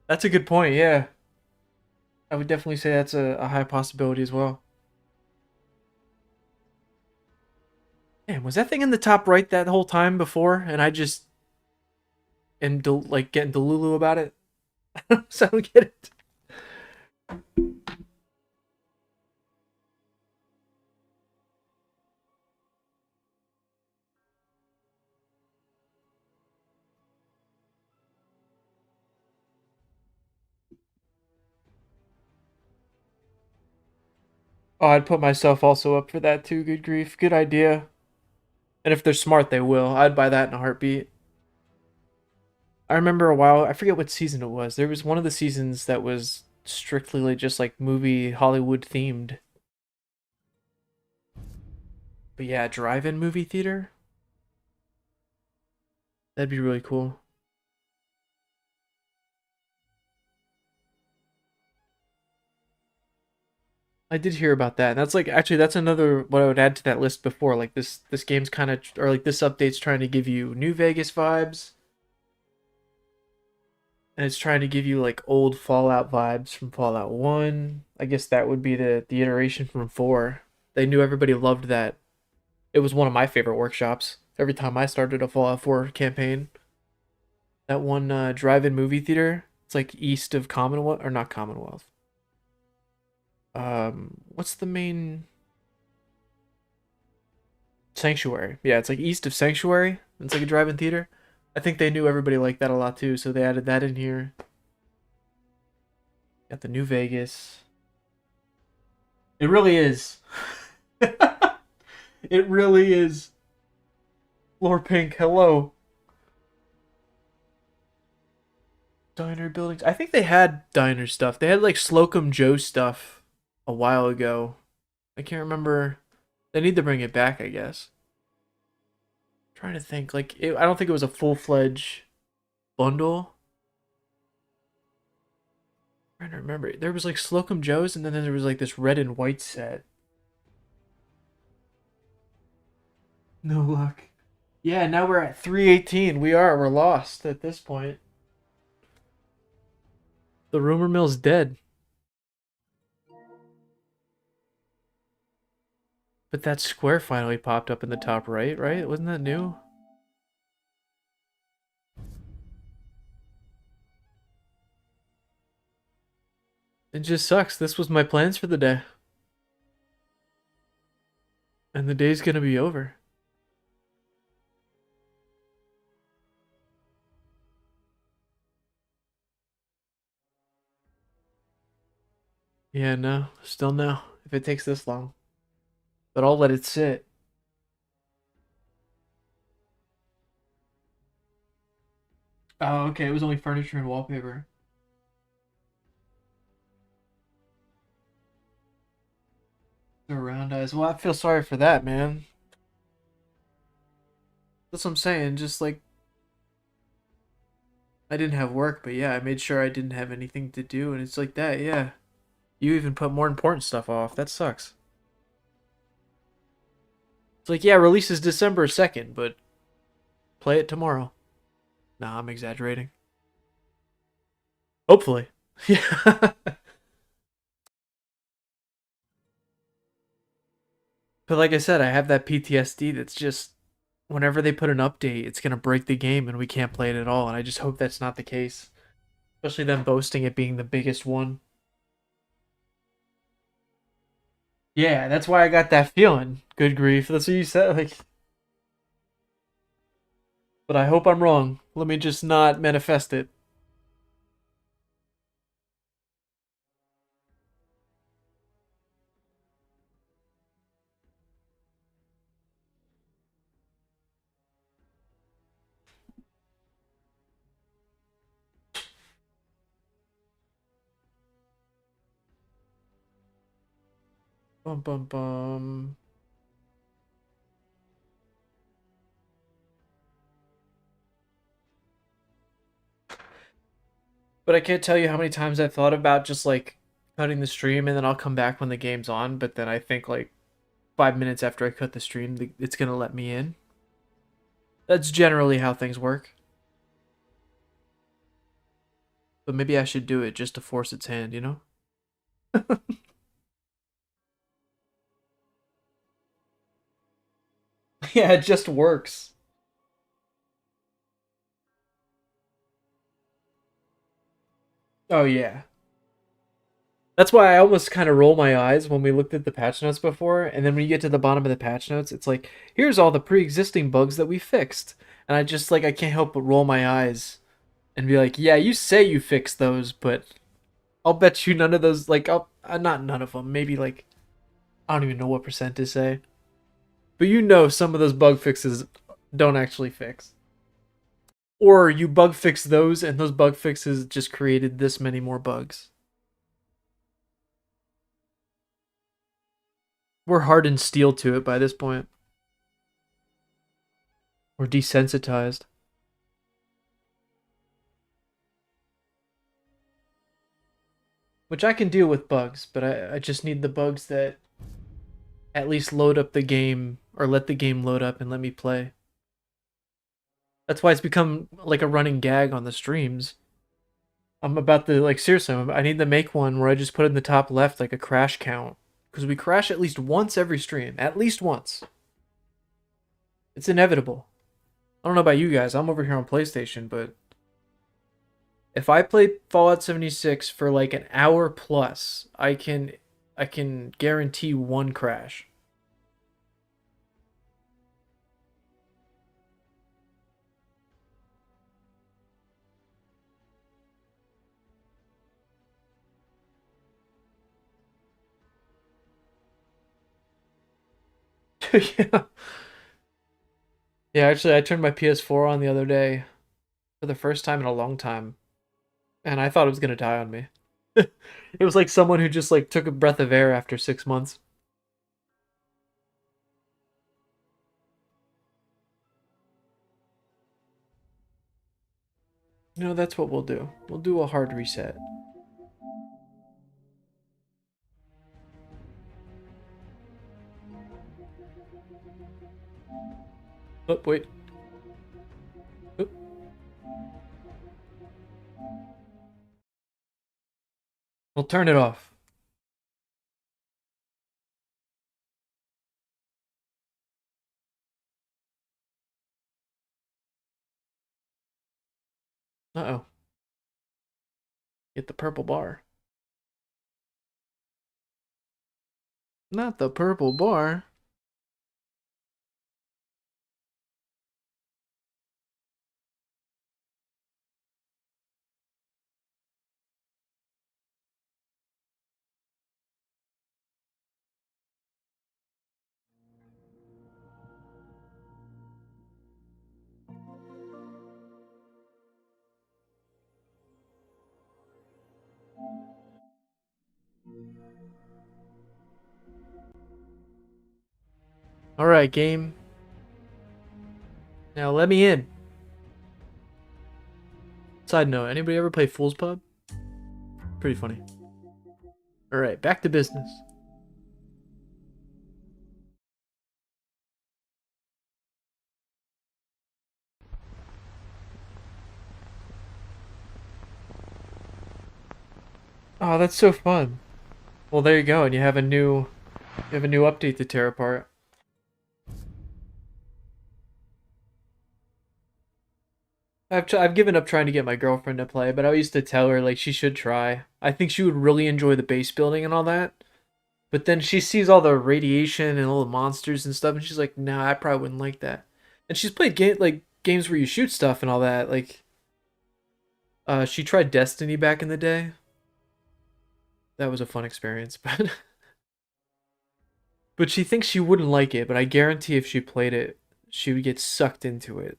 That's a good point, yeah. I would definitely say that's a high possibility as well. Damn, was that thing in the top right that whole time before? And I just am like getting delulu about it? So I don't get it. Oh, I'd put myself also up for that too, good grief. Good idea. And if they're smart, they will. I'd buy that in a heartbeat. I remember a while, I forget what season it was. There was one of the seasons that was strictly like just like movie Hollywood themed. But yeah, drive-in movie theater? That'd be really cool. I did hear about that. And that's like actually that's another what I would add to that list before. Like this game's kind of or like this update's trying to give you New Vegas vibes. And it's trying to give you like old Fallout vibes from Fallout 1. I guess that would be the iteration from 4. They knew everybody loved that. It was one of my favorite workshops. Every time I started a Fallout 4 campaign. That one drive-in movie theater. It's like east of Commonwealth or not Commonwealth. What's the main Sanctuary. Yeah, it's like east of Sanctuary. It's like a drive-in theater. I think they knew everybody liked that a lot too, so they added that in here. Got the New Vegas. It really is. It really is. Floor pink, hello. Diner buildings. I think they had diner stuff. They had like Slocum Joe stuff a while ago. I can't remember. They need to bring it back, I guess. I'm trying to think. Like, I don't think it was a full-fledged bundle. I'm trying to remember. There was like Slocum Joe's, and then there was like this red and white set. No luck. Yeah, now we're at 318. We're lost at this point. The rumor mill's dead. But that square finally popped up in the top right? Wasn't that new? It just sucks. This was my plans for the day. And the day's gonna be over. Yeah, no. Still no. If it takes this long. But I'll let it sit. Oh, okay. It was only furniture and wallpaper. The round eyes. Well, I feel sorry for that, man. That's what I'm saying. Just like, I didn't have work, but yeah, I made sure I didn't have anything to do, and it's like that, yeah. You even put more important stuff off. That sucks. It's like, yeah, release is December 2nd, but play it tomorrow. Nah, I'm exaggerating. Hopefully. Yeah. But like I said, I have that PTSD that's just, whenever they put an update, it's going to break the game and we can't play it at all. And I just hope that's not the case. Especially them boasting it being the biggest one. Yeah, that's why I got that feeling. Good grief. That's what you said. Like, but I hope I'm wrong. Let me just not manifest it. Bum bum bum. But I can't tell you how many times I've thought about just like cutting the stream and then I'll come back when the game's on, but then I think like 5 minutes after I cut the stream, it's gonna let me in. That's generally how things work. But maybe I should do it just to force its hand, you know? Yeah, it just works. Oh, yeah. That's why I almost kind of roll my eyes when we looked at the patch notes before, and then when you get to the bottom of the patch notes, it's like, here's all the pre-existing bugs that we fixed. And I just, like, I can't help but roll my eyes and be like, yeah, you say you fixed those, but I'll bet you none of those, like, not none of them, maybe, like, I don't even know what percent to say. But you know some of those bug fixes don't actually fix. Or you bug fix those, and those bug fixes just created this many more bugs. We're hardened steel to it by this point. We're desensitized. Which I can deal with bugs, but I just need the bugs that at least load up the game, or let the game load up and let me play. That's why it's become like a running gag on the streams. I'm about to, like, seriously, I need to make one where I just put in the top left like a crash count. Because we crash at least once every stream. At least once. It's inevitable. I don't know about you guys. I'm over here on PlayStation, but if I play Fallout 76 for like an hour plus, I can guarantee one crash. Yeah. Yeah, actually, I turned my PS4 on the other day for the first time in a long time, and I thought it was gonna die on me. It was like someone who just like took a breath of air after 6 months. You know, that's what we'll do. We'll do a hard reset. Oh, wait. Oop. We'll turn it off. Uh-oh. Get the purple bar. Not the purple bar. Alright, game. Now let me in. Side note, anybody ever play Fool's Pub? Pretty funny. Alright, back to business. Oh, that's so fun. Well, there you go, and you have a new update to tear apart. I've given up trying to get my girlfriend to play, but I used to tell her like she should try. I think she would really enjoy the base building and all that. But then she sees all the radiation and all the monsters and stuff, and she's like, "Nah, I probably wouldn't like that." And she's played games where you shoot stuff and all that. Like, she tried Destiny back in the day. That was a fun experience, but she thinks she wouldn't like it. But I guarantee if she played it, she would get sucked into it.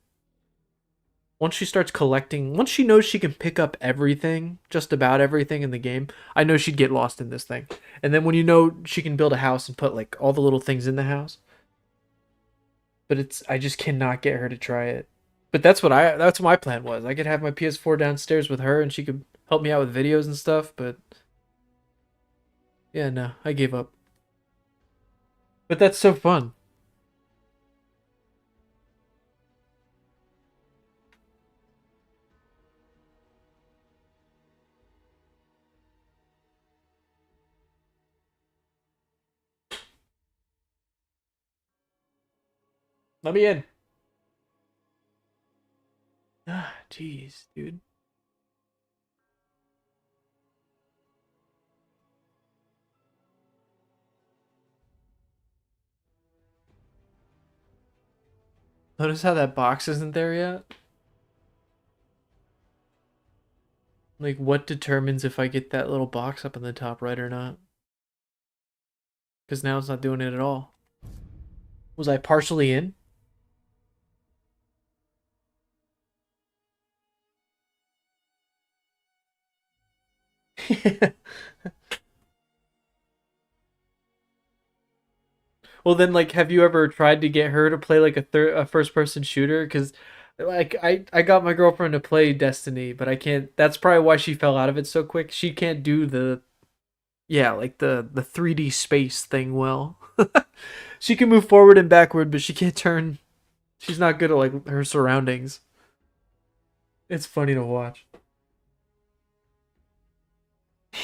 Once she starts collecting, once she knows she can pick up everything, just about everything in the game, I know she'd get lost in this thing. And then when you know she can build a house and put like all the little things in the house, but I just cannot get her to try it. But that's what my plan was. I could have my PS4 downstairs with her and she could help me out with videos and stuff, but yeah, no, I gave up. But that's so fun. Let me in. Ah, jeez, dude. Notice how that box isn't there yet? Like, what determines if I get that little box up in the top right or not? Because now it's not doing it at all. Was I partially in? Well, then, like, have you ever tried to get her to play like a first person shooter? Because, like, I got my girlfriend to play Destiny, but I can't. That's probably why she fell out of it so quick. She can't do like the 3D space thing well. She can move forward and backward, but she can't turn. She's not good at like her surroundings. It's funny to watch.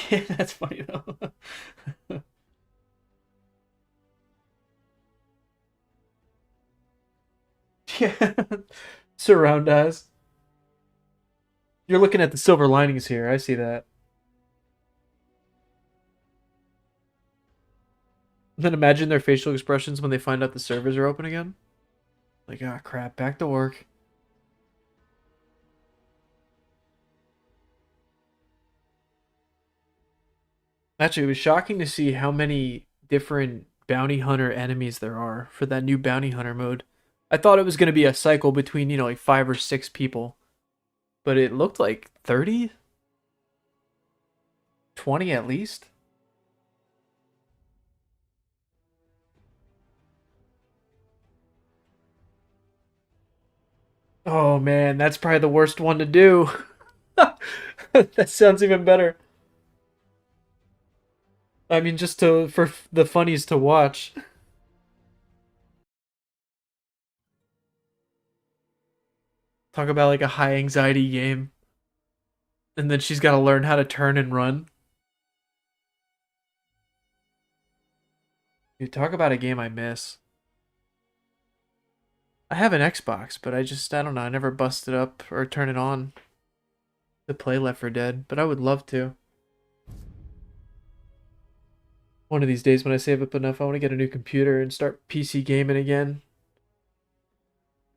Yeah, that's funny though. Yeah. Surround eyes. You're looking at the silver linings here. I see that. And then imagine their facial expressions when they find out the servers are open again. Like, ah, crap, back to work. Actually, it was shocking to see how many different bounty hunter enemies there are for that new bounty hunter mode. I thought it was going to be a cycle between, you know, like 5 or 6 people. But it looked like 30? 20 at least? Oh man, that's probably the worst one to do. That sounds even better. I mean, just for the funnies to watch. Talk about like a high anxiety game. And then she's got to learn how to turn and run. Dude, talk about a game I miss. I have an Xbox, but I don't know, I never busted up or turn it on to play Left 4 Dead, but I would love to. One of these days when I save up enough, I want to get a new computer and start PC gaming again.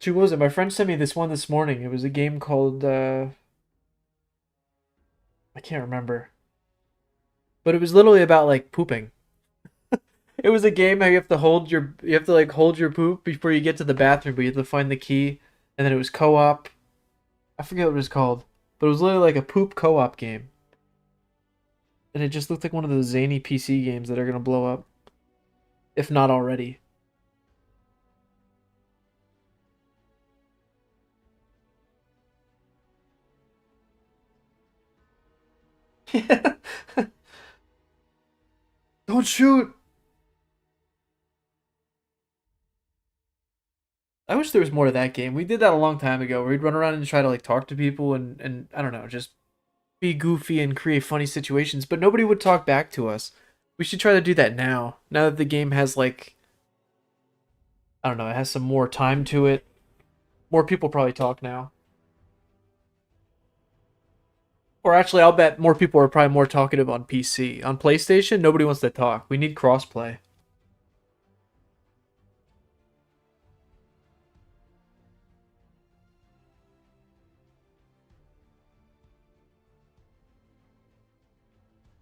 Who was it? My friend sent me this one this morning. It was a game called, I can't remember. But it was literally about, like, pooping. It was a game how you have to hold your poop before you get to the bathroom, but you have to find the key. And then it was co-op. I forget what it was called. But it was literally like a poop co-op game. And it just looked like one of those zany PC games that are going to blow up. If not already. Don't shoot! I wish there was more to that game. We did that a long time ago, where we'd run around and try to like talk to people and I don't know, just be goofy and create funny situations, but nobody would talk back to us. We should try to do that now. Now that the game has like, I don't know, it has some more time to it. More people probably talk now. Or actually, I'll bet more people are probably more talkative on PC. On PlayStation, nobody wants to talk. We need crossplay.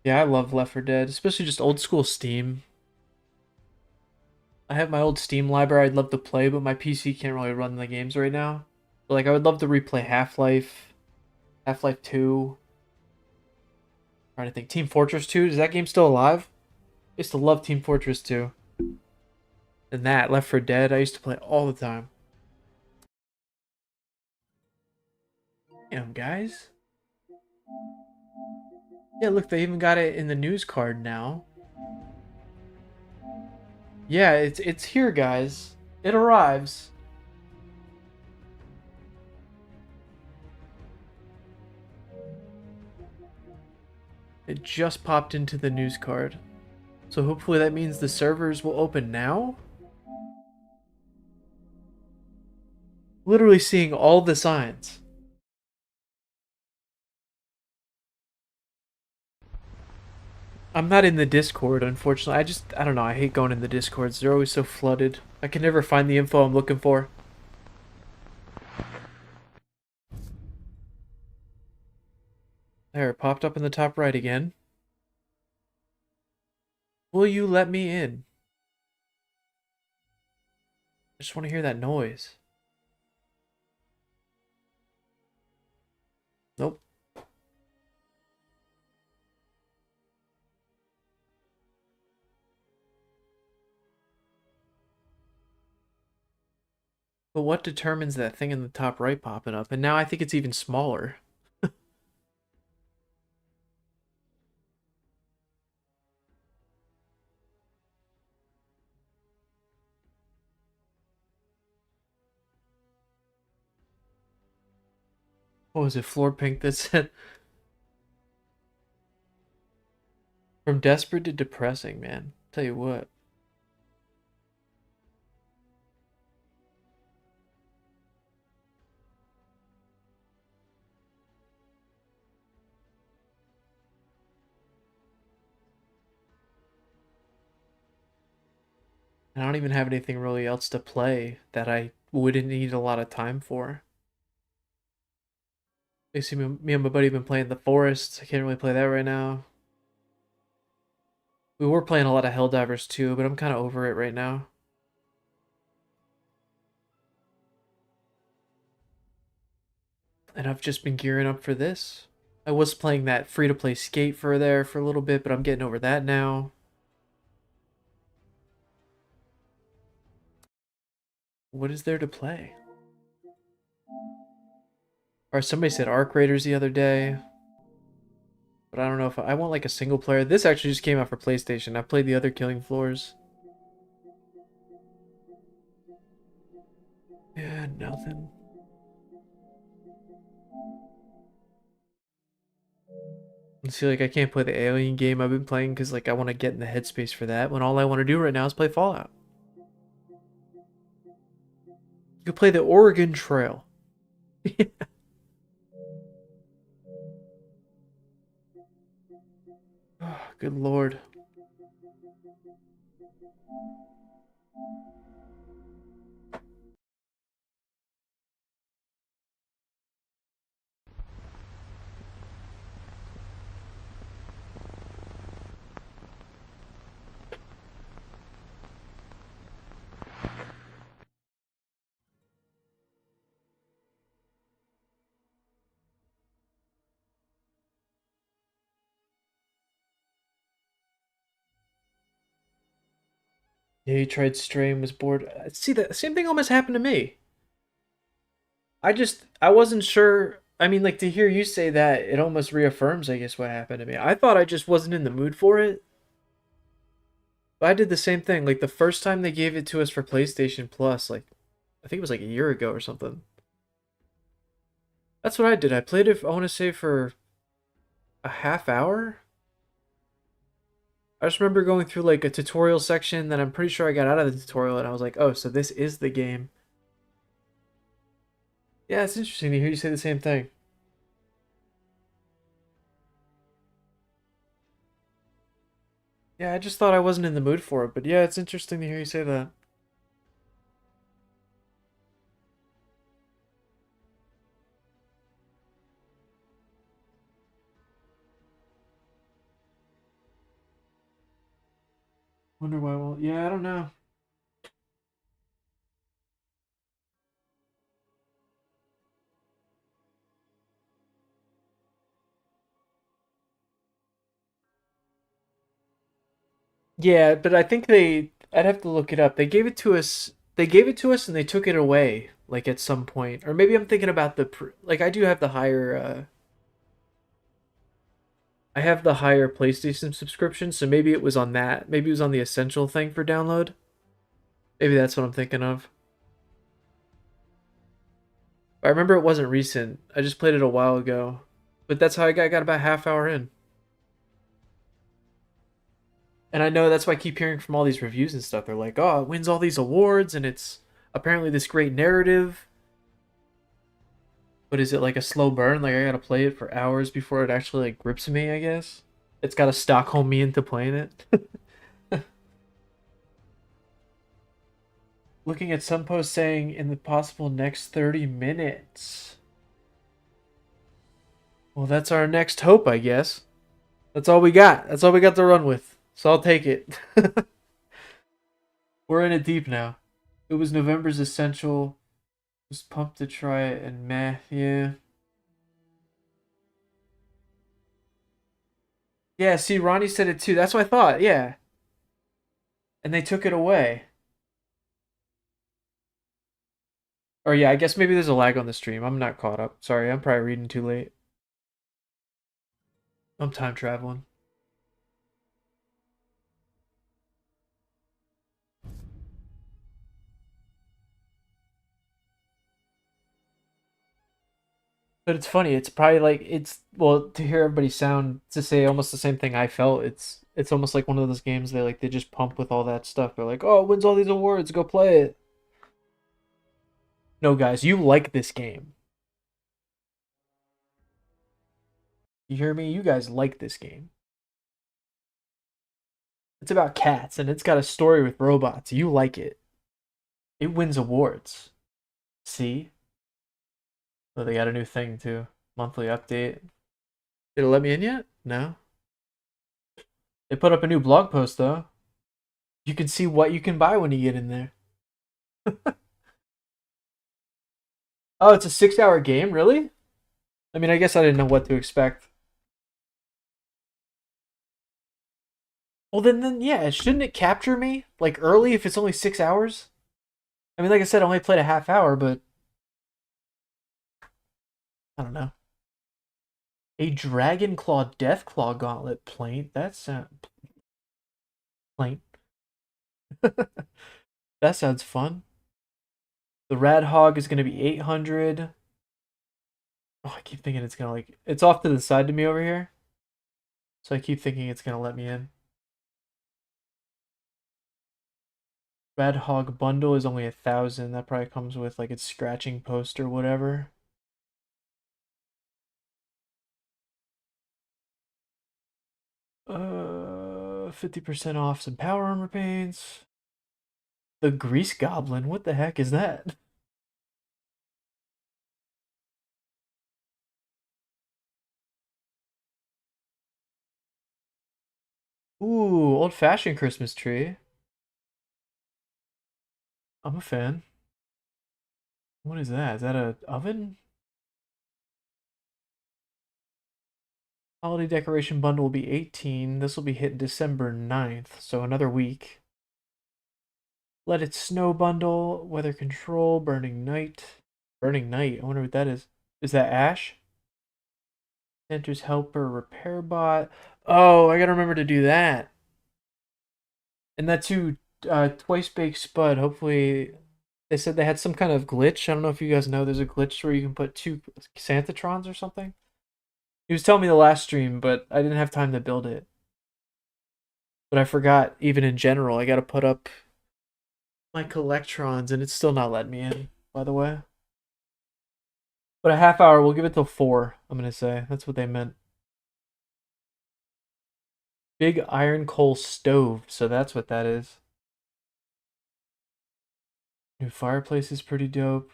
Yeah, I love Left 4 Dead, especially just old school Steam. I have my old Steam library I'd love to play, but my PC can't really run the games right now. But like, I would love to replay Half-Life, Half-Life 2. Trying to think, Team Fortress 2, is that game still alive? I used to love Team Fortress 2. And that, Left 4 Dead, I used to play all the time. Damn, guys. Yeah, look, they even got it in the news card now. Yeah, it's here, guys. It arrives. It just popped into the news card. So hopefully that means the servers will open now? Literally seeing all the signs. I'm not in the Discord, unfortunately. I don't know, I hate going in the Discords. They're always so flooded. I can never find the info I'm looking for. There, it popped up in the top right again. Will you let me in? I just want to hear that noise. Nope. But what determines that thing in the top right popping up? And now I think it's even smaller. What was it, Floor Pink that said? From desperate to depressing, man. Tell you what. I don't even have anything really else to play that I wouldn't need a lot of time for. You see, me and my buddy have been playing The Forest. I can't really play that right now. We were playing a lot of Helldivers too, but I'm kind of over it right now. And I've just been gearing up for this. I was playing that free-to-play Skate for there for a little bit, but I'm getting over that now. What is there to play? Or somebody said Arc Raiders the other day. But I don't know if I want like a single player. This actually just came out for PlayStation. I played the other Killing Floors. Yeah, nothing. See, like I can't play the Alien game I've been playing because like I want to get in the headspace for that when all I want to do right now is play Fallout. You could play the Oregon Trail. Oh, good lord. Yeah, he tried straying, was bored. See, the same thing almost happened to me. I wasn't sure. I mean, like, to hear you say that, it almost reaffirms, I guess, what happened to me. I thought I just wasn't in the mood for it. But I did the same thing. Like, the first time they gave it to us for PlayStation Plus, like, I think it was like a year ago or something. That's what I did. I played it, I want to say, for a half hour. I just remember going through, like, a tutorial section, then I'm pretty sure I got out of the tutorial, and I was like, oh, so this is the game. Yeah, it's interesting to hear you say the same thing. Yeah, I just thought I wasn't in the mood for it, but yeah, it's interesting to hear you say that. Wonder why. Well, yeah, I don't know. Yeah, but I think I'd have to look it up. They gave it to us. They gave it to us and they took it away, like at some point. Or maybe I'm thinking about like I do have the higher. I have the higher PlayStation subscription, so maybe it was on that. Maybe it was on the essential thing for download. Maybe that's what I'm thinking of. I remember it wasn't recent. I just played it a while ago. But that's how I got about half hour in. And I know that's why I keep hearing from all these reviews and stuff. They're like, oh, it wins all these awards and it's apparently this great narrative. But is it like a slow burn? Like I gotta play it for hours before it actually like grips me, I guess? It's gotta Stockholm me into playing it. Looking at some posts saying in the possible next 30 minutes. Well, that's our next hope, I guess. That's all we got. That's all we got to run with. So I'll take it. We're in it deep now. It was November's Essential. Was pumped to try it and meh, yeah. Yeah, see, Ronnie said it too. That's what I thought, yeah. And they took it away. Or yeah, I guess maybe there's a lag on the stream. I'm not caught up. Sorry, I'm probably reading too late. I'm time traveling. But it's funny. It's probably like well to hear everybody sound to say almost the same thing I felt. It's almost like one of those games they just pump with all that stuff. They're like, oh, it wins all these awards. Go play it. No, guys, you like this game. You hear me? You guys like this game. It's about cats and it's got a story with robots. You like it. It wins awards. See? Oh, they got a new thing too. Monthly update. Did it let me in yet? No. They put up a new blog post though. You can see what you can buy when you get in there. Oh, it's a 6-hour game, really? I mean, I guess I didn't know what to expect. Well, then, yeah, shouldn't it capture me like early if it's only 6 hours? I mean, like I said, I only played a half hour, but I don't know. A Dragon Claw Deathclaw Gauntlet plaint. That's plaint. That sounds fun. The Rad Hog is going to be 800. Oh, I keep thinking it's going to like... It's off to the side to me over here. So I keep thinking it's going to let me in. Rad Hog bundle is only 1,000. That probably comes with like its scratching post or whatever. Uh, 50% off some power armor paints. The Grease Goblin. What the heck is that? Ooh, old-fashioned Christmas tree. I'm a fan. What is that? Is that an oven? Holiday decoration bundle will be 18. This will be hit December 9th, so another week. Let It Snow bundle, weather control, burning night. Burning night, I wonder what that is. Is that Ash? Santa's helper, repair bot. Oh, I gotta remember to do that. And that too, twice baked spud. Hopefully, they said they had some kind of glitch. I don't know if you guys know. There's a glitch where you can put 2 Santatrons or something. He was telling me the last stream, but I didn't have time to build it. But I forgot, even in general, I gotta put up my collectrons, and it's still not letting me in, by the way. But a half hour, we'll give it till 4, I'm gonna say. That's what they meant. Big iron coal stove, so that's what that is. New fireplace is pretty dope.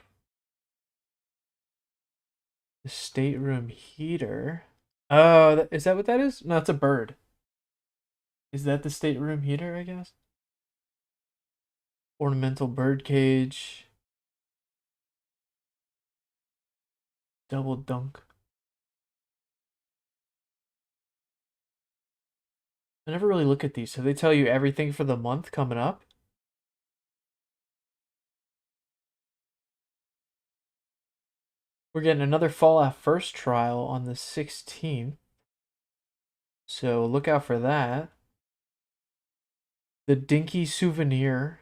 The stateroom heater. Oh, is that what that is? No, it's a bird. Is that the stateroom heater, I guess? Ornamental bird cage. Double dunk. I never really look at these. So they tell you everything for the month coming up? We're getting another Fallout First trial on the 16th. So look out for that. The Dinky Souvenir.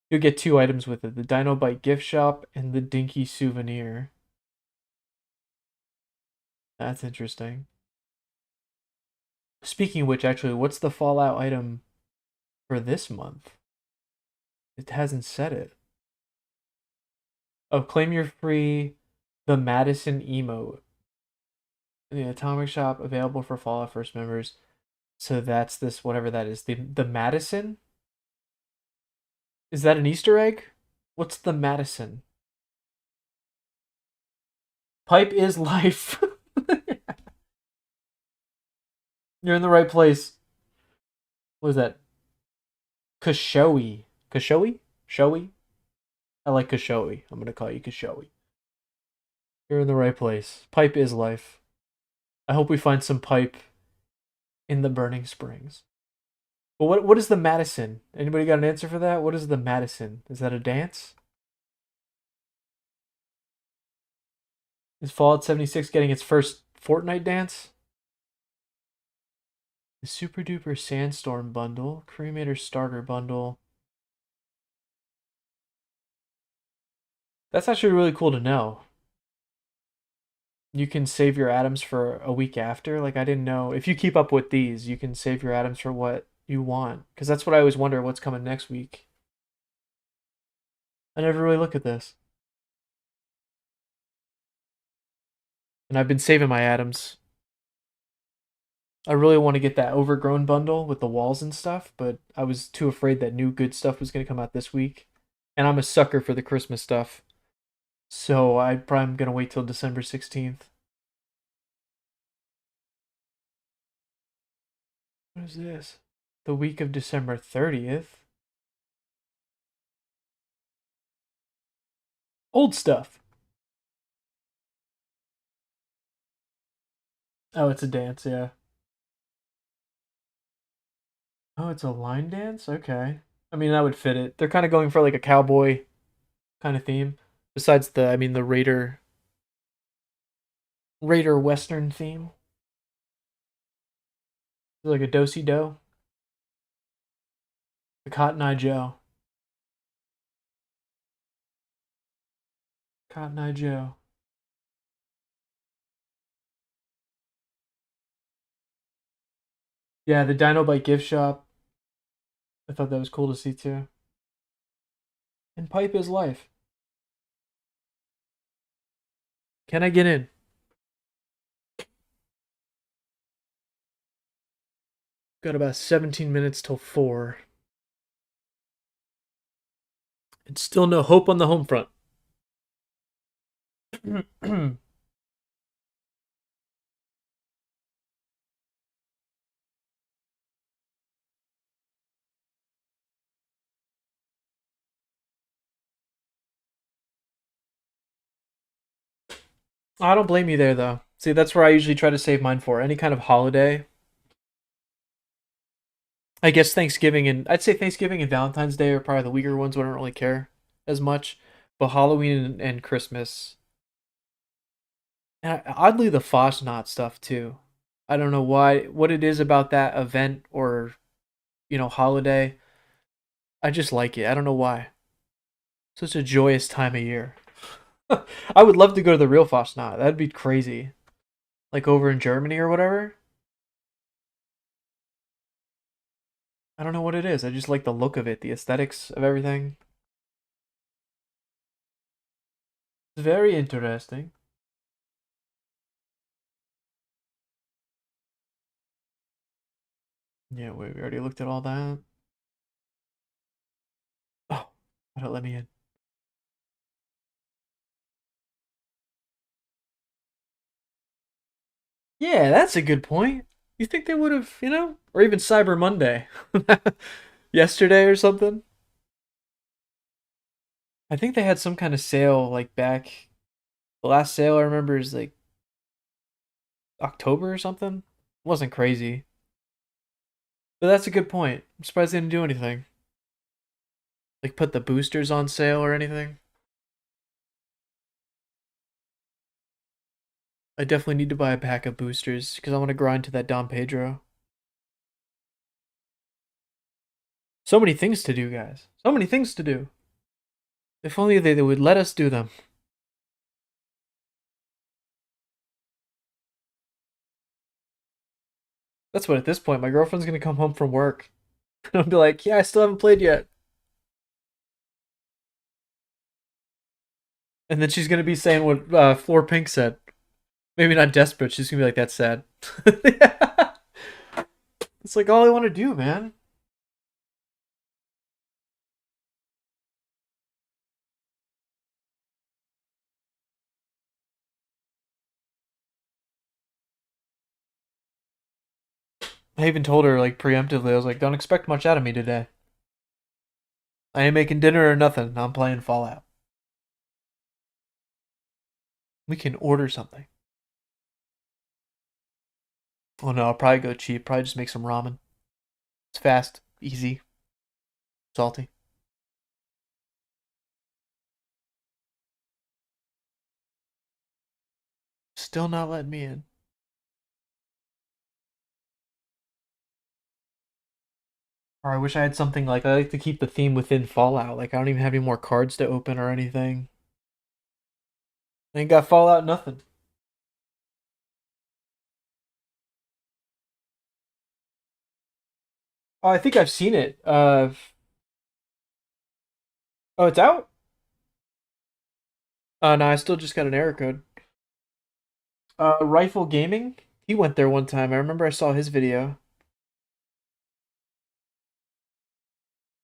You'll get 2 items with it. The Dino Bite Gift Shop and the Dinky Souvenir. That's interesting. Speaking of which, actually, what's the Fallout item for this month? It hasn't said it. Oh, claim your free the Madison emote. The Atomic Shop available for Fallout First members. So that's this, whatever that is. The Madison? Is that an Easter egg? What's the Madison? Pipe is life. You're in the right place. What is that? Kashoey. Kashoey? Showy? I like Kashoey. I'm going to call you Kashoey. You're in the right place. Pipe is life. I hope we find some pipe in the Burning Springs. But what is the Madison? Anybody got an answer for that? What is the Madison? Is that a dance? Is Fallout 76 getting its first Fortnite dance? The Super Duper Sandstorm bundle. Cremator Starter bundle. That's actually really cool to know. You can save your atoms for a week after. Like, I didn't know. If you keep up with these, you can save your atoms for what you want. Because that's what I always wonder, what's coming next week. I never really look at this. And I've been saving my atoms. I really want to get that Overgrown bundle with the walls and stuff, but I was too afraid that new good stuff was going to come out this week. And I'm a sucker for the Christmas stuff. So I'm probably going to wait till December 16th. What is this? The week of December 30th. Old stuff. Oh, it's a dance, yeah. Oh, it's a line dance? Okay. I mean, that would fit it. They're kind of going for like a cowboy kind of theme. Besides the Raider Western theme. Like a do-si-do. The Cotton Eye Joe. Cotton Eye Joe. Yeah, the Dino Bite gift shop. I thought that was cool to see too. And Pipe is life. Can I get in? Got about 17 minutes till 4. And still no hope on the home front. I don't blame you there, though. See, that's where I usually try to save mine for. Any kind of holiday. I guess Thanksgiving I'd say Thanksgiving and Valentine's Day are probably the weaker ones. I don't really care as much. But Halloween and Christmas. And oddly, the Fosnot stuff, too. I don't know what it is about that event or, holiday. I just like it. I don't know why. Such a joyous time of year. I would love to go to the real Fosnot. That'd be crazy. Like over in Germany or whatever. I don't know what it is. I just like the look of it, the aesthetics of everything. It's very interesting. Yeah, wait, we already looked at all that. Oh, why don't let me in? Yeah, that's a good point. You think they would have, or even Cyber Monday yesterday or something? I think they had some kind of sale like back. The last sale I remember is like October or something. It wasn't crazy. But that's a good point. I'm surprised they didn't do anything. Like put the boosters on sale or anything. I definitely need to buy a pack of boosters because I want to grind to that Dom Pedro. So many things to do, guys. So many things to do. If only they would let us do them. That's what at this point, my girlfriend's going to come home from work. And I'll be like, yeah, I still haven't played yet. And then she's going to be saying what Floor Pink said. Maybe not desperate. She's going to be like, that's sad. It's like all I want to do, man. I even told her, like, preemptively, I was like, don't expect much out of me today. I ain't making dinner or nothing. I'm playing Fallout. We can order something. Oh no, I'll probably go cheap. Probably just make some ramen. It's fast, easy, salty. Still not letting me in. Or I wish I had something like, I like to keep the theme within Fallout. Like, I don't even have any more cards to open or anything. I ain't got Fallout nothing. Oh, I think I've seen it. Oh, it's out? No, I still just got an error code. Rifle Gaming? He went there one time. I remember I saw his video.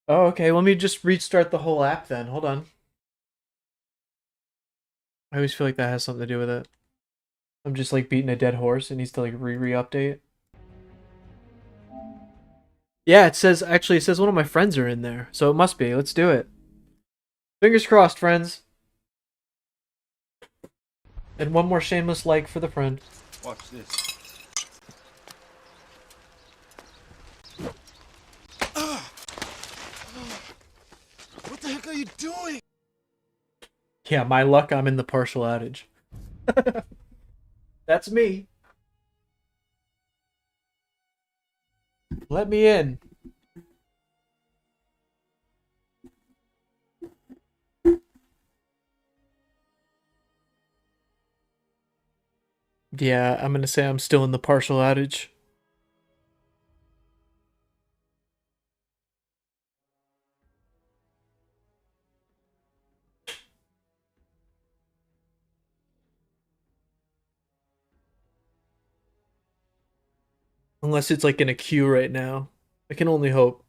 Oh, okay. Let me just restart the whole app then. Hold on. I always feel like that has something to do with it. I'm just like beating a dead horse. It needs to like re-update. Yeah, it says, actually, it says one of my friends are in there. So it must be. Let's do it. Fingers crossed, friends. And one more shameless like for the friend. Watch this. What the heck are you doing? Yeah, my luck, I'm in the partial outage. That's me. Let me in. Yeah, I'm gonna say I'm still in the partial outage. Unless it's like in a queue right now. I can only hope.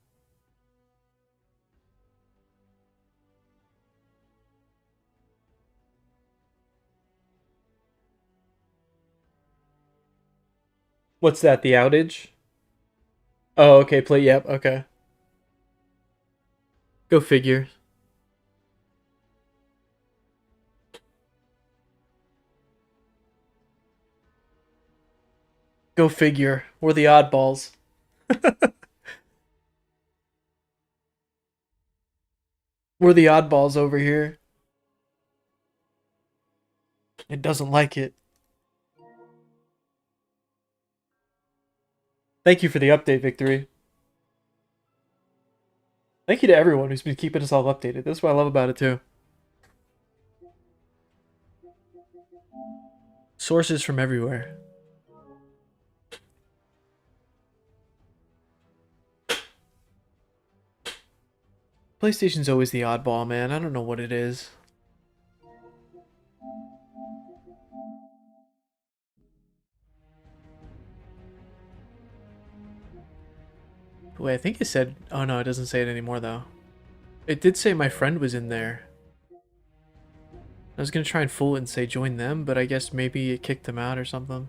What's that, the outage? Oh, okay, play, yep, okay. Go figure. Go figure. We're the oddballs. We're the oddballs over here. It doesn't like it. Thank you for the update, Victory. Thank you to everyone who's been keeping us all updated. That's what I love about it, too. Sources from everywhere. PlayStation's always the oddball, man. I don't know what it is. Wait, I think it said... Oh, no, it doesn't say it anymore, though. It did say my friend was in there. I was gonna try and fool it and say join them, but I guess maybe it kicked them out or something.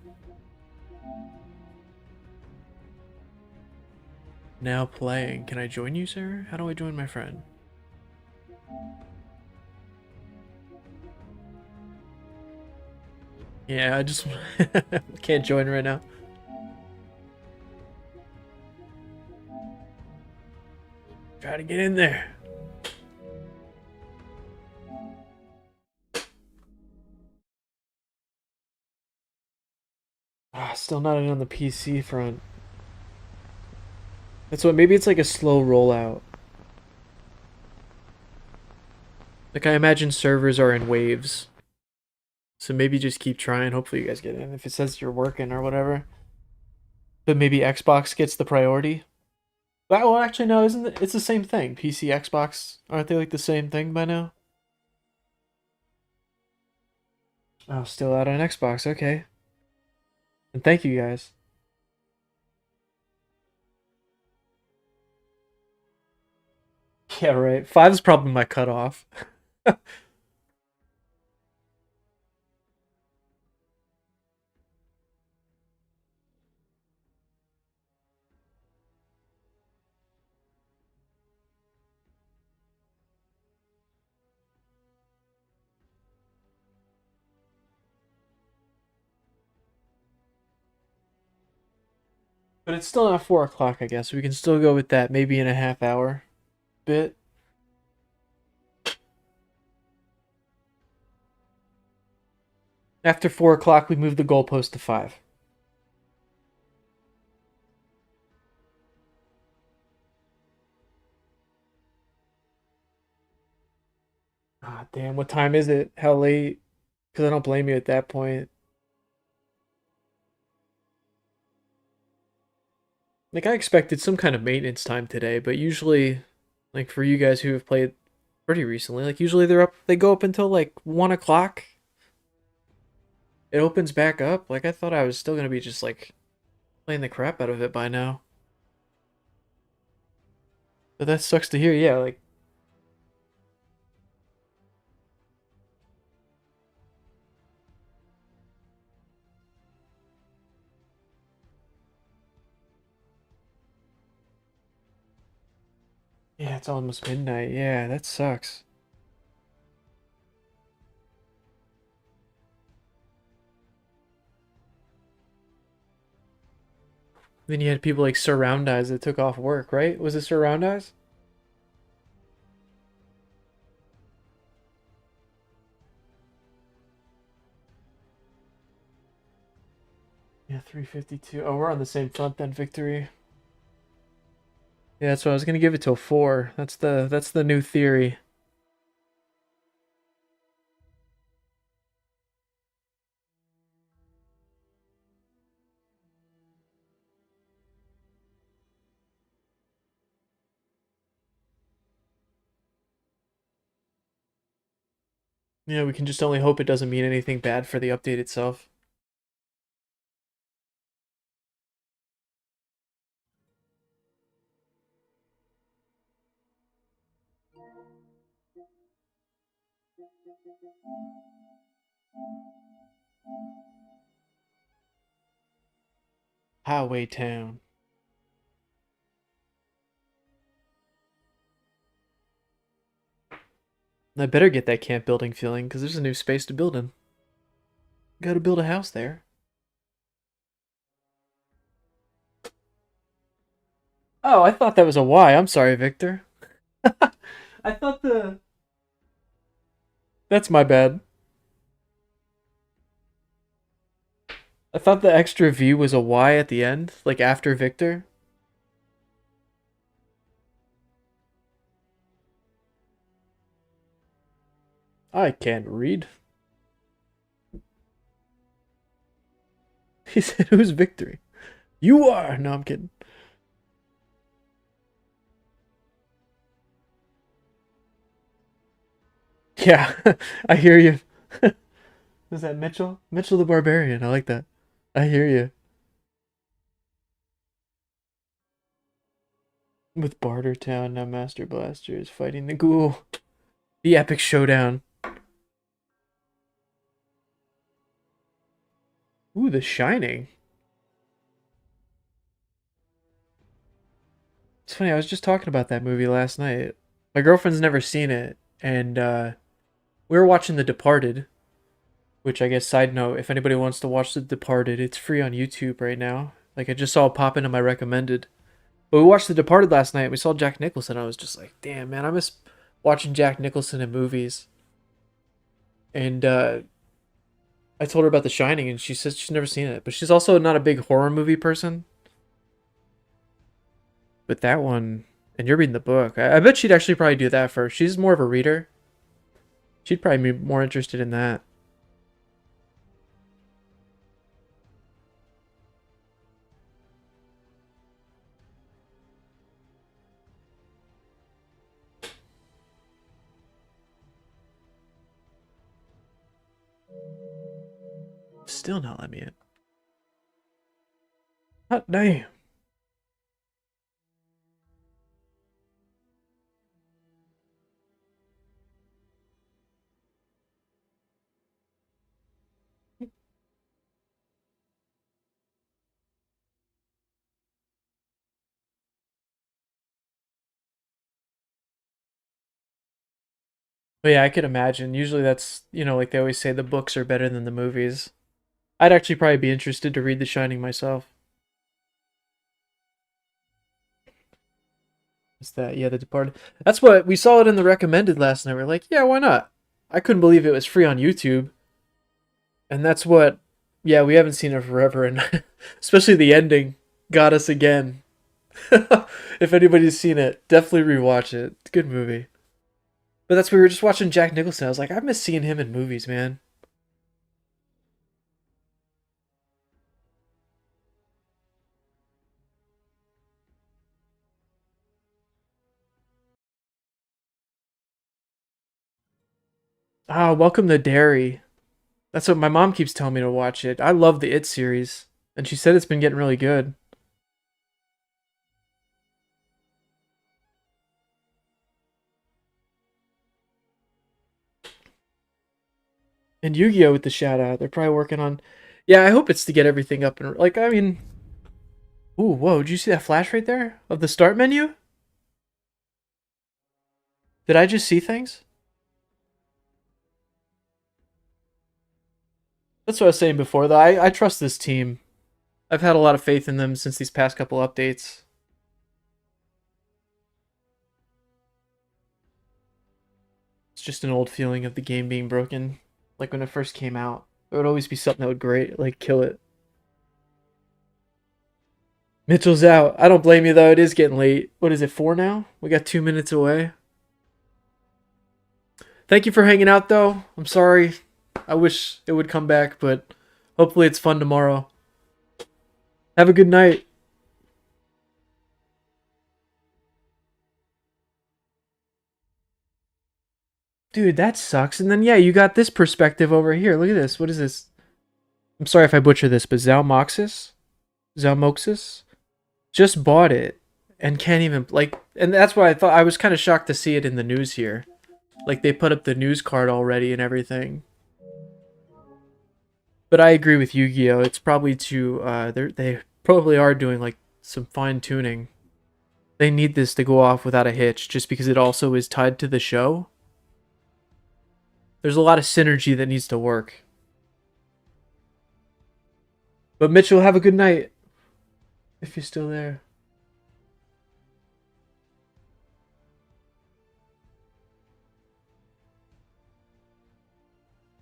Now playing. Can I join you, sir? How do I join my friend? Yeah, I just can't join right now. Try to get in there. Ah, still not in on the PC front. That's what, maybe it's like a slow rollout. Like, I imagine servers are in waves. So maybe just keep trying. Hopefully you guys get in if it says you're working or whatever. But maybe Xbox gets the priority. Well, actually, no, isn't it? It's the same thing. PC, Xbox, aren't they like the same thing by now? Oh, still out on Xbox. Okay. And thank you guys. Yeah, right. 5 is probably my cutoff. But it's still not 4 o'clock, I guess. We can still go with that. Maybe in a half hour bit. After 4 o'clock, we move the goalpost to 5. Ah, damn. What time is it? How late? Because I don't blame you at that point. Like, I expected some kind of maintenance time today, but usually, like, for you guys who have played pretty recently, like, usually they go up until, like, 1 o'clock. It opens back up. Like, I thought I was still gonna be just, like, playing the crap out of it by now. But that sucks to hear, yeah, like... Yeah, it's almost midnight. Yeah, that sucks. Then you had people like Surround Eyes that took off work, right? Was it Surround Eyes? Yeah, 352. Oh, we're on the same front then, Victory. Yeah, that's what I was gonna give it till 4. That's the new theory. Yeah, we can just only hope it doesn't mean anything bad for the update itself. Highway Town. I better get that camp building feeling, because there's a new space to build in. Gotta build a house there. Oh, I thought that was a Y. I'm sorry, Victor. I thought the... That's my bad. I thought the extra V was a Y at the end, like after Victor. I can't read. He said, who's Victory? You are! No, I'm kidding. Yeah, I hear you. Is that Mitchell? Mitchell the Barbarian. I like that. I hear you. With Bartertown, now Master Blaster is fighting the ghoul. The epic showdown. Ooh, The Shining. It's funny, I was just talking about that movie last night. My girlfriend's never seen it, and we were watching The Departed, which I guess, side note, if anybody wants to watch The Departed, it's free on YouTube right now. Like, I just saw it pop into my recommended. But we watched The Departed last night. We saw Jack Nicholson. I was just like, damn, man, I miss watching Jack Nicholson in movies. And I told her about The Shining, and she says she's never seen it. But she's also not a big horror movie person. But that one, and you're reading the book. I bet she'd actually probably do that first. She's more of a reader. She'd probably be more interested in that. Still not let me in. Hot damn. But yeah, I could imagine. Usually that's, you know, like they always say the books are better than the movies. I'd actually probably be interested to read The Shining myself. Is that, yeah, The Departed. That's what, we saw it in the recommended last night. We're like, yeah, why not? I couldn't believe it was free on YouTube. And that's what, yeah, we haven't seen it forever. And especially the ending got us again. If anybody's seen it, definitely rewatch it. It's a good movie. But that's, we were just watching Jack Nicholson. I was like, I miss seeing him in movies, man. Ah, Welcome to Derry. That's what my mom keeps telling me to watch it. I love the It series, and she said it's been getting really good. And Yu-Gi-Oh with the shout out. They're probably working on. Yeah, I hope it's to get everything up and like. I mean, ooh, whoa! Did you see that flash right there of the start menu? Did I just see things? That's what I was saying before, though. I trust this team. I've had a lot of faith in them since these past couple updates. It's just an old feeling of the game being broken. Like when it first came out, there would always be something that would kill it. Mitchell's out. I don't blame you, though. It is getting late. What is it, 4 now? We got 2 minutes away. Thank you for hanging out, though. I'm sorry. I wish it would come back, but hopefully it's fun tomorrow. Have a good night. Dude, that sucks. And then, yeah, you got this perspective over here. Look at this. What is this? I'm sorry if I butcher this, but Zalmoxis? Zalmoxis? Just bought it and can't even, like, and that's why I was kind of shocked to see it in the news here. Like, they put up the news card already and everything. But I agree with Yu-Gi-Oh! It's probably too, they probably are doing, like, some fine-tuning. They need this to go off without a hitch, just because it also is tied to the show. There's a lot of synergy that needs to work. But Mitchell, have a good night. If you're still there.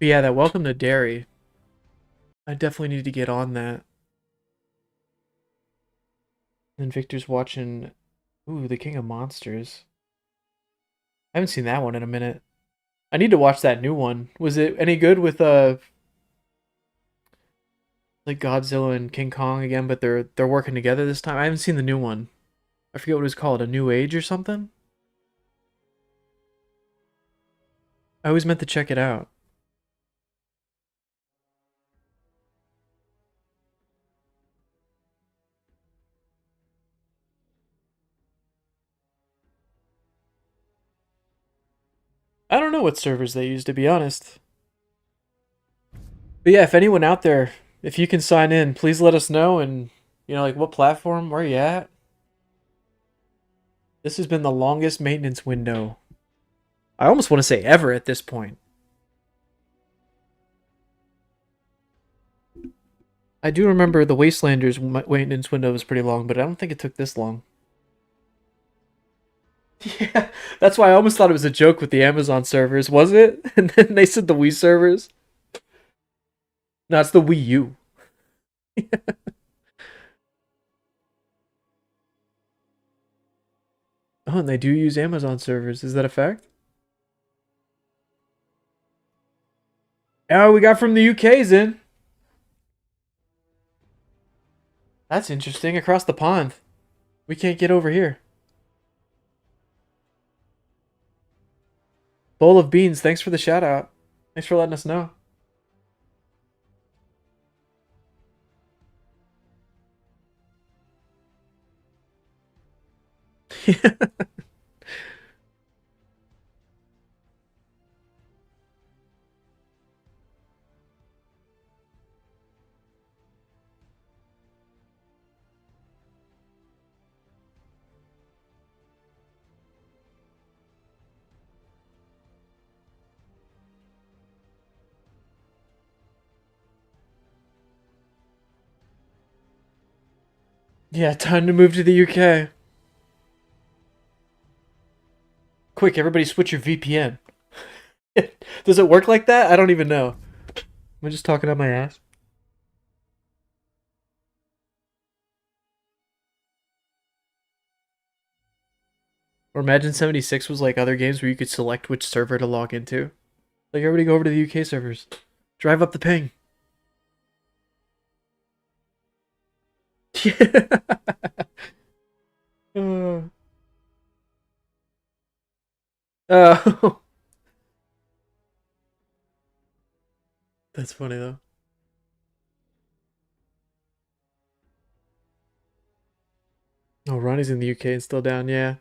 But yeah, that welcome to Derry. I definitely need to get on that. And Victor's watching... Ooh, The King of Monsters. I haven't seen that one in a minute. I need to watch that new one. Was it any good with like Godzilla and King Kong again, but they're working together this time? I haven't seen the new one. I forget what it was called, A New Age or something? I always meant to check it out. I don't know what servers they use, to be honest. But yeah, if anyone out there, if you can sign in, please let us know. And, you know, like, what platform? Where are you at? This has been the longest maintenance window. I almost want to say ever at this point. I do remember the Wastelanders maintenance window was pretty long, but I don't think it took this long. Yeah, that's why I almost thought it was a joke with the Amazon servers, was it? And then they said the Wii servers. No, it's the Wii U. Oh, and they do use Amazon servers. Is that a fact? Oh, we got from the UK's in. That's interesting. Across the pond. We can't get over here. Bowl of Beans, thanks for the shout out. Thanks for letting us know. Yeah, time to move to the UK. Quick, everybody switch your VPN. Does it work like that? I don't even know. Am I just talking out my ass? Or Imagine 76 was like other games where you could select which server to log into. Like, everybody go over to the UK servers. Drive up the ping. Oh. Oh. That's funny, though. Oh, Ronnie's in the UK and still down, yeah.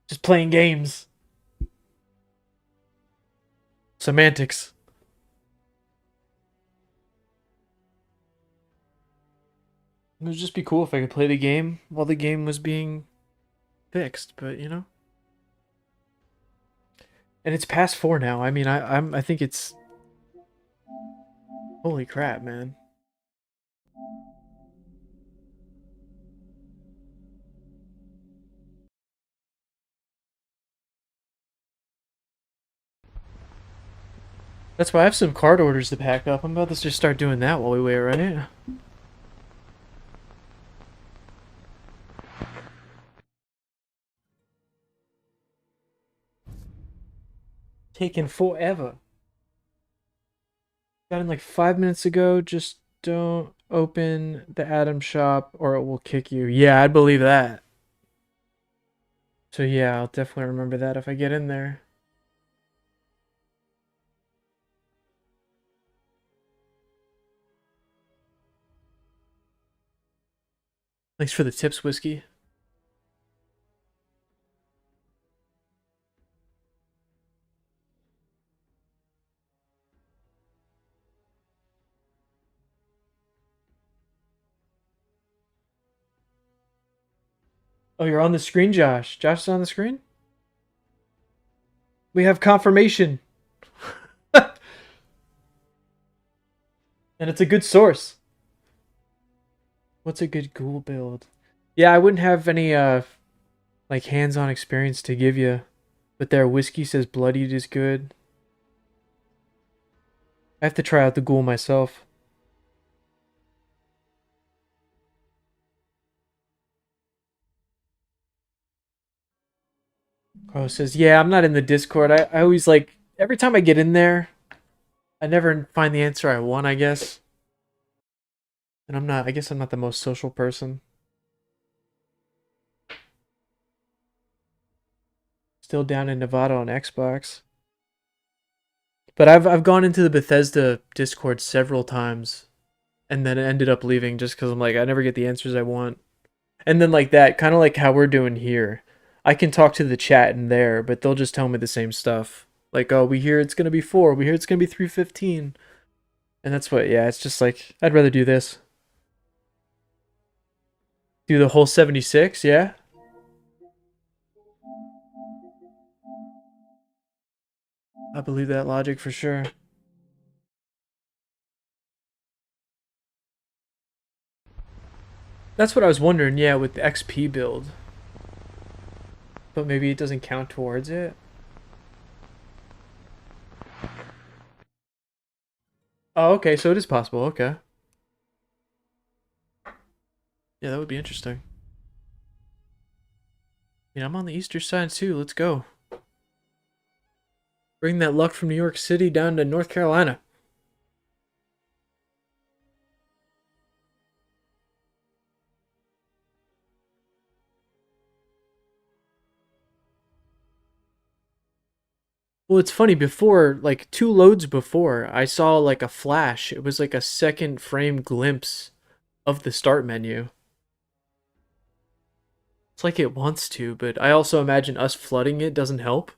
Just playing games. Semantics. It would just be cool if I could play the game while the game was being fixed, but you know. And it's past 4 now. I mean, I think it's... Holy crap, man. That's why I have some card orders to pack up. I'm about to just start doing that while we wait, right? Taking forever. Got in like 5 minutes ago. Just don't open the Atom shop or it will kick you. Yeah, I'd believe that. So yeah, I'll definitely remember that if I get in there. Thanks for the tips, Whiskey. Oh, you're on the screen, Josh. Josh is on the screen? We have confirmation. And it's a good source. What's a good ghoul build? Yeah, I wouldn't have any like hands-on experience to give you. But their Whiskey says bloodied is good. I have to try out the ghoul myself. Carlos says, yeah, I'm not in the Discord. I always like, every time I get in there, I never find the answer I want, I guess. And I guess I'm not the most social person. Still down in Nevada on Xbox. But I've gone into the Bethesda Discord several times. And then ended up leaving just because I'm like, I never get the answers I want. And then like that, kind of like how we're doing here. I can talk to the chat in there, but they'll just tell me the same stuff. Like, oh, we hear it's going to be 4. We hear it's going to be 3:15. And that's what, yeah, it's just like, I'd rather do this. Do the whole 76, yeah? I believe that logic for sure. That's what I was wondering, yeah, with the XP build. But maybe it doesn't count towards it. Oh, okay, so it is possible, okay. Yeah, that would be interesting. I mean, I'm on the Easter side too, let's go. Bring that luck from New York City down to North Carolina. Well, it's funny, before, like 2 loads before, I saw like a flash. It was like a second frame glimpse of the start menu. It's like it wants to, but I also imagine us flooding it doesn't help.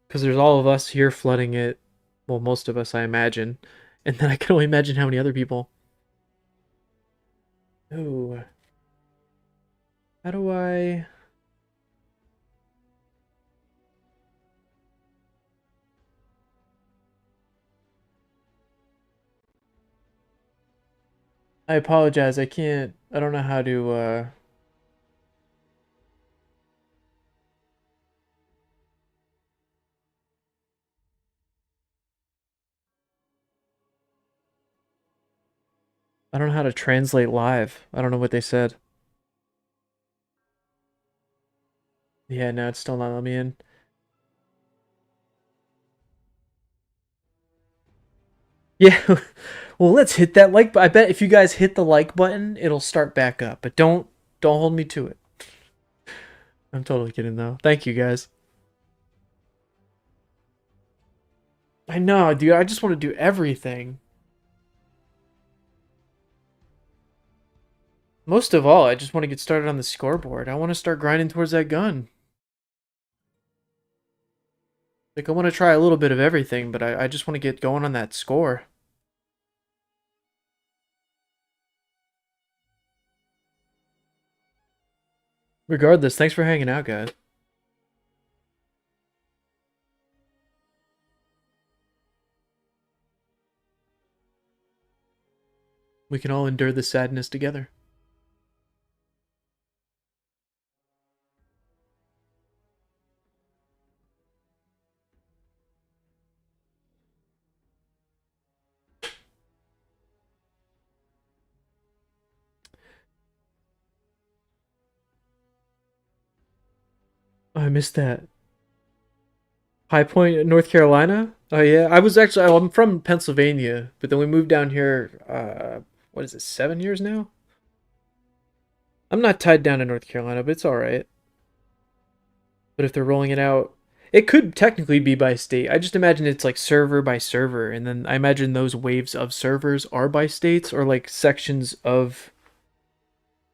Because there's all of us here flooding it. Well, most of us, I imagine. And then I can only imagine how many other people. Ooh. How do I... I apologize, I can't... I don't know how to, I don't know how to translate live. I don't know what they said. Yeah, no, it's still not letting me in. Yeah, well, let's hit that like button. I bet if you guys hit the like button, it'll start back up. But don't hold me to it. I'm totally kidding though. Thank you guys. I know, dude. I just want to do everything. Most of all, I just want to get started on the scoreboard. I want to start grinding towards that gun. Like, I want to try a little bit of everything, but I just want to get going on that score. Regardless, thanks for hanging out, guys. We can all endure the sadness together. Oh, I missed that. High Point, North Carolina? Oh yeah, I'm from Pennsylvania, but then we moved down here, what is it, 7 years now? I'm not tied down to North Carolina, but it's alright. But if they're rolling it out, it could technically be by state. I just imagine it's like server by server, and then I imagine those waves of servers are by states or like sections of,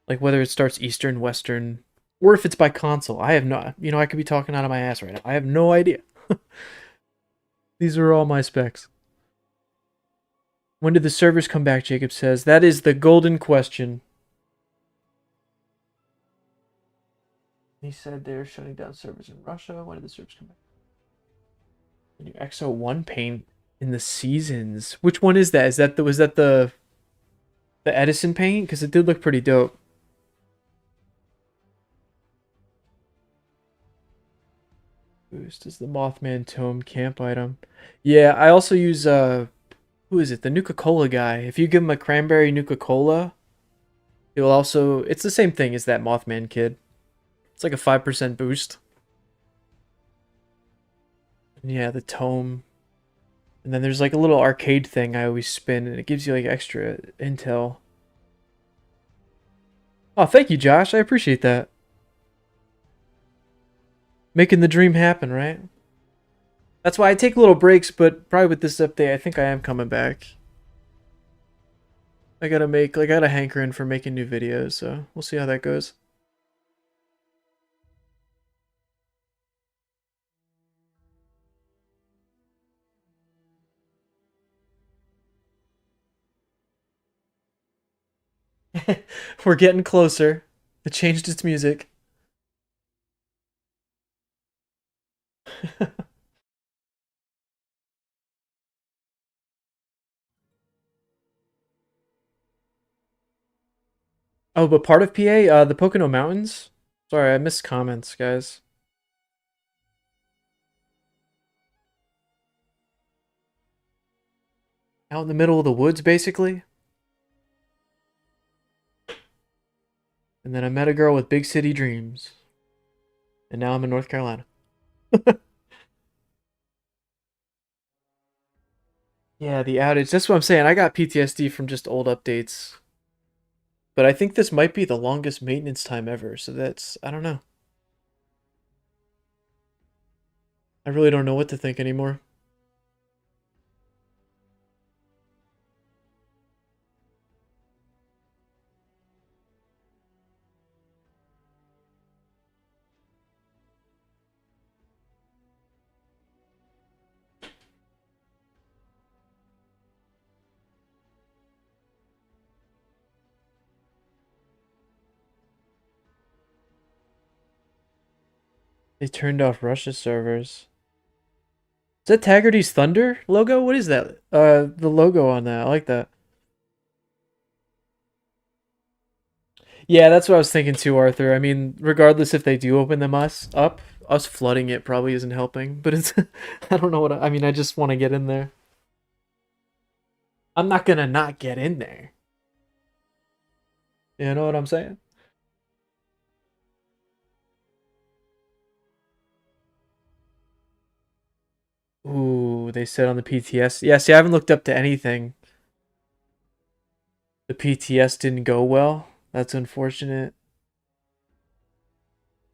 like whether it starts Eastern, Western, or if it's by console. I have no, I could be talking out of my ass right now. I have no idea. These are all my specs. When did the servers come back, Jacob says. That is the golden question. He said they're shutting down servers in Russia. When did the servers come back? The new XO1 paint in the seasons. Which one is that? Was that the Edison paint? Because it did look pretty dope. Boost is the Mothman Tome camp item. Yeah, I also use who is it? The Nuka-Cola guy. If you give him a cranberry Nuka-Cola, he'll also, it's the same thing as that Mothman kid. It's like a 5% boost. And yeah, the tome. And then there's like a little arcade thing I always spin, and it gives you like extra intel. Oh, thank you, Josh. I appreciate that. Making the dream happen, right? That's why I take little breaks, but probably with this update, I think I am coming back. I got a hankering for making new videos, so we'll see how that goes. We're getting closer. It changed its music. Oh, but part of PA, the Pocono Mountains? Sorry, I missed comments, guys. Out in the middle of the woods, basically. And then I met a girl with big city dreams. And now I'm in North Carolina. Yeah, the outage. That's what I'm saying. I got PTSD from just old updates. But I think this might be the longest maintenance time ever. So that's, I don't know. I really don't know what to think anymore. They turned off Russia's servers. Is that Taggarty's Thunder logo? What is that? The logo on that. I like that. Yeah, that's what I was thinking too, Arthur. I mean, regardless if they do open them up, us flooding it probably isn't helping. But it's, I don't know what I mean. I just want to get in there. I'm not gonna not get in there. You know what I'm saying? Ooh, they said on the PTS. Yeah, see, I haven't looked up to anything. The PTS didn't go well. That's unfortunate.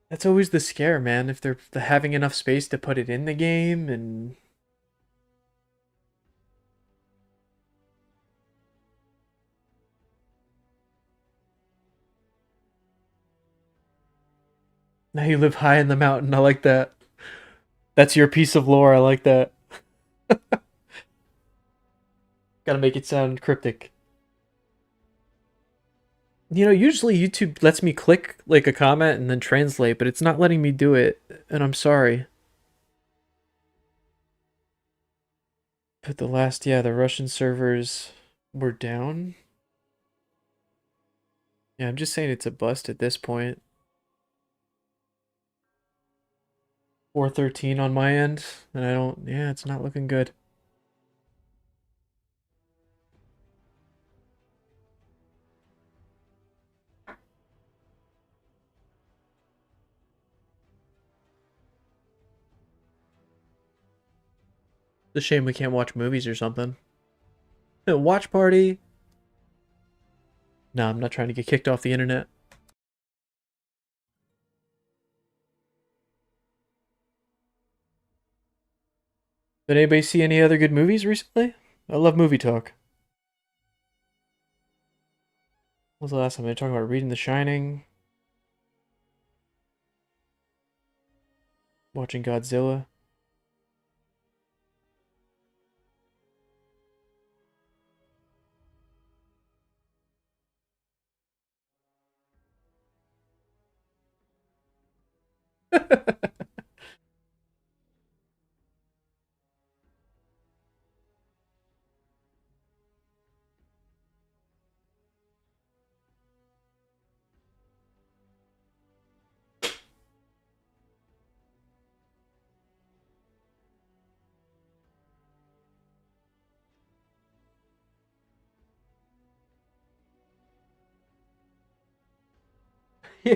That's always the scare, man. If they're having enough space to put it in the game, and now you live high in the mountain. I like that. That's your piece of lore. I like that. Gotta make it sound cryptic. You know, usually YouTube lets me click like a comment and then translate, but it's not letting me do it, and I'm sorry. But the Russian servers were down. Yeah, I'm just saying it's a bust at this point. 413 on my end, and I don't, yeah, it's not looking good. It's a shame we can't watch movies or something. Watch party. No, I'm not trying to get kicked off the internet. Did anybody see any other good movies recently? I love movie talk. When was the last time I talked about reading The Shining? Watching Godzilla? Yeah.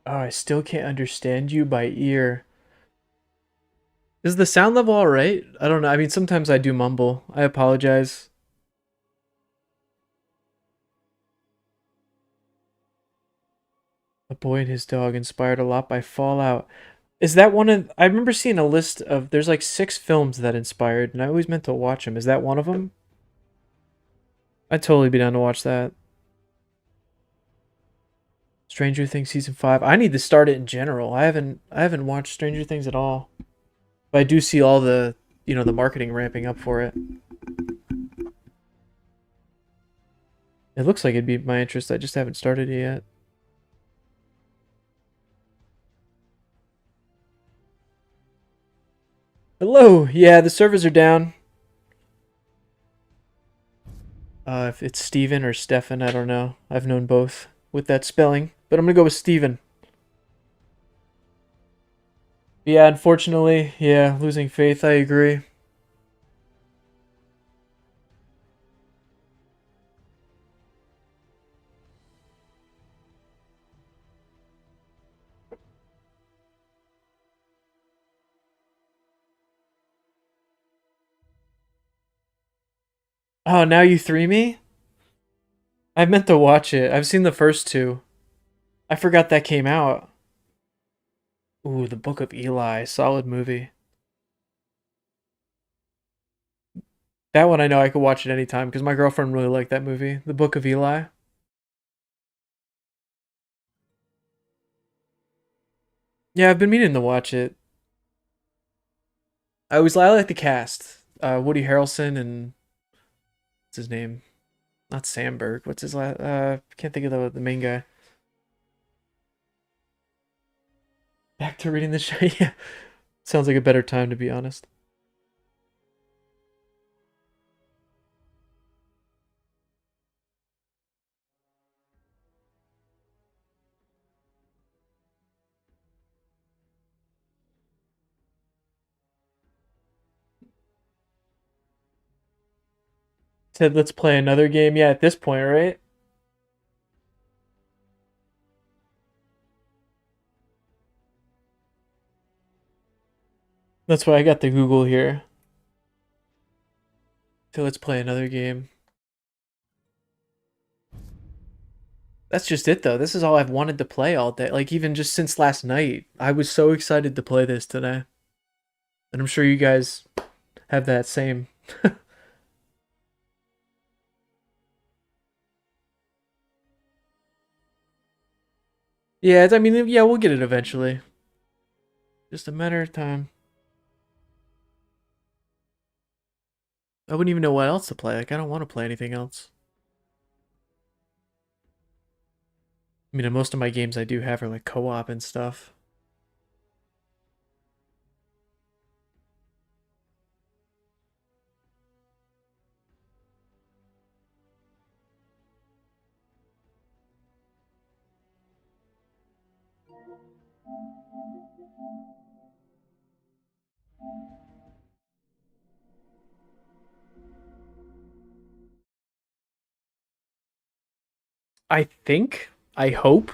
Oh, I still can't understand you by ear. Is the sound level alright? I don't know. I mean, sometimes I do mumble. I apologize. A Boy and His Dog inspired a lot by Fallout. Is that one of... I remember seeing a list of... There's like 6 films that inspired, and I always meant to watch them. Is that one of them? I'd totally be down to watch that. Stranger Things season 5. I need to start it in general. I haven't watched Stranger Things at all. But I do see all the, the marketing ramping up for it. It looks like it'd be my interest. I just haven't started it yet. Hello. Yeah, the servers are down. If it's Steven or Stefan, I don't know. I've known both with that spelling, but I'm gonna go with Steven. Yeah, unfortunately, yeah, losing faith, I agree. Oh, now you 3 me? I meant to watch it. I've seen the first 2. I forgot that came out. Ooh, The Book of Eli, solid movie. That one I know I could watch it anytime because my girlfriend really liked that movie, The Book of Eli. Yeah, I've been meaning to watch it. I like the cast. Woody Harrelson and what's his name? Not Sandberg. What's his last? Can't think of the main guy. Back to reading the show. Yeah, sounds like a better time to be honest. Said let's play another game. Yeah, at this point, right? That's why I got the Google here. So let's play another game. That's just it though. This is all I've wanted to play all day. Like even just since last night. I was so excited to play this today. And I'm sure you guys have that same. Yeah, I mean, yeah, we'll get it eventually. Just a matter of time. I wouldn't even know what else to play. Like, I don't want to play anything else. I mean, most of my games I do have are like co-op and stuff. I think. I hope.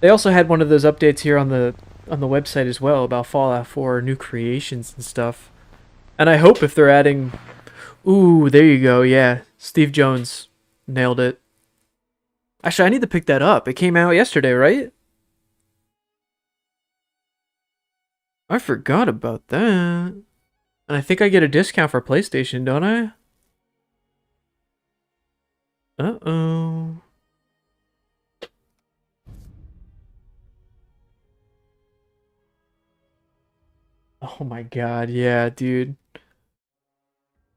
They also had one of those updates here on the website as well about Fallout 4 new creations and stuff. And I hope if they're adding... Ooh, there you go, yeah. Steve Jones nailed it. Actually, I need to pick that up. It came out yesterday, right? I forgot about that. And I think I get a discount for PlayStation, don't I? Uh-oh. Oh my god, yeah, dude.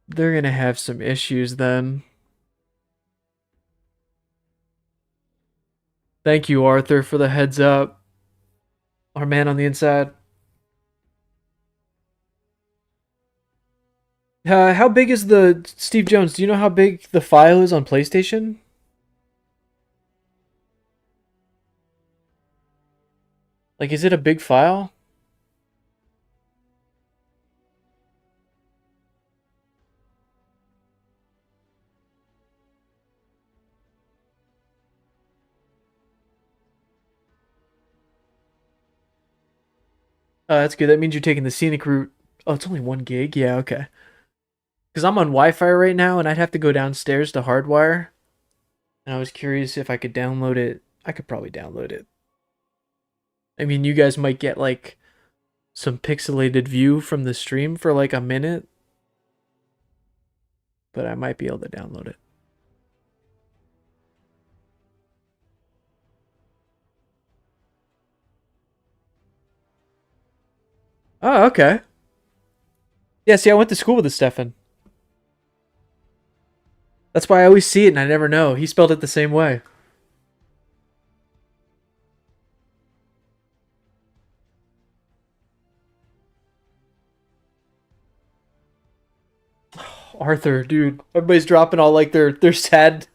They're gonna have some issues then. Thank you, Arthur, for the heads up. Our man on the inside. How big is the... Steve Jones, do you know how big the file is on PlayStation? Like, is it a big file? Oh, that's good. That means you're taking the scenic route. Oh, it's only 1 gig? Yeah, okay. Because I'm on Wi-Fi right now, and I'd have to go downstairs to hardwire. And I was curious if I could download it. I could probably download it. I mean, you guys might get, like, some pixelated view from the stream for, like, a minute. But I might be able to download it. Oh, okay. Yeah, see, I went to school with Stefan. That's why I always see it and I never know. He spelled it the same way. Arthur, dude. Everybody's dropping all like their sad...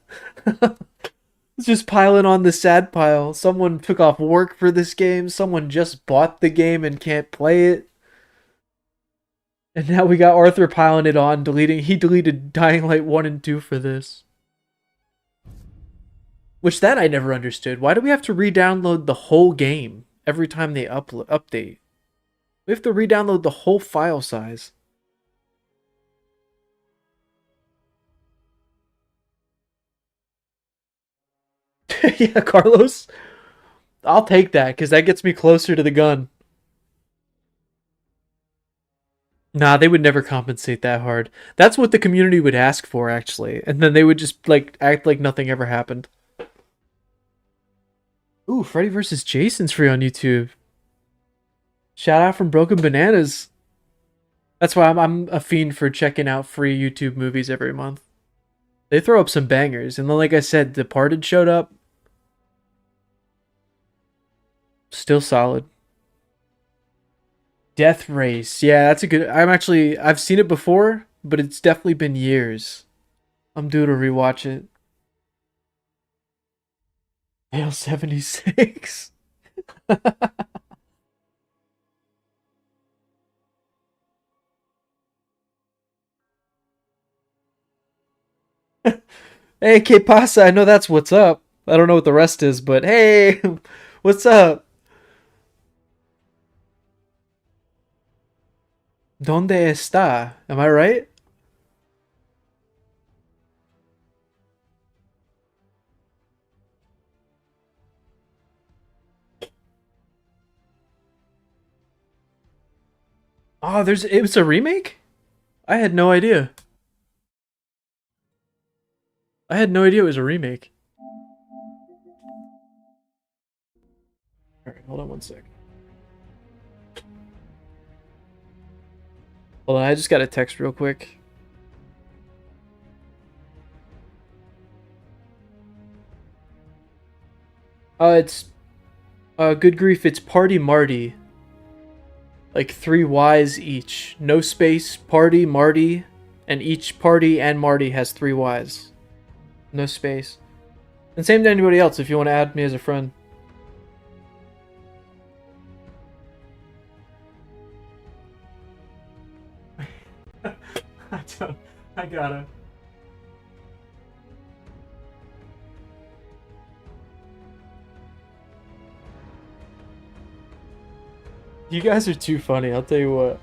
It's just piling on the sad pile. Someone took off work for this game. Someone just bought the game and can't play it. And now we got Arthur piling it on, deleting... He deleted Dying Light 1 and 2 for this. Which that I never understood. Why do we have to re-download the whole game every time they update? We have to re-download the whole file size. Yeah, Carlos. I'll take that, because that gets me closer to the gun. Nah, they would never compensate that hard. That's what the community would ask for, actually. And then they would just, like, act like nothing ever happened. Ooh, Freddy vs. Jason's free on YouTube. Shout out from Broken Bananas. That's why I'm a fiend for checking out free YouTube movies every month. They throw up some bangers. And then, like I said, Departed showed up. Still solid. Death Race. Yeah, that's a good... I've seen it before, but it's definitely been years. I'm due to rewatch it. Hale 76. Hey, que pasa? I know that's what's up. I don't know what the rest is, but hey, what's up? ¿Dónde está? Am I right? Oh, it was a remake? I had no idea. I had no idea it was a remake. Alright, hold on one sec. Hold on, I just got a text real quick. It's... good grief, it's Party Marty. Like 3 Ys each. No space, Party, Marty, and each Party and Marty has 3 Ys. No space. And same to anybody else if you want to add me as a friend. I gotta. You guys are too funny, I'll tell you what.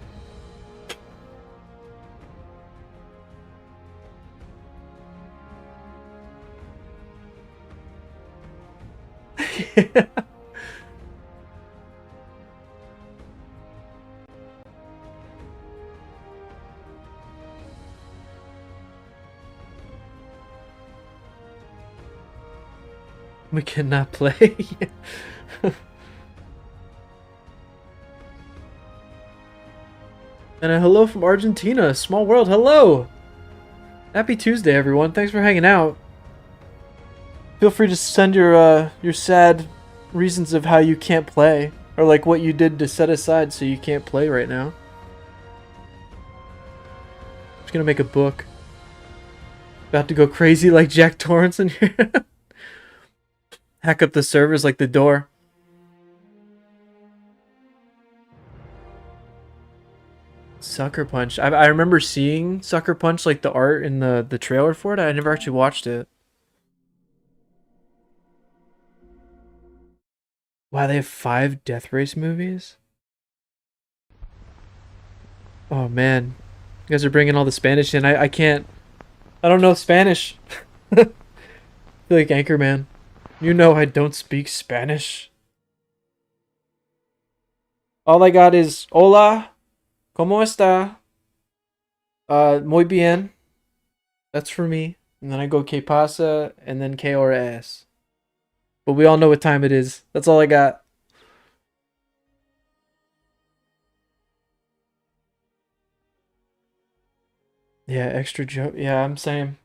We cannot play. And a hello from Argentina. Small world, hello! Happy Tuesday, everyone. Thanks for hanging out. Feel free to send your sad reasons of how you can't play. Or like what you did to set aside so you can't play right now. I'm just gonna make a book. About to go crazy like Jack Torrance in here. Hack up the servers like the door. Sucker Punch. I remember seeing Sucker Punch, like the art in the trailer for it. I never actually watched it. Wow, they have 5 Death Race movies? Oh man. You guys are bringing all the Spanish in. I can't. I don't know Spanish. I feel like Anchorman. You know I don't speak Spanish. All I got is hola, ¿cómo está? Muy bien. That's for me. And then I go que pasa and then que hora es. But we all know what time it is. That's all I got. Yeah, extra joke. Yeah, I'm saying.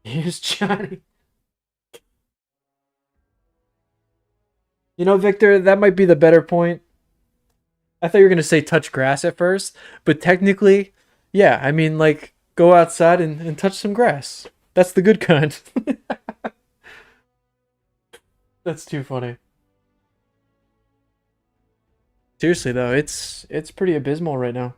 Here's Johnny. You know, Victor, that might be the better point. I thought you were going to say touch grass at first, but technically, yeah, I mean, like, go outside and touch some grass. That's the good kind. That's too funny. Seriously, though, it's pretty abysmal right now.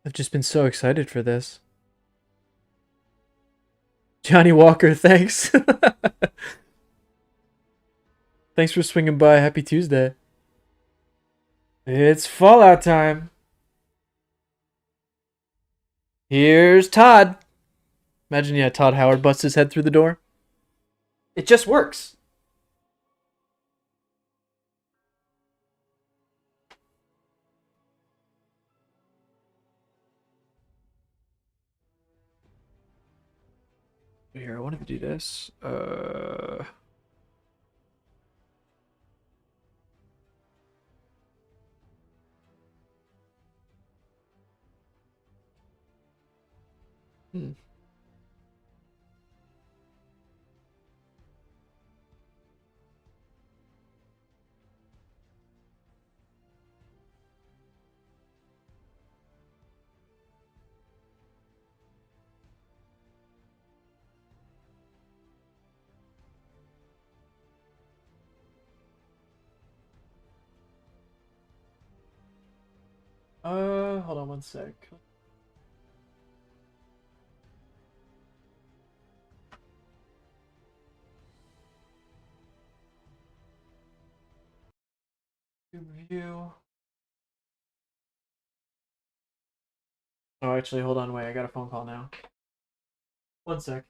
I've just been so excited for this. Johnny Walker, thanks. Thanks for swinging by. Happy Tuesday. It's Fallout time. Here's Todd. Imagine, yeah, Todd Howard busts his head through the door. It just works. Here, I wanted to do this. Hmm. Hold on one sec. View. Oh, actually, hold on, wait, I got a phone call now. One sec.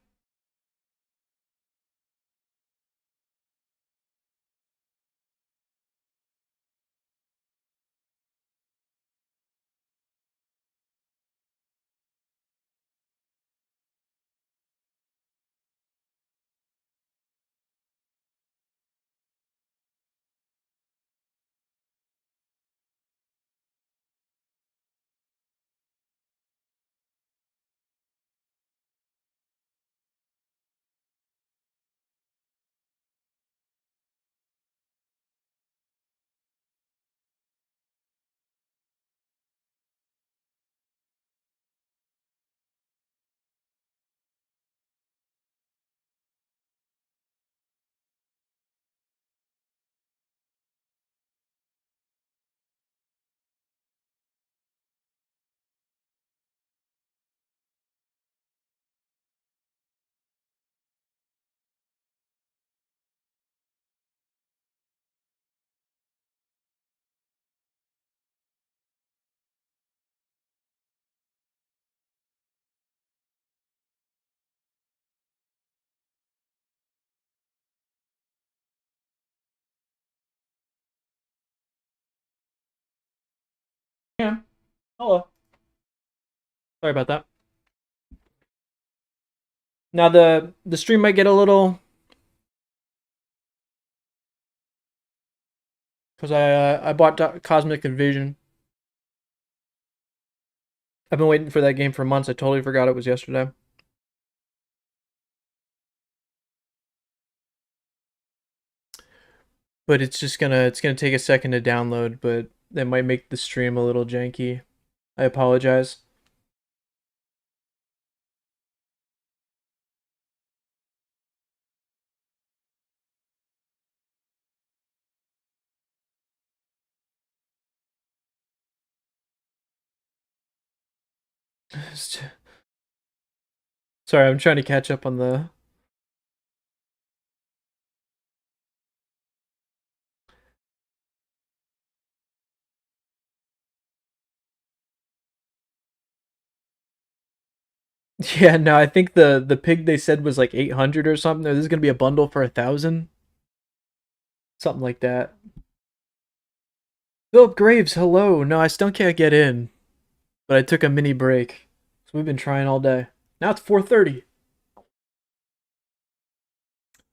Yeah. Hello. Sorry about that. Now the stream might get a little, because I bought Cosmic Invasion. I've been waiting for that game for months. I totally forgot it was yesterday. But it's gonna take a second to download, but that might make the stream a little janky. I apologize. Sorry, I'm trying to catch up on the... Yeah, no, I think the pig they said was like 800 or something. This is gonna be a bundle for 1,000. Something like that. Philip Graves, hello. No, I still can't get in. But I took a mini break. So we've been trying all day. Now it's 4:30.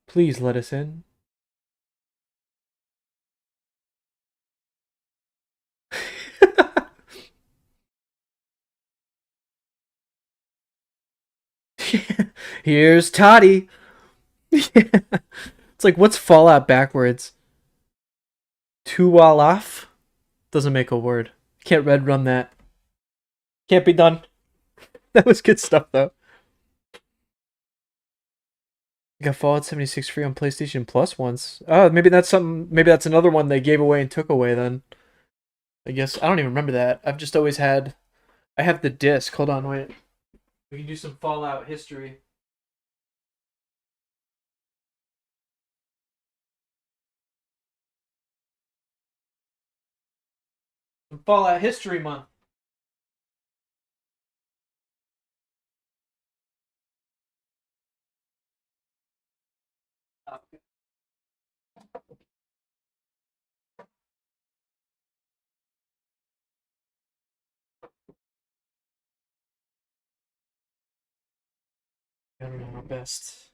Please let us in. Here's Toddy. It's like, what's Fallout backwards? Tuwalaf? Doesn't make a word. Can't red run that. Can't be done. That was good stuff, though. You got Fallout 76 free on PlayStation Plus once. Oh, maybe that's something. Maybe that's another one they gave away and took away then. I guess. I don't even remember that. I've just always had... I have the disc. Hold on, wait. We can do some Fallout history. Some Fallout History Month. I don't know, our best.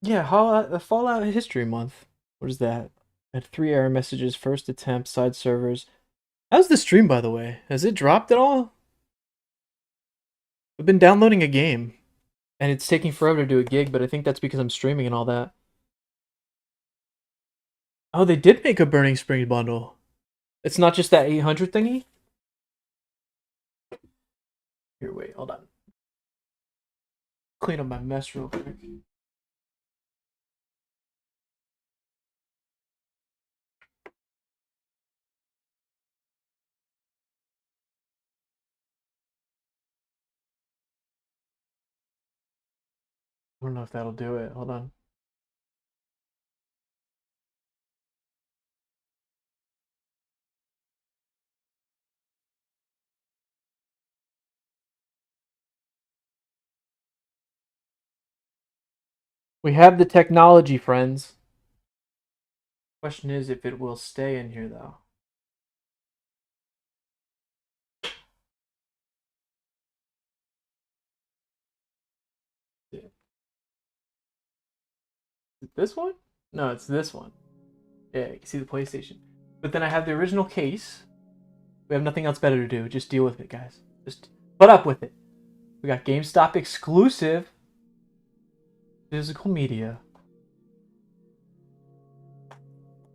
Yeah, Fallout History Month. What is that? I had 3 error messages, first attempt, side servers. How's the stream, by the way? Has it dropped at all? I've been downloading a game, and it's taking forever to do a gig, but I think that's because I'm streaming and all that. Oh, they did make a Burning Springs bundle. It's not just that 800 thingy? Here, wait, hold on. Clean up my mess real quick. I don't know if that'll do it. Hold on. We have the technology, friends. Question is if it will stay in here, though. Is it this one? No, it's this one. Yeah, you can see the PlayStation. But then I have the original case. We have nothing else better to do. Just deal with it, guys. Just put up with it. We got GameStop exclusive physical media.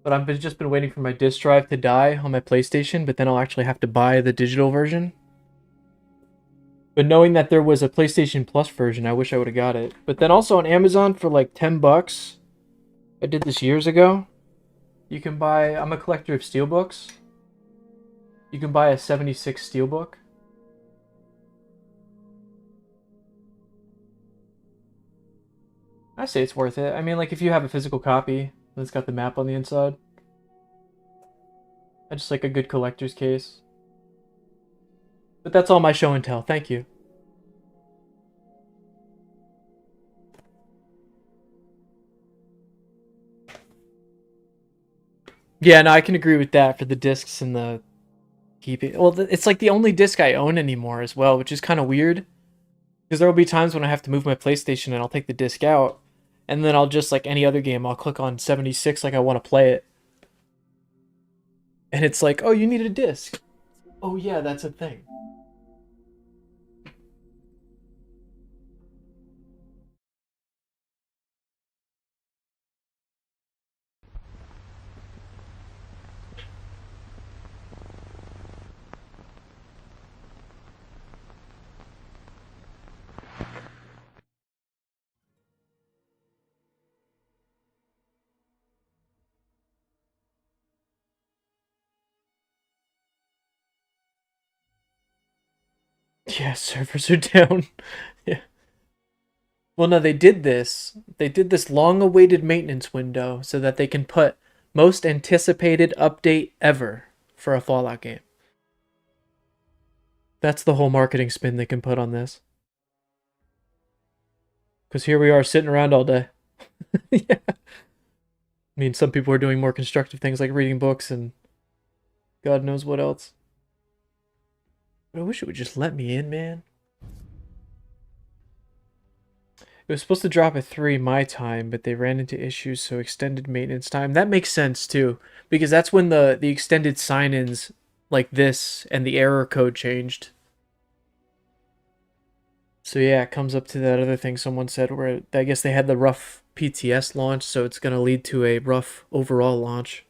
But I've just been waiting for my disc drive to die on my PlayStation, but then I'll actually have to buy the digital version. But knowing that there was a PlayStation Plus version, I wish I would have got it. But then also on Amazon for like 10 bucks, I did this years ago. You can buy, I'm a collector of steelbooks. You can buy a 76 steelbook. I say it's worth it. I mean, like if you have a physical copy and it's got the map on the inside. I just like a good collector's case. But that's all my show and tell. Thank you. Yeah, no, I can agree with that for the discs and the keeping. Well, it's like the only disc I own anymore as well, which is kind of weird. Because there will be times when I have to move my PlayStation and I'll take the disc out, and then I'll just, like any other game, I'll click on 76 like I want to play it. And it's like, oh, you need a disc. Oh yeah, that's a thing. Yeah, servers are down. Yeah. Well, no, they did this. They did this long-awaited maintenance window so that they can put most anticipated update ever for a Fallout game. That's the whole marketing spin they can put on this. Because here we are sitting around all day. Yeah. I mean, some people are doing more constructive things like reading books and God knows what else. But I wish it would just let me in, man. It was supposed to drop at 3 my time, but they ran into issues, so extended maintenance time. That makes sense, too, because that's when the extended sign-ins like this and the error code changed. So yeah, it comes up to that other thing someone said where I guess they had the rough PTS launch, so it's going to lead to a rough overall launch.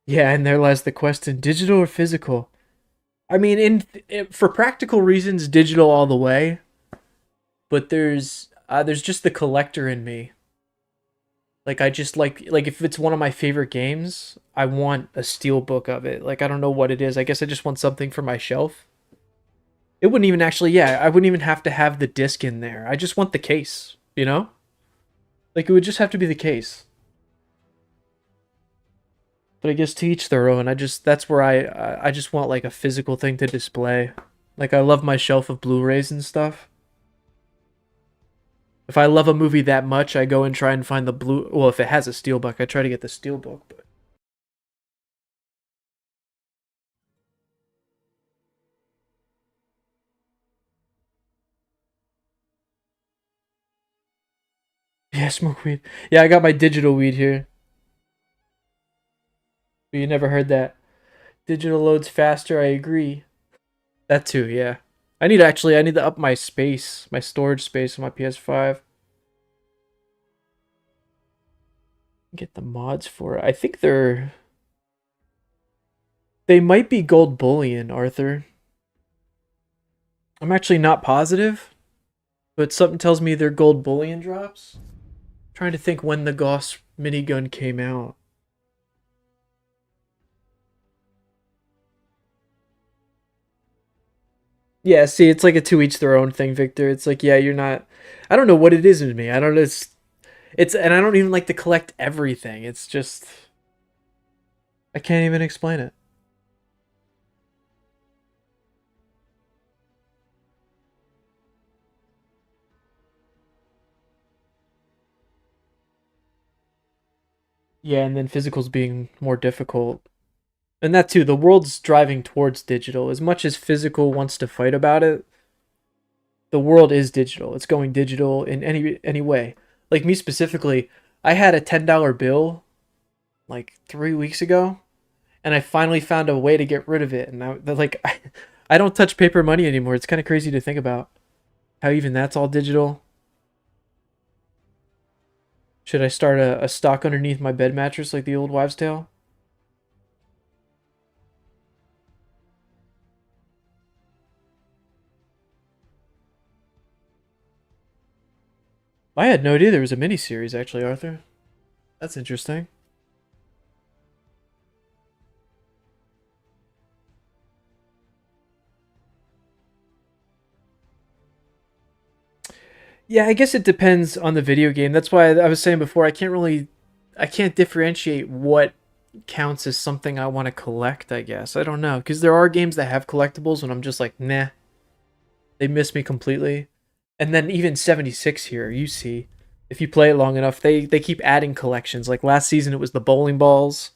Yeah, and there lies the question, digital or physical? I mean, for practical reasons, digital all the way. But there's just the collector in me. Like, I just like if it's one of my favorite games, I want a steel book of it. Like, I don't know what it is. I guess I just want something for my shelf. It wouldn't even actually, yeah, I wouldn't even have to have the disc in there. I just want the case, you know? Like, it would just have to be the case. But I guess to each their own. That's where I just want like a physical thing to display. Like, I love my shelf of Blu-rays and stuff. If I love a movie that much, I go and try and find the well, if it has a steelbook, I try to get the steelbook, but yeah, smoke weed. Yeah, I got my digital weed here. But you never heard that. Digital loads faster, I agree. That too, yeah. I need to up my space, my storage space on my PS5. Get the mods for it. I think they might be gold bullion, Arthur. I'm actually not positive, but something tells me they're gold bullion drops. I'm trying to think when the Gauss minigun came out. Yeah, see, it's like a to each their own thing, Victor. It's like, yeah, you're not. I don't know what it is in me. I don't know. And I don't even like to collect everything. It's just, I can't even explain it. Yeah, and then physicals being more difficult. And that too, the world's driving towards digital. As much as physical wants to fight about it, the world is digital. It's going digital in any way. Like me specifically, I had a $10 bill like 3 weeks ago, and I finally found a way to get rid of it. And I don't touch paper money anymore. It's kind of crazy to think about how even that's all digital. Should I start a stock underneath my bed mattress like the old wives' tale? I had no idea there was a miniseries, actually, Arthur. That's interesting. Yeah, I guess it depends on the video game. That's why I was saying before, I can't differentiate what counts as something I want to collect, I guess. I don't know, because there are games that have collectibles and I'm just like, nah. They miss me completely. And then even 76 here, you see, if you play it long enough, they keep adding collections. Like last season, it was the bowling balls,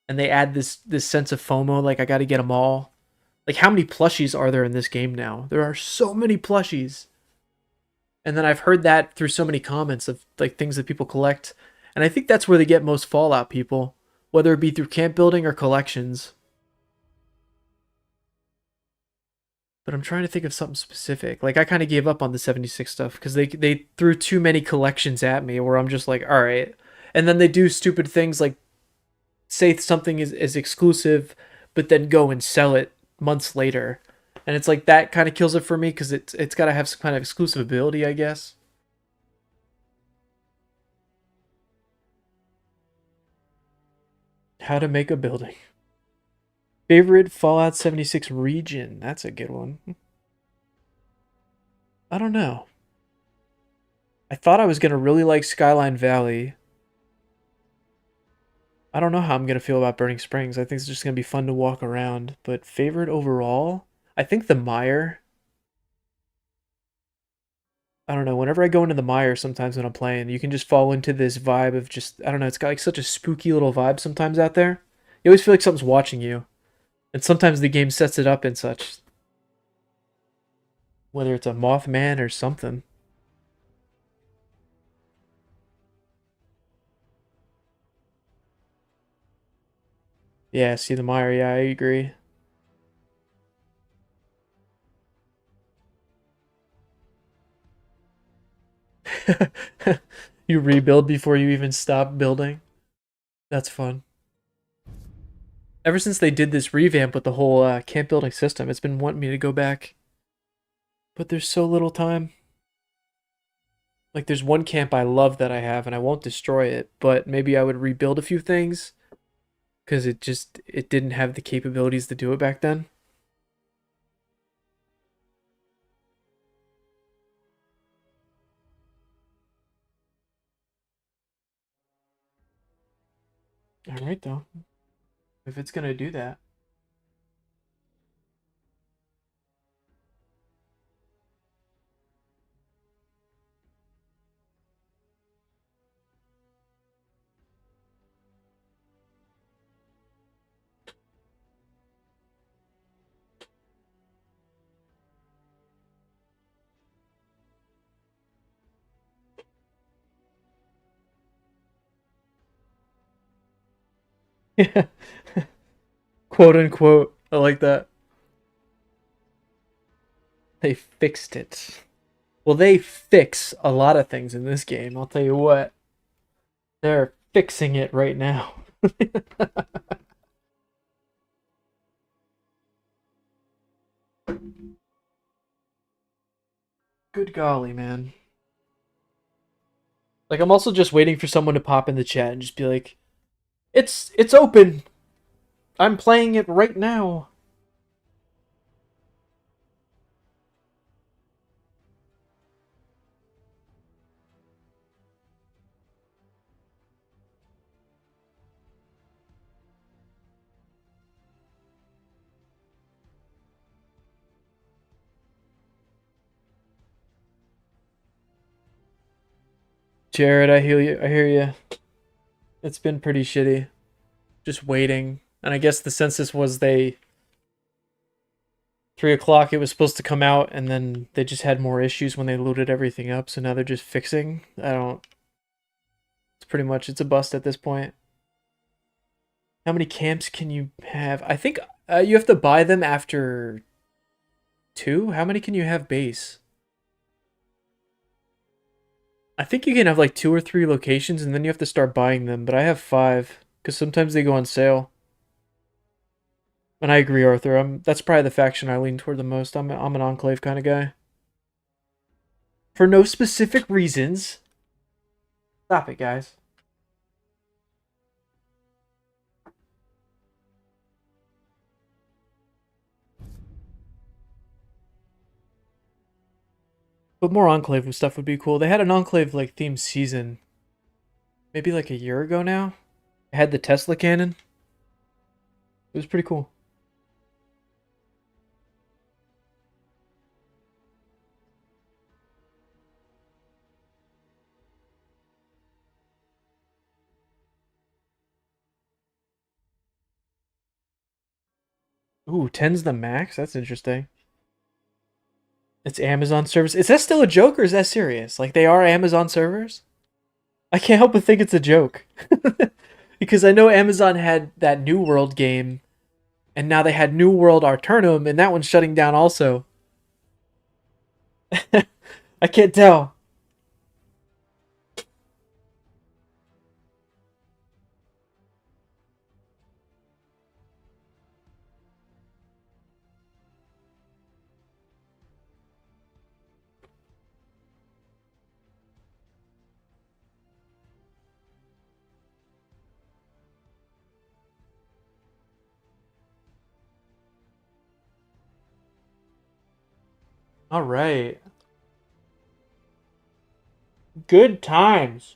and they add this sense of FOMO. Like I got to get them all. Like how many plushies are there in this game now? There are so many plushies. And then I've heard that through so many comments of like things that people collect, and I think that's where they get most Fallout people, whether it be through camp building or collections. But I'm trying to think of something specific. Like I kind of gave up on the 76 stuff because they threw too many collections at me where I'm just like, all right. And then they do stupid things like say something is exclusive, but then go and sell it months later. And it's like that kind of kills it for me because it's got to have some kind of exclusive ability, I guess. How to make a building. Favorite Fallout 76 region? That's a good one. I don't know. I thought I was going to really like Skyline Valley. I don't know how I'm going to feel about Burning Springs. I think it's just going to be fun to walk around. But favorite overall? I think the Mire. I don't know. Whenever I go into the Mire sometimes when I'm playing, you can just fall into this vibe of just, I don't know, it's got like such a spooky little vibe sometimes out there. You always feel like something's watching you. And sometimes the game sets it up and such. Whether it's a Mothman or something. Yeah, see the Mire, yeah, I agree. You rebuild before you even stop building. That's fun. Ever since they did this revamp with the whole camp building system, it's been wanting me to go back. But there's so little time. Like there's one camp I love that I have and I won't destroy it, but maybe I would rebuild a few things because it didn't have the capabilities to do it back then. All right though. If it's going to do that. Yeah. Quote unquote. I like that. They fixed it. Well, they fix a lot of things in this game. I'll tell you what. They're fixing it right now. Good golly, man. Like, I'm also just waiting for someone to pop in the chat and just be like, it's open. I'm playing it right now. Jared, I hear you. I hear you. It's been pretty shitty. Just waiting. And I guess the census was 3 o'clock it was supposed to come out, and then they just had more issues when they loaded everything up, so now they're just fixing. It's pretty much, it's a bust at this point. How many camps can you have? I think you have to buy them after 2? How many can you have base? I think you can have like 2 or 3 locations, and then you have to start buying them, but I have 5, because sometimes they go on sale. And I agree, Arthur. That's probably the faction I lean toward the most. I'm an Enclave kind of guy. For no specific reasons. Stop it, guys. But more Enclave stuff would be cool. They had an Enclave like themed season. Maybe like a year ago now. It had the Tesla cannon. It was pretty cool. Ooh, 10's the max? That's interesting. It's Amazon service. Is that still a joke or is that serious? Like, they are Amazon servers? I can't help but think it's a joke. Because I know Amazon had that New World game, and now they had New World Arturnum, and that one's shutting down also. I can't tell. All right. Good times.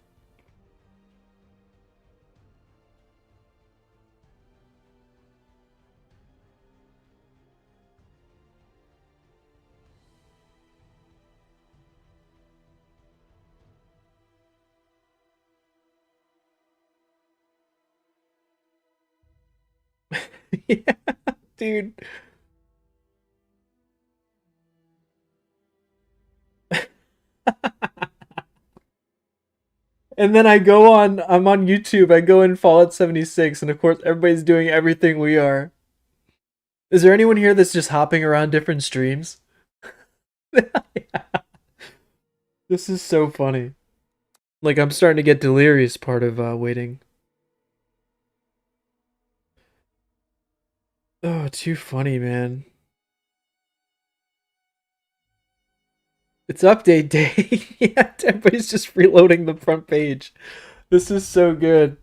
Yeah, dude. And then I'm on YouTube, I go in Fallout 76, and of course everybody's doing everything we are. Is there anyone here that's just hopping around different streams? This is so funny. Like, I'm starting to get delirious part of waiting. Oh, too funny, man. It's update day. Yeah, everybody's just reloading the front page. This is so good.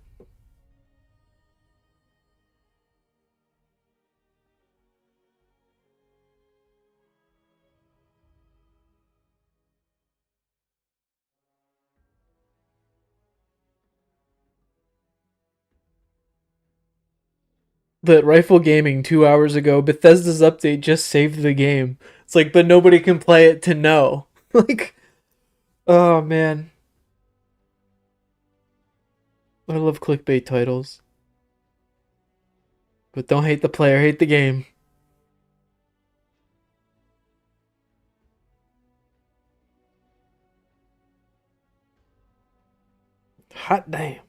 That Rifle Gaming 2 hours ago, Bethesda's update just saved the game. It's like, but nobody can play it to know. Like, oh man. I love clickbait titles. But don't hate the player, hate the game. Hot damn.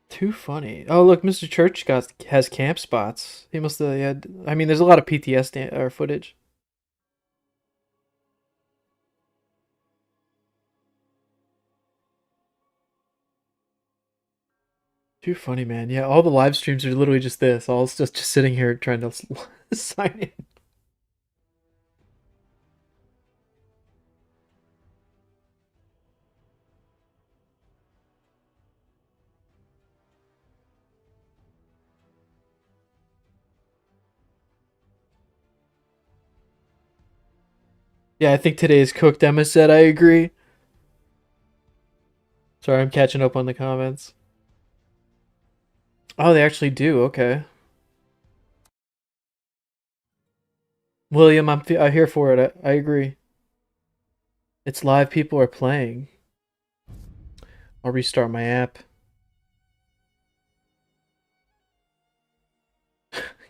Too funny. Oh, look, Mr. Church has camp spots. He must have had. I mean, there's a lot of PTS or footage. Too funny, man. Yeah, all the live streams are literally just this. All it's just sitting here trying to sign in. Yeah, I think today is cooked. Emma said, I agree. Sorry, I'm catching up on the comments. Oh, they actually do. Okay. William, I'm here for it. I agree. It's live. People are playing. I'll restart my app.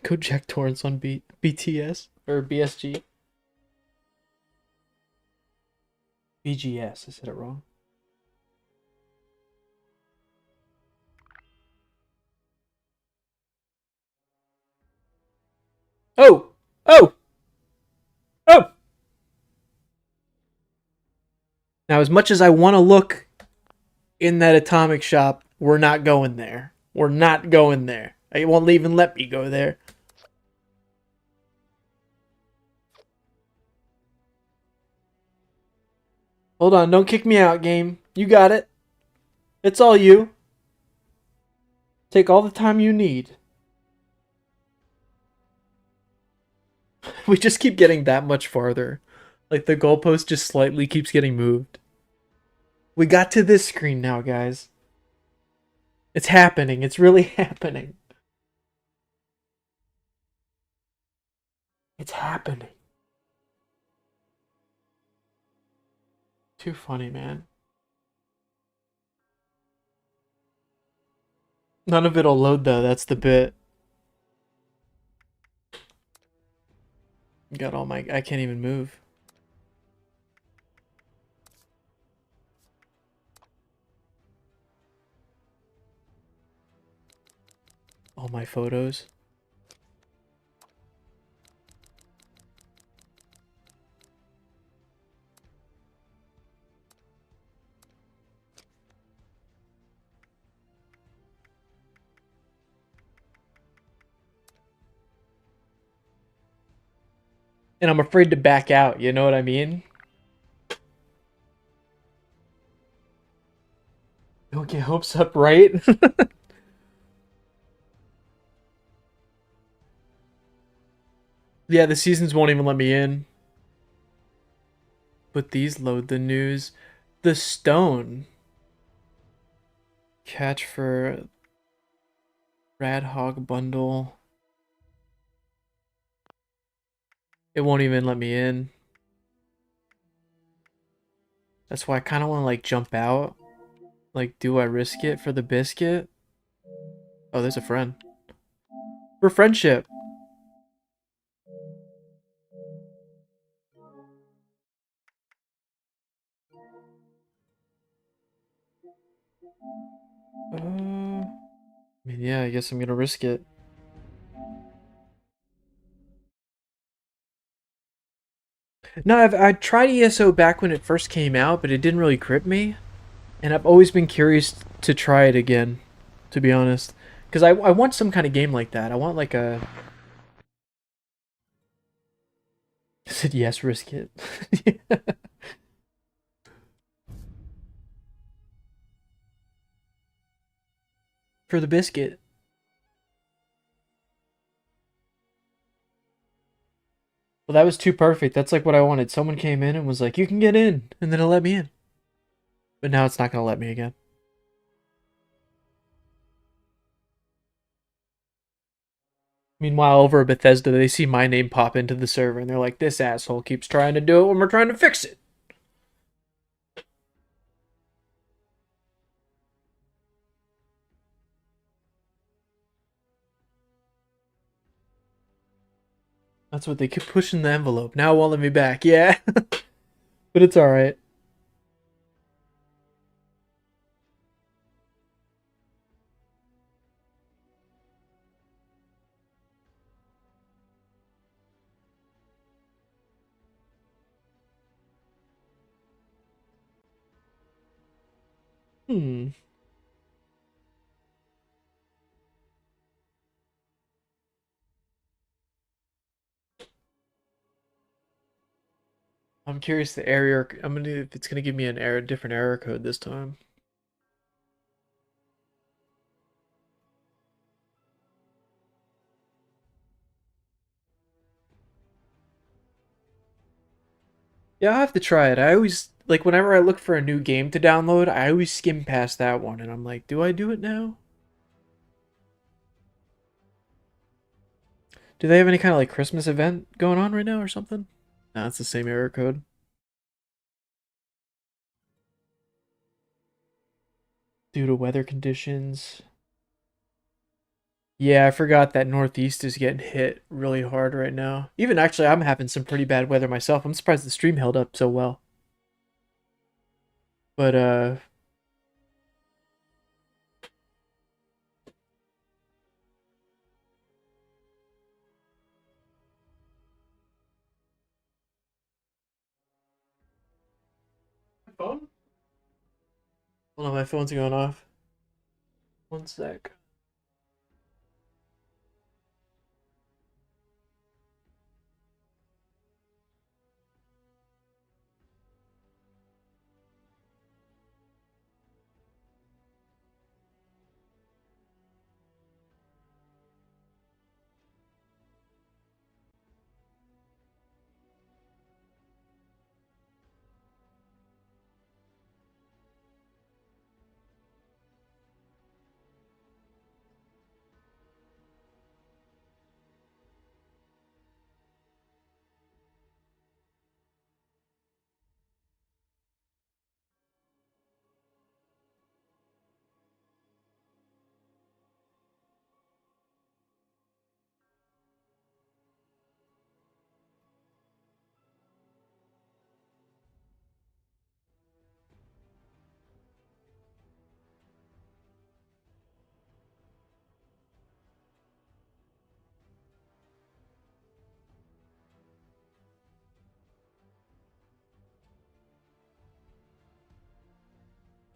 Go check torrents on BTS or BSG. BGS. I said it wrong. Oh! Oh! Oh! Now, as much as I want to look in that atomic shop, we're not going there. We're not going there. It won't even let me go there. Hold on, don't kick me out, game. You got it. It's all you. Take all the time you need. We just keep getting that much farther. Like, the goalpost just slightly keeps getting moved. We got to this screen now, guys. It's happening. It's really happening. It's happening. Too funny, man. None of it'll load though, that's the bit. Got all my... I can't even move. All my photos. And I'm afraid to back out, you know what I mean? Don't get hopes up, right? Yeah, the seasons won't even let me in. But these load the news. The stone. Catch for Rad Hog bundle. It won't even let me in. That's why I kind of want to like jump out. Like, do I risk it for the biscuit? Oh, there's a friend. For friendship. I mean, yeah, I guess I'm gonna risk it. No, I tried ESO back when it first came out, but it didn't really grip me. And I've always been curious to try it again, to be honest. Because I want some kind of game like that. I want like a... I said yes, risk it. For the biscuit. Well, that was too perfect. That's like what I wanted. Someone came in and was like, you can get in. And then it let me in. But now it's not going to let me again. Meanwhile, over at Bethesda, they see my name pop into the server, and they're like, this asshole keeps trying to do it when we're trying to fix it. That's what they keep pushing the envelope. Now it won't let me back. Yeah. But it's alright. Hmm. I'm curious the error. I'm gonna if it's gonna give me an error, different error code this time. Yeah, I'll have to try it. I always like whenever I look for a new game to download, I always skim past that one, and I'm like, do I do it now? Do they have any kind of like Christmas event going on right now or something? No, it's the same error code. Due to weather conditions. Yeah, I forgot that Northeast is getting hit really hard right now. Even actually, I'm having some pretty bad weather myself. I'm surprised the stream held up so well. But, phone? Hold on, my phone's going off. One sec.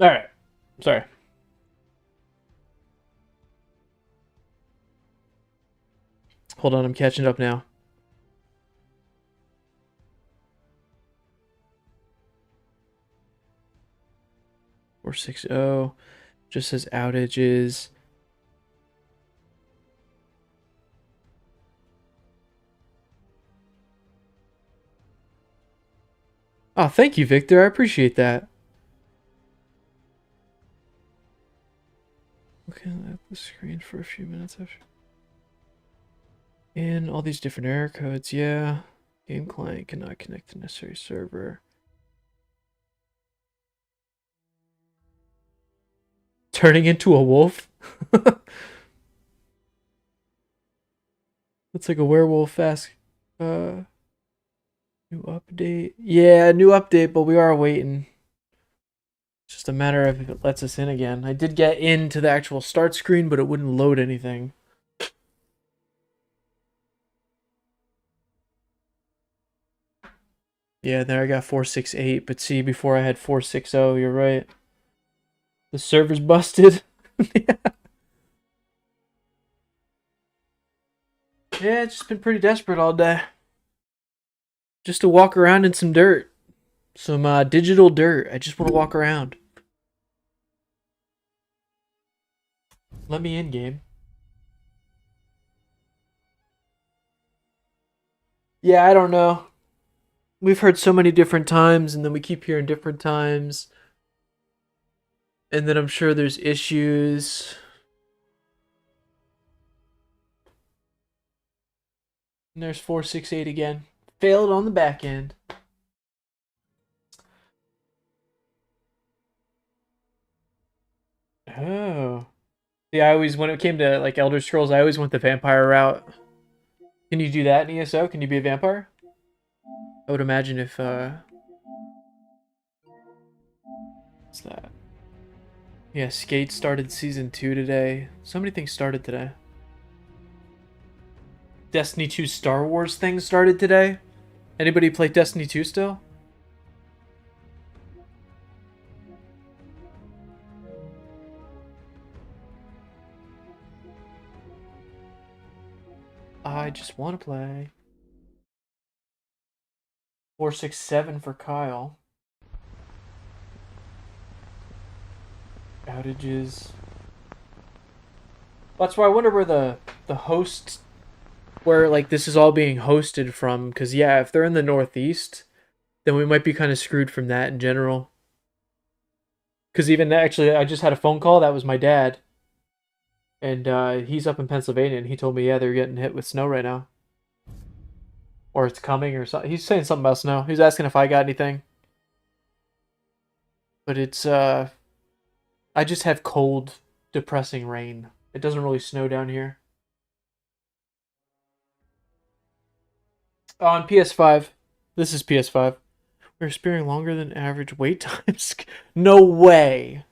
Alright. Sorry. Hold on, I'm catching up now. Four 460 just says outages. Oh, thank you, Victor. I appreciate that. Looking at the screen for a few minutes after. And all these different error codes, yeah. Game client cannot connect to necessary server. Turning into a wolf? It's like a werewolf fast. New update. Yeah, new update, but we are waiting. It's just a matter of if it lets us in again. I did get into the actual start screen, but it wouldn't load anything. Yeah, there I got 468, but see, before I had 460, you're right. The server's busted. Yeah. Yeah, it's just been pretty desperate all day. Just to walk around in some dirt. Some digital dirt. I just want to walk around. Let me in, game. Yeah, I don't know. We've heard so many different times, and then we keep hearing different times. And then I'm sure there's issues. And there's 468 again. Failed on the back end. Oh. Yeah, I always, when it came to like Elder Scrolls, I always went the vampire route. Can you do that in ESO? Can you be a vampire? I would imagine if, what's that? Yeah, Skate started season 2 today. So many things started today. Destiny 2 Star Wars thing started today. Anybody play Destiny 2 still? I just want to play. 467 for Kyle. Outages. That's why I wonder where the host, where like this is all being hosted from. Because yeah, if they're in the Northeast, then we might be kind of screwed from that in general. Because even actually, I just had a phone call. That was my dad. And he's up in Pennsylvania, and he told me, yeah, they're getting hit with snow right now. Or it's coming, or something. He's saying something about snow. He's asking if I got anything. But it's, I just have cold, depressing rain. It doesn't really snow down here. On PS5. This is PS5. We're experiencing longer than average wait times. No way.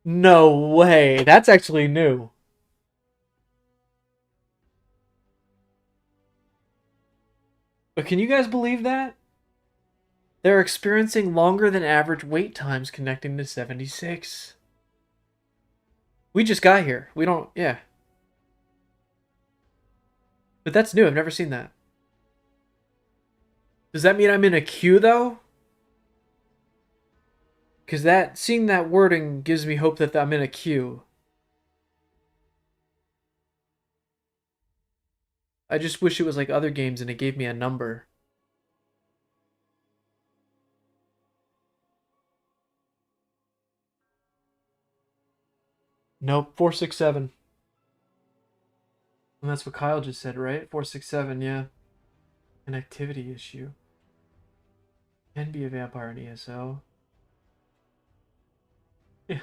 No way. That's actually new. But can you guys believe that? They're experiencing longer than average wait times connecting to 76. We just got here. We don't, yeah. But that's new. I've never seen that. Does that mean I'm in a queue, though? Because that, seeing that wording gives me hope that I'm in a queue. I just wish it was like other games and it gave me a number. Nope, 467. And that's what Kyle just said, right? 467, yeah. An activity issue. Can be a vampire in ESO. Yeah.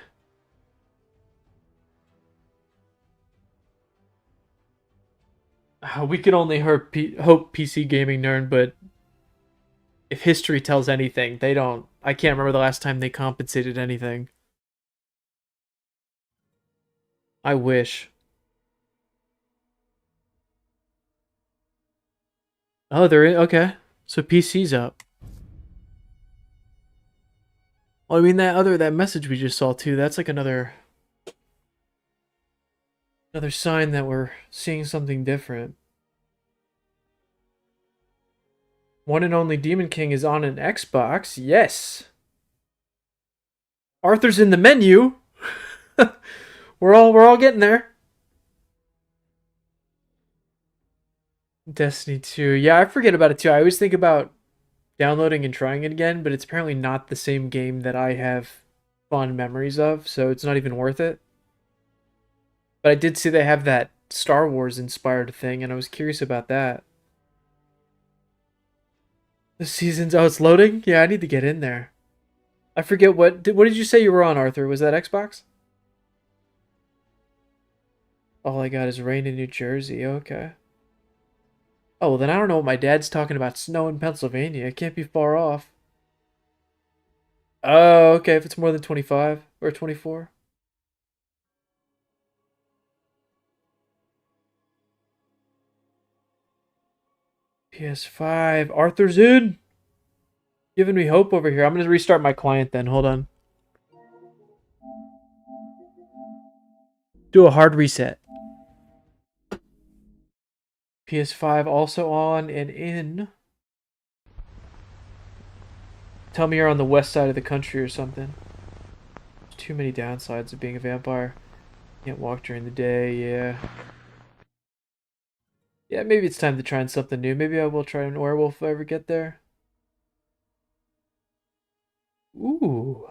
We can only hope PC gaming nerd, but if history tells anything, they don't. I can't remember the last time they compensated anything. I wish. Oh, they're in. Okay. So PC's up. Well, I mean that message we just saw too, that's like another sign that we're seeing something different. One and only Demon King is on an Xbox. Yes. Arthur's in the menu. we're all getting there. Destiny 2. Yeah, I forget about it too. I always think about downloading and trying it again, but it's apparently not the same game that I have fond memories of, so it's not even worth it. But I did see they have that Star Wars inspired thing, and I was curious about that. The seasons, oh, it's loading? Yeah, I need to get in there. I forget what did you say you were on, Arthur? Was that Xbox? All I got is rain in New Jersey. Okay. Oh, well, then I don't know what my dad's talking about. Snow in Pennsylvania. It can't be far off. Oh, okay. If it's more than 25 or 24. PS5. Arthur's in. Giving me hope over here. I'm going to restart my client then. Hold on. Do a hard reset. PS5 also on and in. Tell me you're on the west side of the country or something. There's too many downsides of being a vampire. Can't walk during the day, yeah. Yeah, maybe it's time to try something new. Maybe I will try an werewolf if I ever get there. Ooh.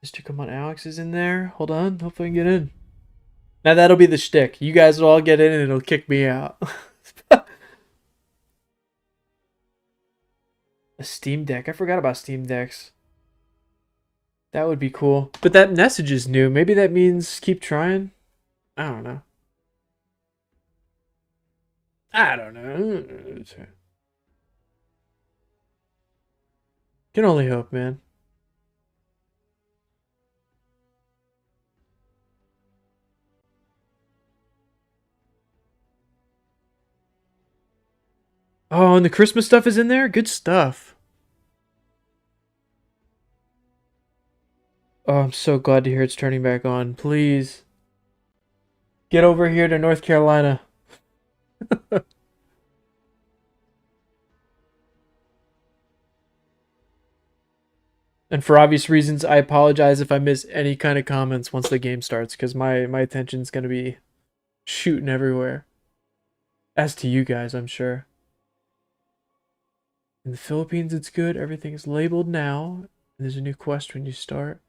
Mr. Come on, Alex is in there. Hold on, hopefully I can get in. Now that'll be the shtick. You guys will all get in and it'll kick me out. A Steam Deck. I forgot about Steam Decks. That would be cool. But that message is new. Maybe that means keep trying? I don't know. I don't know. Can only hope, man. Oh, and the Christmas stuff is in there? Good stuff. Oh, I'm so glad to hear it's turning back on. Please. Get over here to North Carolina. And for obvious reasons, I apologize if I miss any kind of comments once the game starts, because my attention's going to be shooting everywhere. As to you guys, I'm sure. In the Philippines, it's good. Everything is labeled now. There's a new quest when you start.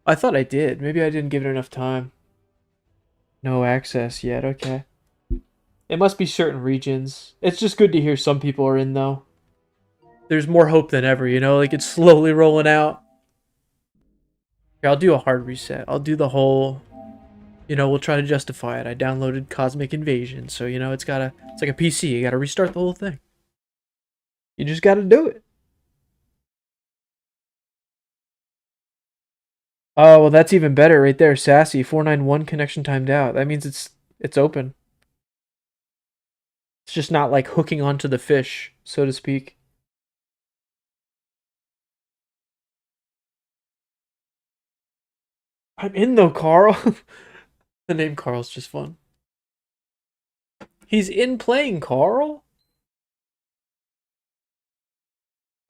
I thought I did. Maybe I didn't give it enough time. No access yet. Okay. It must be certain regions. It's just good to hear some people are in, though. There's more hope than ever, you know? Like, it's slowly rolling out. Here, I'll do a hard reset. I'll do the whole... You know, we'll try to justify it. I downloaded Cosmic Invasion, so, you know, it's like a PC. You gotta restart the whole thing. You just gotta do it. Oh, well, that's even better right there. Sassy, 491 connection timed out. That means it's open. It's just not like hooking onto the fish, so to speak. I'm in though, Carl. The name Carl's just fun. He's in playing Carl?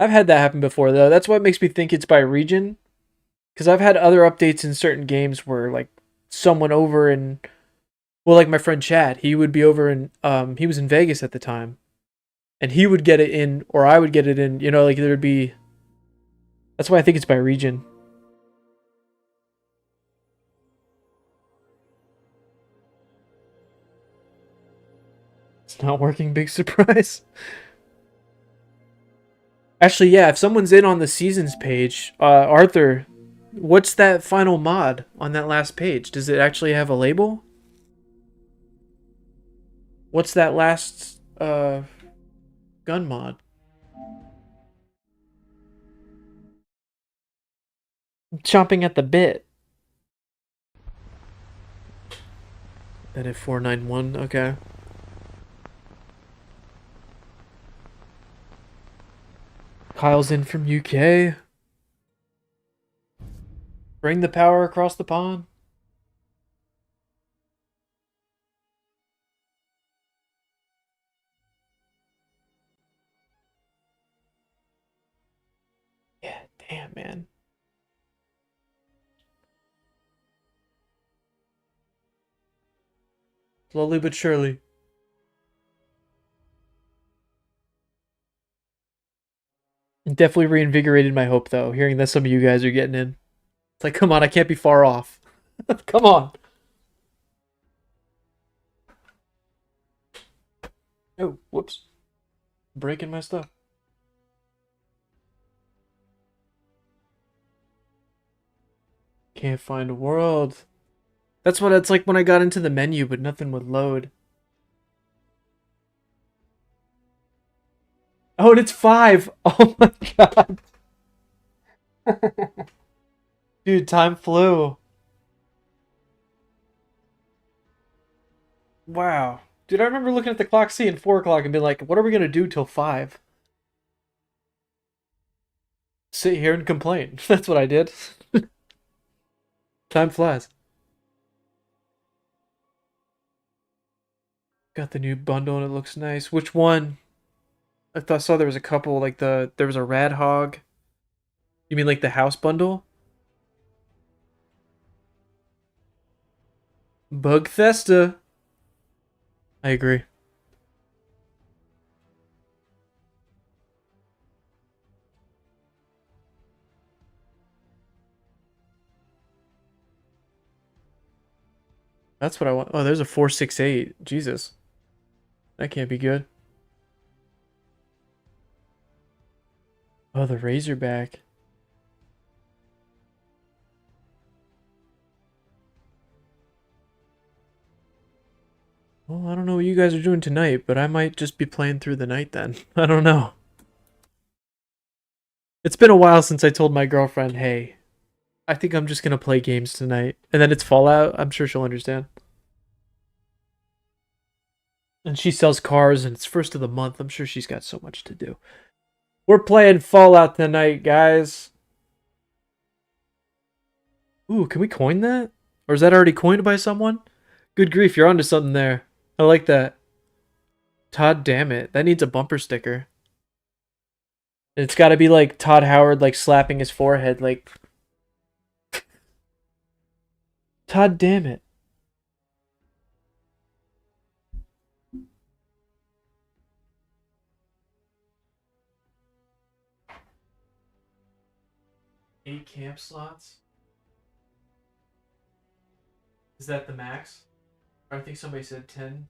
I've had that happen before, though. That's what makes me think it's by region. Because I've had other updates in certain games where, like, someone over in... Well, like my friend Chad, he would be over in... he was in Vegas at the time. And he would get it in, or I would get it in. You know, like, there would be... That's why I think it's by region. It's not working, big surprise. Actually, yeah, if someone's in on the seasons page, Arthur, what's that final mod on that last page? Does it actually have a label? What's that last gun mod? I'm chomping at the bit. That at 491, okay. Kyle's in from UK. Bring the power across the pond. Yeah, damn, man. Slowly but surely. Definitely reinvigorated my hope, though, hearing that some of you guys are getting in. It's like, come on, I can't be far off. Come on. Oh, whoops. Breaking my stuff. Can't find a world. That's what it's like when I got into the menu, but nothing would load. Oh, and it's 5. Oh my god. Dude, time flew. Wow. Dude, I remember looking at the clock, seeing 4 o'clock, and being like, what are we going to do till 5? Sit here and complain. That's what I did. Time flies. Got the new bundle and it looks nice. Which one? I saw there was a couple, like there was a Rad Hog. You mean like the house bundle? Bug Thesta. I agree. That's what I want. Oh, there's a 468. Jesus. That can't be good. Oh, the Razorback. Well, I don't know what you guys are doing tonight, but I might just be playing through the night then. I don't know. It's been a while since I told my girlfriend, hey, I think I'm just going to play games tonight. And then it's Fallout. I'm sure she'll understand. And she sells cars and it's first of the month. I'm sure she's got so much to do. We're playing Fallout tonight, guys. Ooh, can we coin that? Or is that already coined by someone? Good grief, you're onto something there. I like that. Todd damn it. That needs a bumper sticker. It's got to be like Todd Howard like slapping his forehead like Todd damn it. Eight camp slots? Is that the max? Or I think somebody said 10.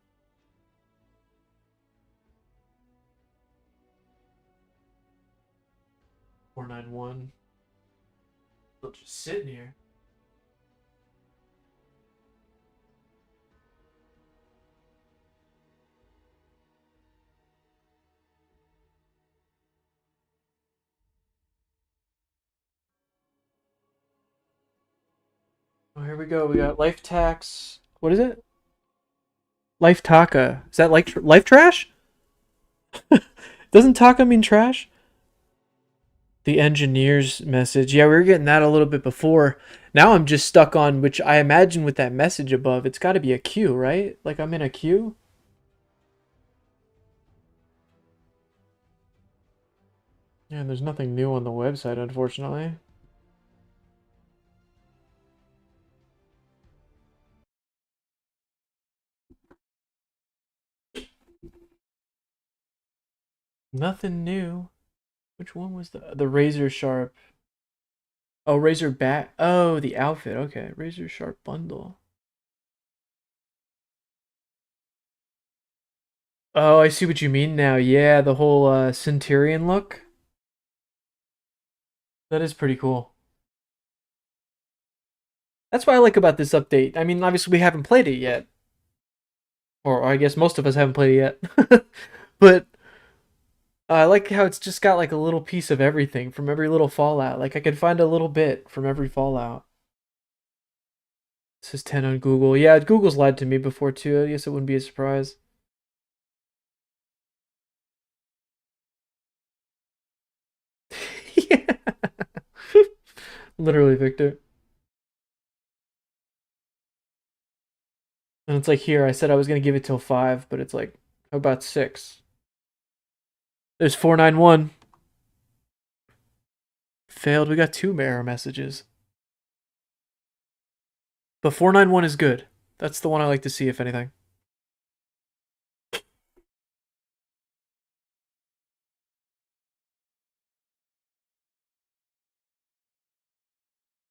$491. They'll just sit in here. Oh, here we go. We got life tax. What is it? Life Taka. Is that like life trash? Doesn't Taka mean trash? The engineer's message. Yeah, we were getting that a little bit before. Now I'm just stuck on, which I imagine with that message above, it's got to be a queue, right? Like I'm in a queue? Yeah, there's nothing new on the website, unfortunately. Nothing new. Which one was the Razor Sharp? Oh, Razor Bat. Oh, the outfit. Okay, Razor Sharp bundle. Oh, I see what you mean now. Yeah, the whole Centurion look. That is pretty cool. That's what I like about this update. I mean, obviously we haven't played it yet. Or I guess most of us haven't played it yet. But I like how it's just got like a little piece of everything from every little Fallout. Like I could find a little bit from every Fallout. This is 10 on Google. Yeah, Google's lied to me before too. I guess it wouldn't be a surprise. Literally, Victor. And it's like here, I said I was gonna give it till 5, but it's like, how about 6? There's 491. Failed. We got 2 error messages. But 491 is good. That's the one I like to see, if anything.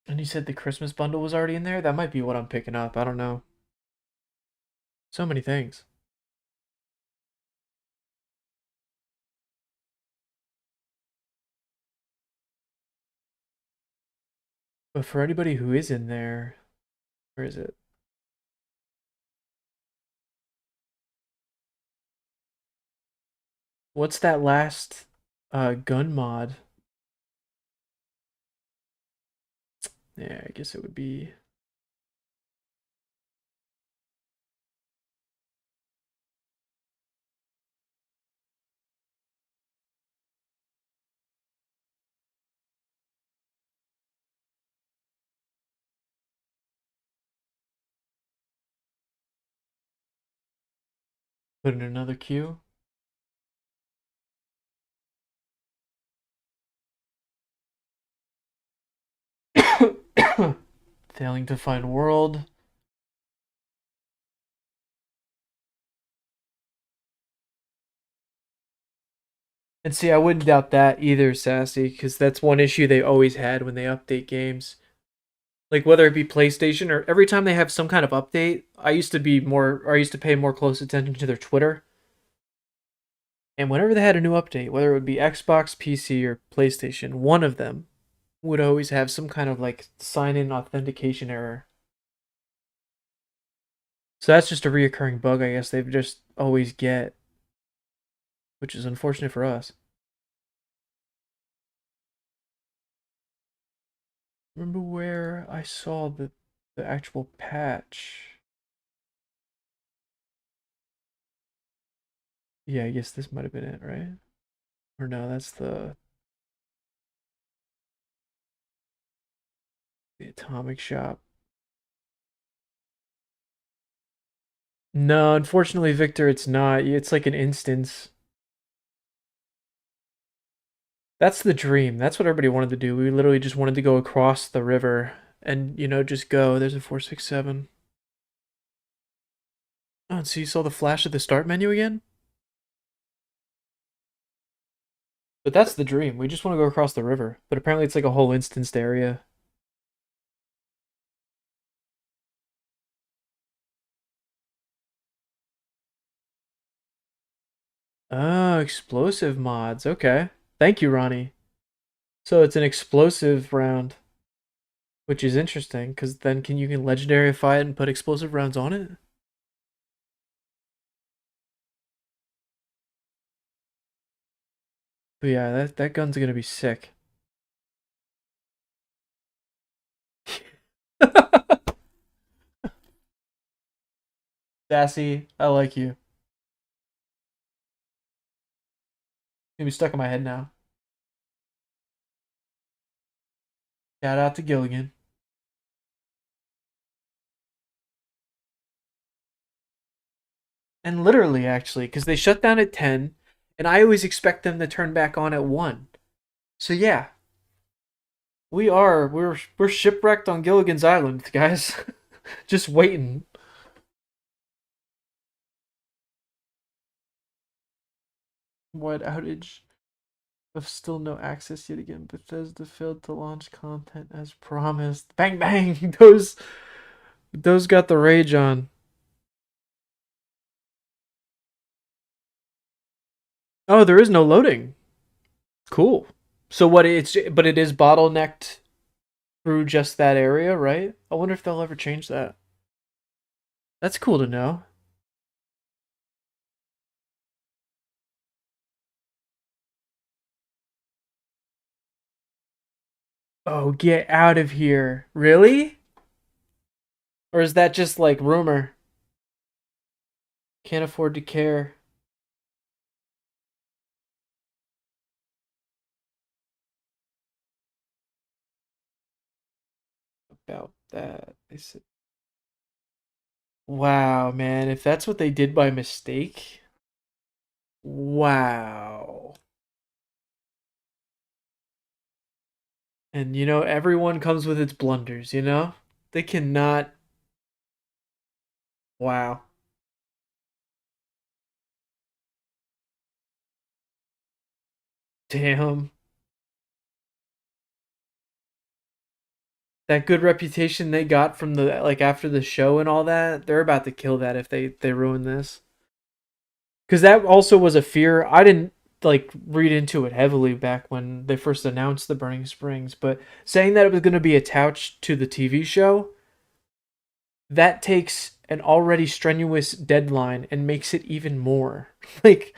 And you said the Christmas bundle was already in there? That might be what I'm picking up. I don't know. So many things. But for anybody who is in there, where is it? What's that last gun mod? Yeah, I guess it would be... Put in another queue. Failing to find world. And see, I wouldn't doubt that either, Sassy, because that's one issue they always had when they update games. Like whether it be PlayStation or every time they have some kind of update, I used to pay more close attention to their Twitter. And whenever they had a new update, whether it would be Xbox, PC, or PlayStation, one of them would always have some kind of like sign-in authentication error. So that's just a reoccurring bug, I guess they've just always get, which is unfortunate for us. Remember where I saw the actual patch? Yeah, I guess this might have been it, right? Or no, that's the atomic shop. No, unfortunately, Victor, it's not. It's like an instance. That's the dream. That's what everybody wanted to do. We literally just wanted to go across the river and, you know, just go. There's a 467. Oh, and so you saw the flash of the start menu again? But that's the dream. We just want to go across the river. But apparently it's like a whole instanced area. Oh, explosive mods. Okay. Thank you, Ronnie. So it's an explosive round, which is interesting because then you can legendaryify it and put explosive rounds on it? But yeah, that gun's gonna be sick. Sassy, I like you. Gonna be stuck in my head now. Shout out to Gilligan. And literally, actually, because they shut down at 10, and I always expect them to turn back on at 1. So yeah, we're shipwrecked on Gilligan's Island, guys. Just waiting. What outage? Of still no access yet again. Bethesda failed to launch content as promised. Bang bang! Those got the rage on. Oh, there is no loading. Cool. So but it is bottlenecked through just that area, right? I wonder if they'll ever change that. That's cool to know. Oh, get out of here. Really? Or is that just like rumor? Can't afford to care. about that. They said, wow, man, if that's what they did by mistake, wow. And you know, everyone comes with its blunders, you know? They cannot. Wow. Damn. That good reputation they got from the like after the show and all that, they're about to kill that if they ruin this. Cuz that also was a fear. I didn't like read into it heavily back when they first announced the Burning Springs, but saying that it was going to be attached to the TV show, that takes an already strenuous deadline and makes it even more. Like,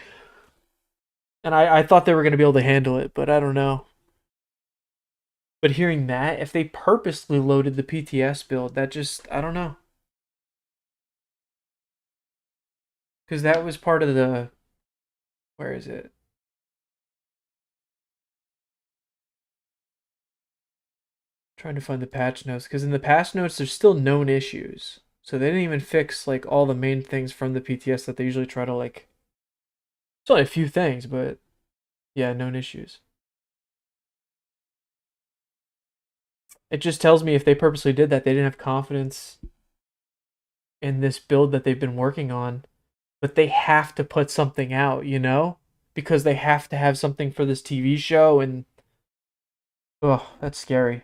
and I thought they were going to be able to handle it, but I don't know. But hearing that, if they purposely loaded the PTS build, that just, I don't know. Because that was part of the, where is it? Trying to find the patch notes. Because in the patch notes, there's still known issues. So they didn't even fix, like, all the main things from the PTS that they usually try to, like, it's only a few things, but yeah, known issues. It just tells me if they purposely did that, they didn't have confidence in this build that they've been working on. But they have to put something out, you know? Because they have to have something for this TV show, and oh, that's scary.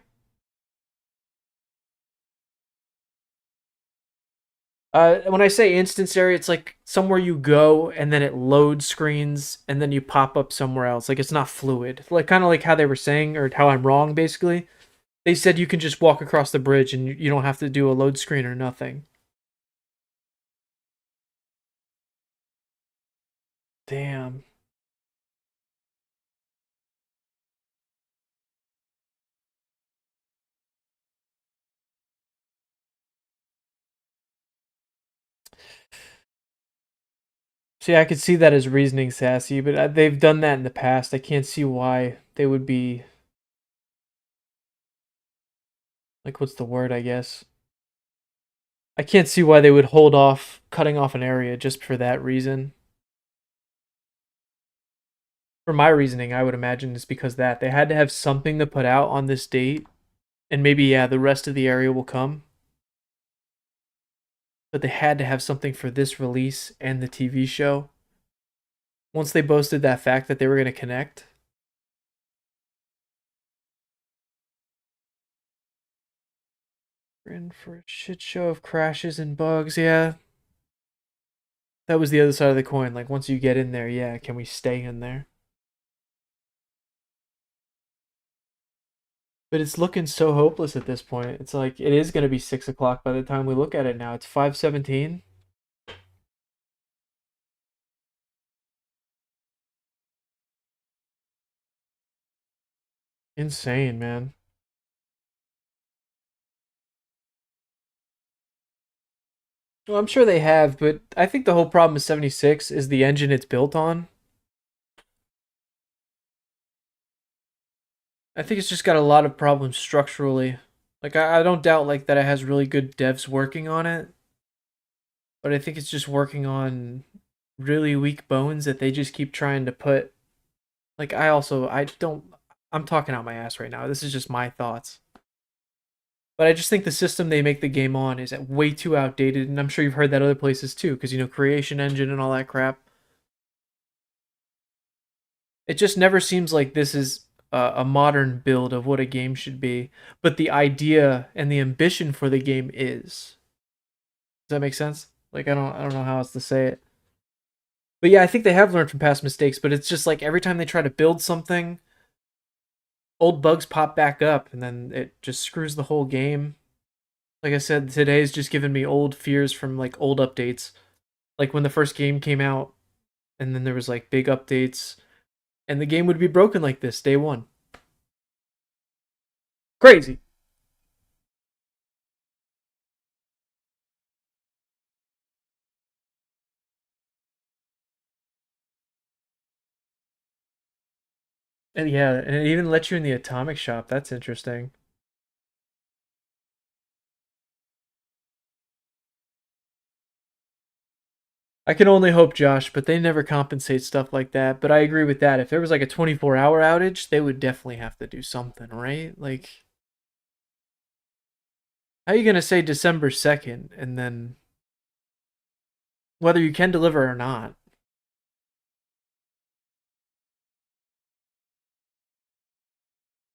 When I say instance area, it's like somewhere you go and then it loads screens and then you pop up somewhere else. Like it's not fluid. Like kind of like how they were saying, or how I'm wrong, basically. They said you can just walk across the bridge and you don't have to do a load screen or nothing. Damn. See, I could see that as reasoning, Sassy, but they've done that in the past. I can't see why they would be like, what's the word, I guess? I can't see why they would hold off cutting off an area just for that reason. For my reasoning, I would imagine it's because that they had to have something to put out on this date, and maybe yeah, the rest of the area will come. But they had to have something for this release and the TV show. Once they boasted that fact that they were going to connect. We're in for a shit show of crashes and bugs, yeah. That was the other side of the coin. Like, once you get in there, yeah, can we stay in there? But it's looking so hopeless at this point. It's like, it is going to be 6 o'clock by the time we look at it now. It's 5:17. Insane, man. Well, I'm sure they have, but I think the whole problem with 76 is the engine it's built on. I think it's just got a lot of problems structurally. Like, I don't doubt like that it has really good devs working on it, but I think it's just working on really weak bones that they just keep trying to put. Like, I don't, I'm talking out my ass right now. This is just my thoughts. But I just think the system they make the game on is way too outdated, and I'm sure you've heard that other places too, because, you know, Creation Engine and all that crap. It just never seems like this is a modern build of what a game should be, but the idea and the ambition for the game is. Does that make sense? Like, I don't know how else to say it. But yeah, I think they have learned from past mistakes, but it's just like every time they try to build something, old bugs pop back up, and then it just screws the whole game. Like I said, today's just given me old fears from like old updates. Like when the first game came out, and then there was like big updates, and the game would be broken like this day one. Crazy. And yeah, and it even lets you in the atomic shop. That's interesting. I can only hope, Josh, but they never compensate stuff like that. But I agree with that. If there was like a 24-hour outage, they would definitely have to do something, right? Like, how are you going to say December 2nd and then whether you can deliver or not?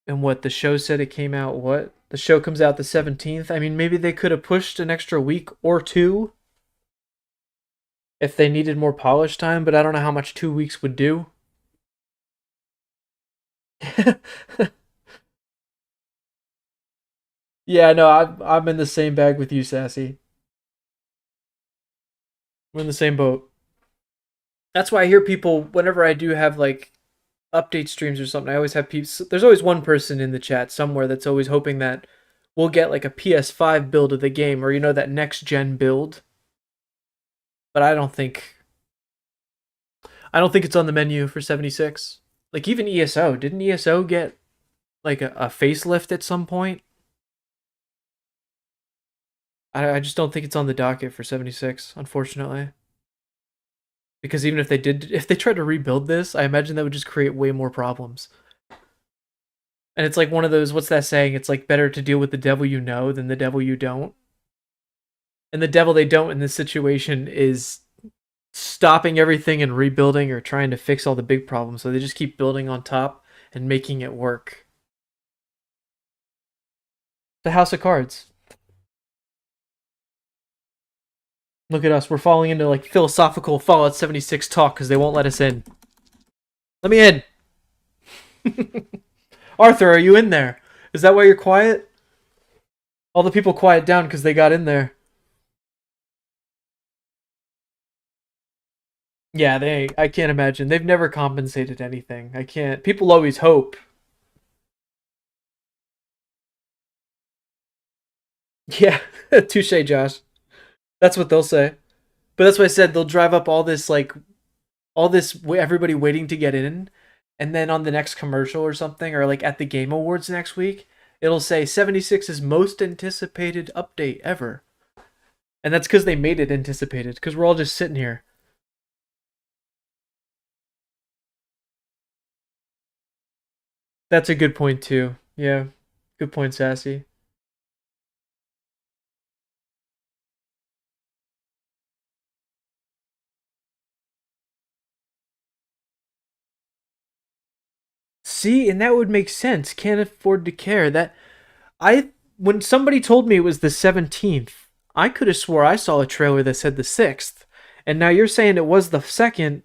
And what the show said it came out, what? The show comes out the 17th? I mean, maybe they could have pushed an extra week or two if they needed more polish time, but I don't know how much 2 weeks would do. Yeah, no, I'm in the same bag with you, Sassy. We're in the same boat. That's why I hear people, whenever I do have like update streams or something, I always have people, there's always one person in the chat somewhere that's always hoping that we'll get like a PS5 build of the game, or, you know, that next gen build. But I don't think it's on the menu for 76. Like, even ESO, didn't ESO get like a facelift at some point? I just don't think it's on the docket for 76, unfortunately. Because even if they tried to rebuild this, I imagine that would just create way more problems. And it's like one of those, what's that saying? It's like better to deal with the devil you know than the devil you don't. And the devil they don't in this situation is stopping everything and rebuilding or trying to fix all the big problems. So they just keep building on top and making it work. The House of Cards. Look at us. We're falling into like philosophical Fallout 76 talk because they won't let us in. Let me in. Arthur, are you in there? Is that why you're quiet? All the people quiet down because they got in there. Yeah, I can't imagine. They've never compensated anything. I can't. People always hope. Yeah, touche, Josh. That's what they'll say. But that's why I said they'll drive up all this, everybody waiting to get in. And then on the next commercial or something, or like at the Game Awards next week, it'll say 76's most anticipated update ever. And that's because they made it anticipated, because we're all just sitting here. That's a good point, too. Yeah, good point, Sassy. See, and that would make sense. Can't afford to care. When somebody told me it was the 17th, I could have swore I saw a trailer that said the 6th. And now you're saying it was the 2nd.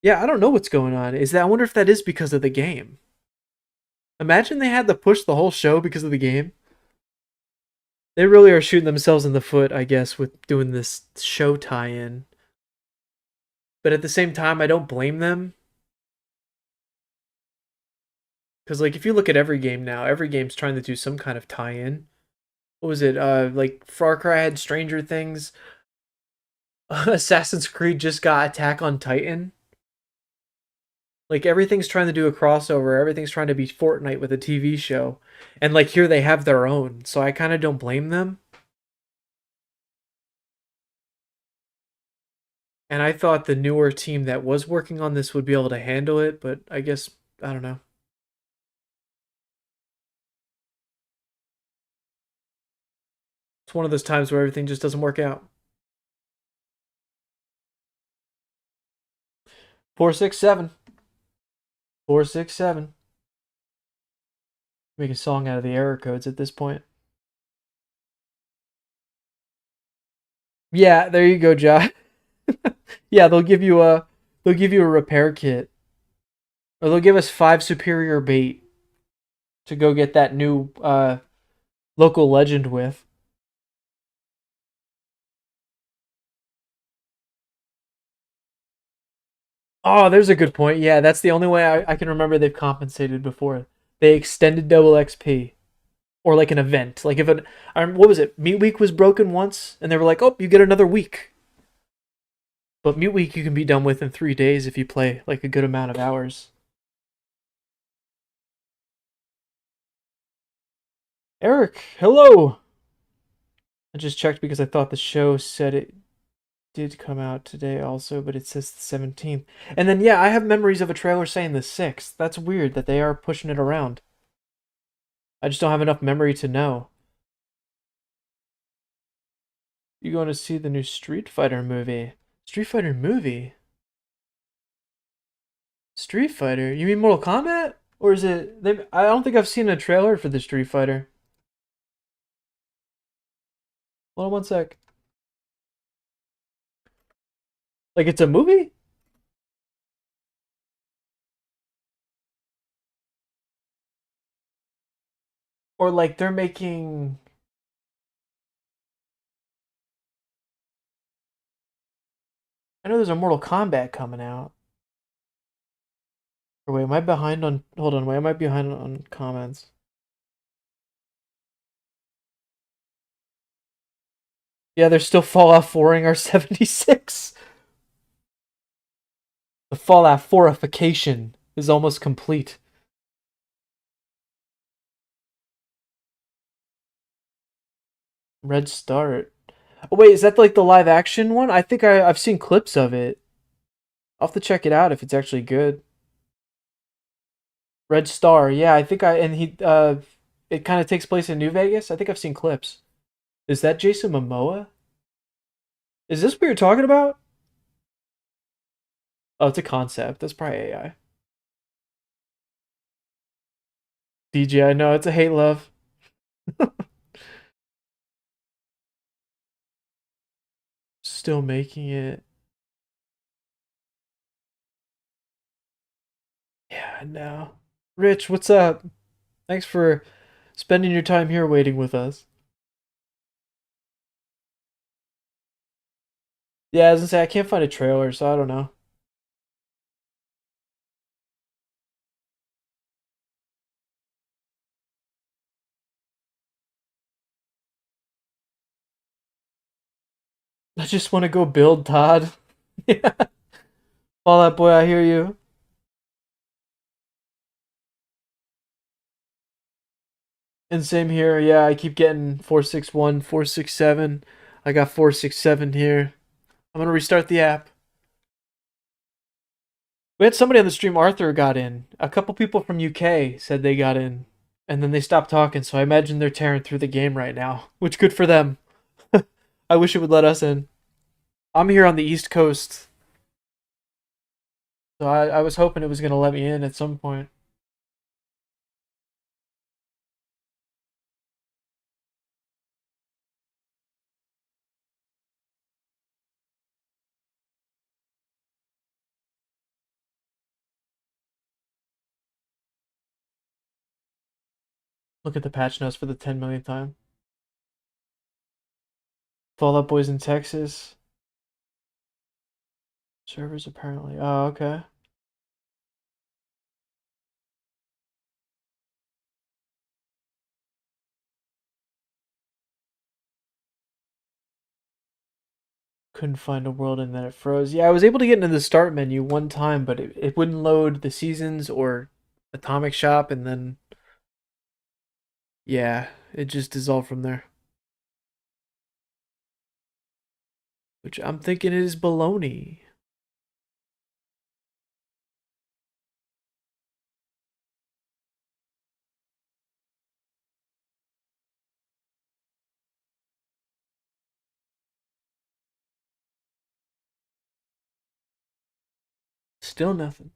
Yeah, I don't know what's going on. I wonder if that is because of the game. Imagine they had to push the whole show because of the game. They really are shooting themselves in the foot, I guess, with doing this show tie-in. But at the same time, I don't blame them. Because, like, if you look at every game now, every game's trying to do some kind of tie-in. What was it? Like, Far Cry had Stranger Things. Assassin's Creed just got Attack on Titan. Like, everything's trying to do a crossover. Everything's trying to be Fortnite with a TV show. And, like, here they have their own. So I kind of don't blame them. And I thought the newer team that was working on this would be able to handle it. But I guess, I don't know. It's one of those times where everything just doesn't work out. 467. 467. Make a song out of the error codes at this point. Yeah, there you go, Josh. Yeah, they'll give you a repair kit. Or they'll give us 5 superior bait to go get that new local legend with. Oh, there's a good point. Yeah, that's the only way I can remember they've compensated before. They extended double XP. Or like an event. Like if what was it? Meat Week was broken once, and they were like, oh, you get another week. But Meat Week you can be done with in 3 days if you play like a good amount of hours. Eric, hello! I just checked because I thought the show said it did come out today also, but it says the 17th. And then, yeah, I have memories of a trailer saying the 6th. That's weird that they are pushing it around. I just don't have enough memory to know. You going to see the new Street Fighter movie? Street Fighter movie? Street Fighter? You mean Mortal Kombat? Or is it... I don't think I've seen a trailer for the Street Fighter. Hold on one sec. Like, it's a movie? Or like they're making... I know there's a Mortal Kombat coming out. Or wait, am I behind on... Hold on, wait, I might be behind on comments. Yeah, they're still Fallout 4ing our 76. The Fallout 4ification is almost complete. Red Start. Oh, wait, is that like the live action one? I think I've seen clips of it. I'll have to check it out if it's actually good. Red Star, yeah, I think it kind of takes place in New Vegas. I think I've seen clips. Is that Jason Momoa? Is this what you're talking about? Oh, it's a concept. That's probably AI. DJ, I know, it's a hate love. Still making it. Yeah, I know. Rich, what's up? Thanks for spending your time here waiting with us. Yeah, I was gonna say, I can't find a trailer, so I don't know. I just want to go build, Todd. Yeah. Fallout Boy, I hear you. And same here, yeah, I keep getting 461, 467. I got 467 here. I'm gonna restart the app. We had somebody on the stream, Arthur, got in. A couple people from UK said they got in. And then they stopped talking, so I imagine they're tearing through the game right now. Which, good for them. I wish it would let us in. I'm here on the East Coast. So I was hoping it was gonna let me in at some point. Look at the patch notes for the 10 millionth time. Fallout Boys in Texas. Servers apparently. Oh, okay. Couldn't find a world and then it froze. Yeah, I was able to get into the start menu one time, but it wouldn't load the seasons or Atomic Shop, and then yeah, it just dissolved from there. Which I'm thinking is baloney. Still nothing.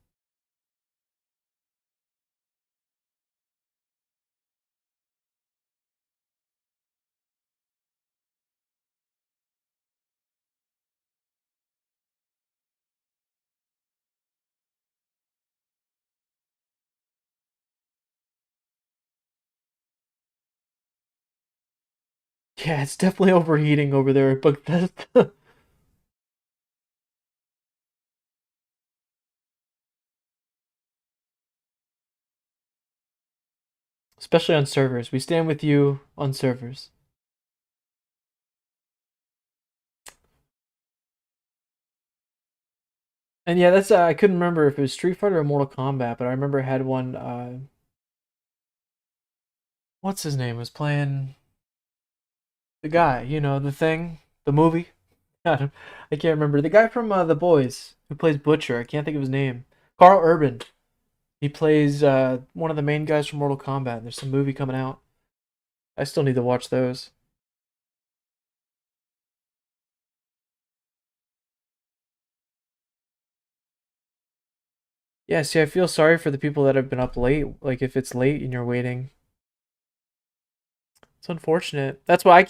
Yeah, it's definitely overheating over there, but that especially on servers. We stand with you on servers. And yeah, that's I couldn't remember if it was Street Fighter or Mortal Kombat, but I remember I had one what's his name was playing the guy, you know, the thing, the movie. I can't remember. The guy from The Boys who plays Butcher. I can't think of his name. Carl Urban. He plays one of the main guys from Mortal Kombat. There's some movie coming out. I still need to watch those. Yeah, see, I feel sorry for the people that have been up late. Like, if it's late and you're waiting. It's unfortunate. That's why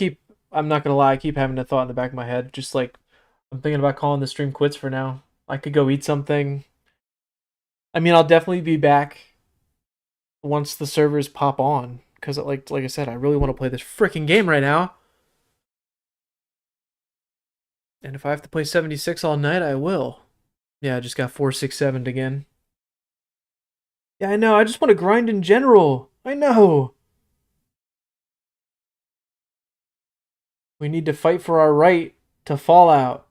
I'm not gonna lie, I keep having a thought in the back of my head. Just like, I'm thinking about calling the stream quits for now. I could go eat something. I mean, I'll definitely be back once the servers pop on. Because, like I said, I really want to play this freaking game right now. And if I have to play 76 all night, I will. Yeah, I just got 467 again. Yeah, I know. I just want to grind in general. I know. We need to fight for our right to Fallout.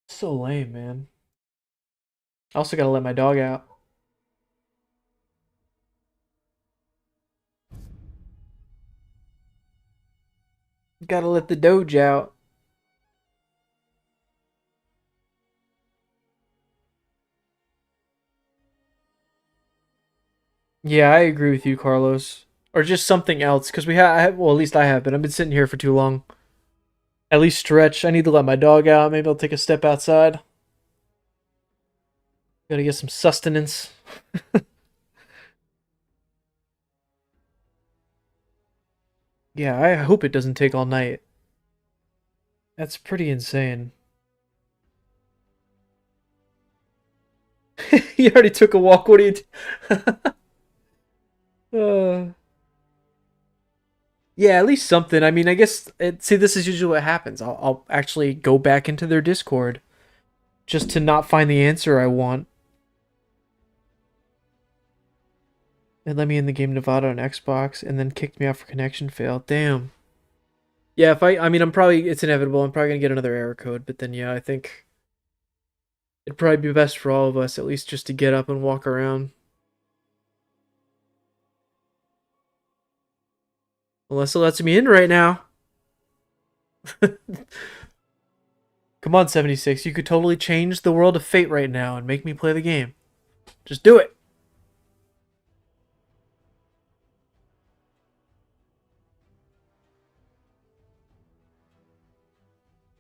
So lame, man. I also gotta let my dog out. Gotta let the Doge out. Yeah, I agree with you, Carlos. Or just something else, because well, at least I have, but I've been sitting here for too long. At least stretch. I need to let my dog out. Maybe I'll take a step outside. Gotta get some sustenance. Yeah, I hope it doesn't take all night. That's pretty insane. You already took a walk. What do you yeah, at least something. I mean, I guess see, this is usually what happens. I'll actually go back into their Discord just to not find the answer I want. It let me in the game Nevada on Xbox and then kicked me out for connection fail. Damn. Yeah, I mean, it's inevitable. I'm probably gonna get another error code, but then yeah, I think it'd probably be best for all of us, at least just to get up and walk around. Unless it lets me in right now. Come on, 76. You could totally change the world of Fate right now and make me play the game. Just do it.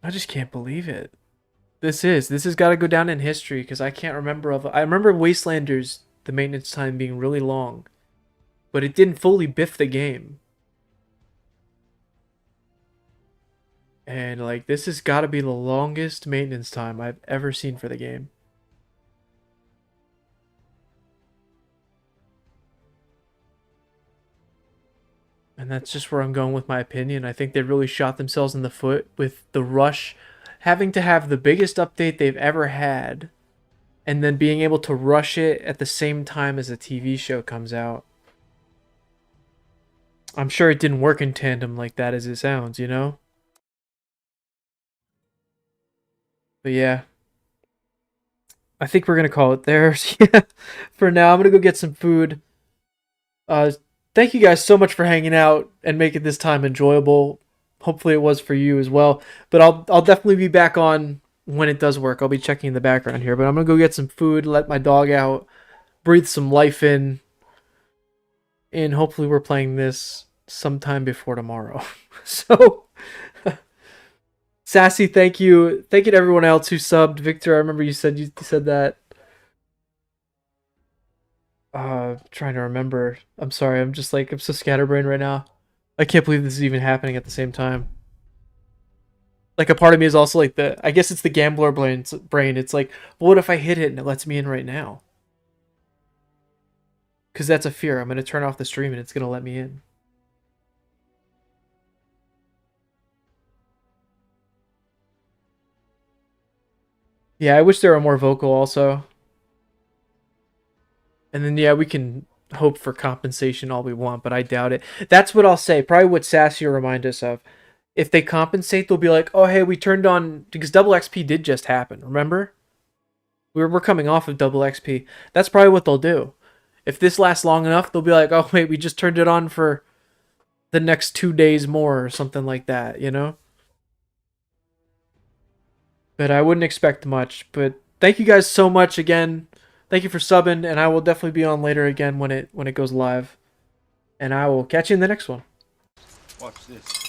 I just can't believe it. This has got to go down in history because I can't remember I remember Wastelanders, the maintenance time being really long, but it didn't fully biff the game. And like, this has got to be the longest maintenance time I've ever seen for the game. And that's just where I'm going with my opinion. I think they really shot themselves in the foot with the rush, having to have the biggest update they've ever had, and then being able to rush it at the same time as a TV show comes out. I'm sure it didn't work in tandem like that as it sounds, you know? But yeah. I think we're going to call it there. Yeah. For now, I'm going to go get some food. Thank you guys so much for hanging out and making this time enjoyable. Hopefully it was for you as well. But I'll definitely be back on when it does work. I'll be checking in the background here. But I'm going to go get some food, let my dog out, breathe some life in. And hopefully we're playing this sometime before tomorrow. So, Sassy, thank you. Thank you to everyone else who subbed. Victor, I remember you said that. Trying to remember. I'm sorry, I'm so scatterbrained right now. I can't believe this is even happening at the same time. Like, a part of me is also like I guess it's the gambler brain. It's like, well, what if I hit it and it lets me in right now? Because that's a fear. I'm going to turn off the stream and it's going to let me in. Yeah, I wish they were more vocal also. And then, yeah, we can hope for compensation all we want, but I doubt it. That's what I'll say. Probably what Sassy will remind us of. If they compensate, they'll be like, oh, hey, we turned on... Because double XP did just happen, remember? We're coming off of double XP. That's probably what they'll do. If this lasts long enough, they'll be like, oh wait, we just turned it on for the next 2 days more or something like that, you know? But I wouldn't expect much. But thank you guys so much again. Thank you for subbing, and I will definitely be on later again when it goes live. And I will catch you in the next one. Watch this.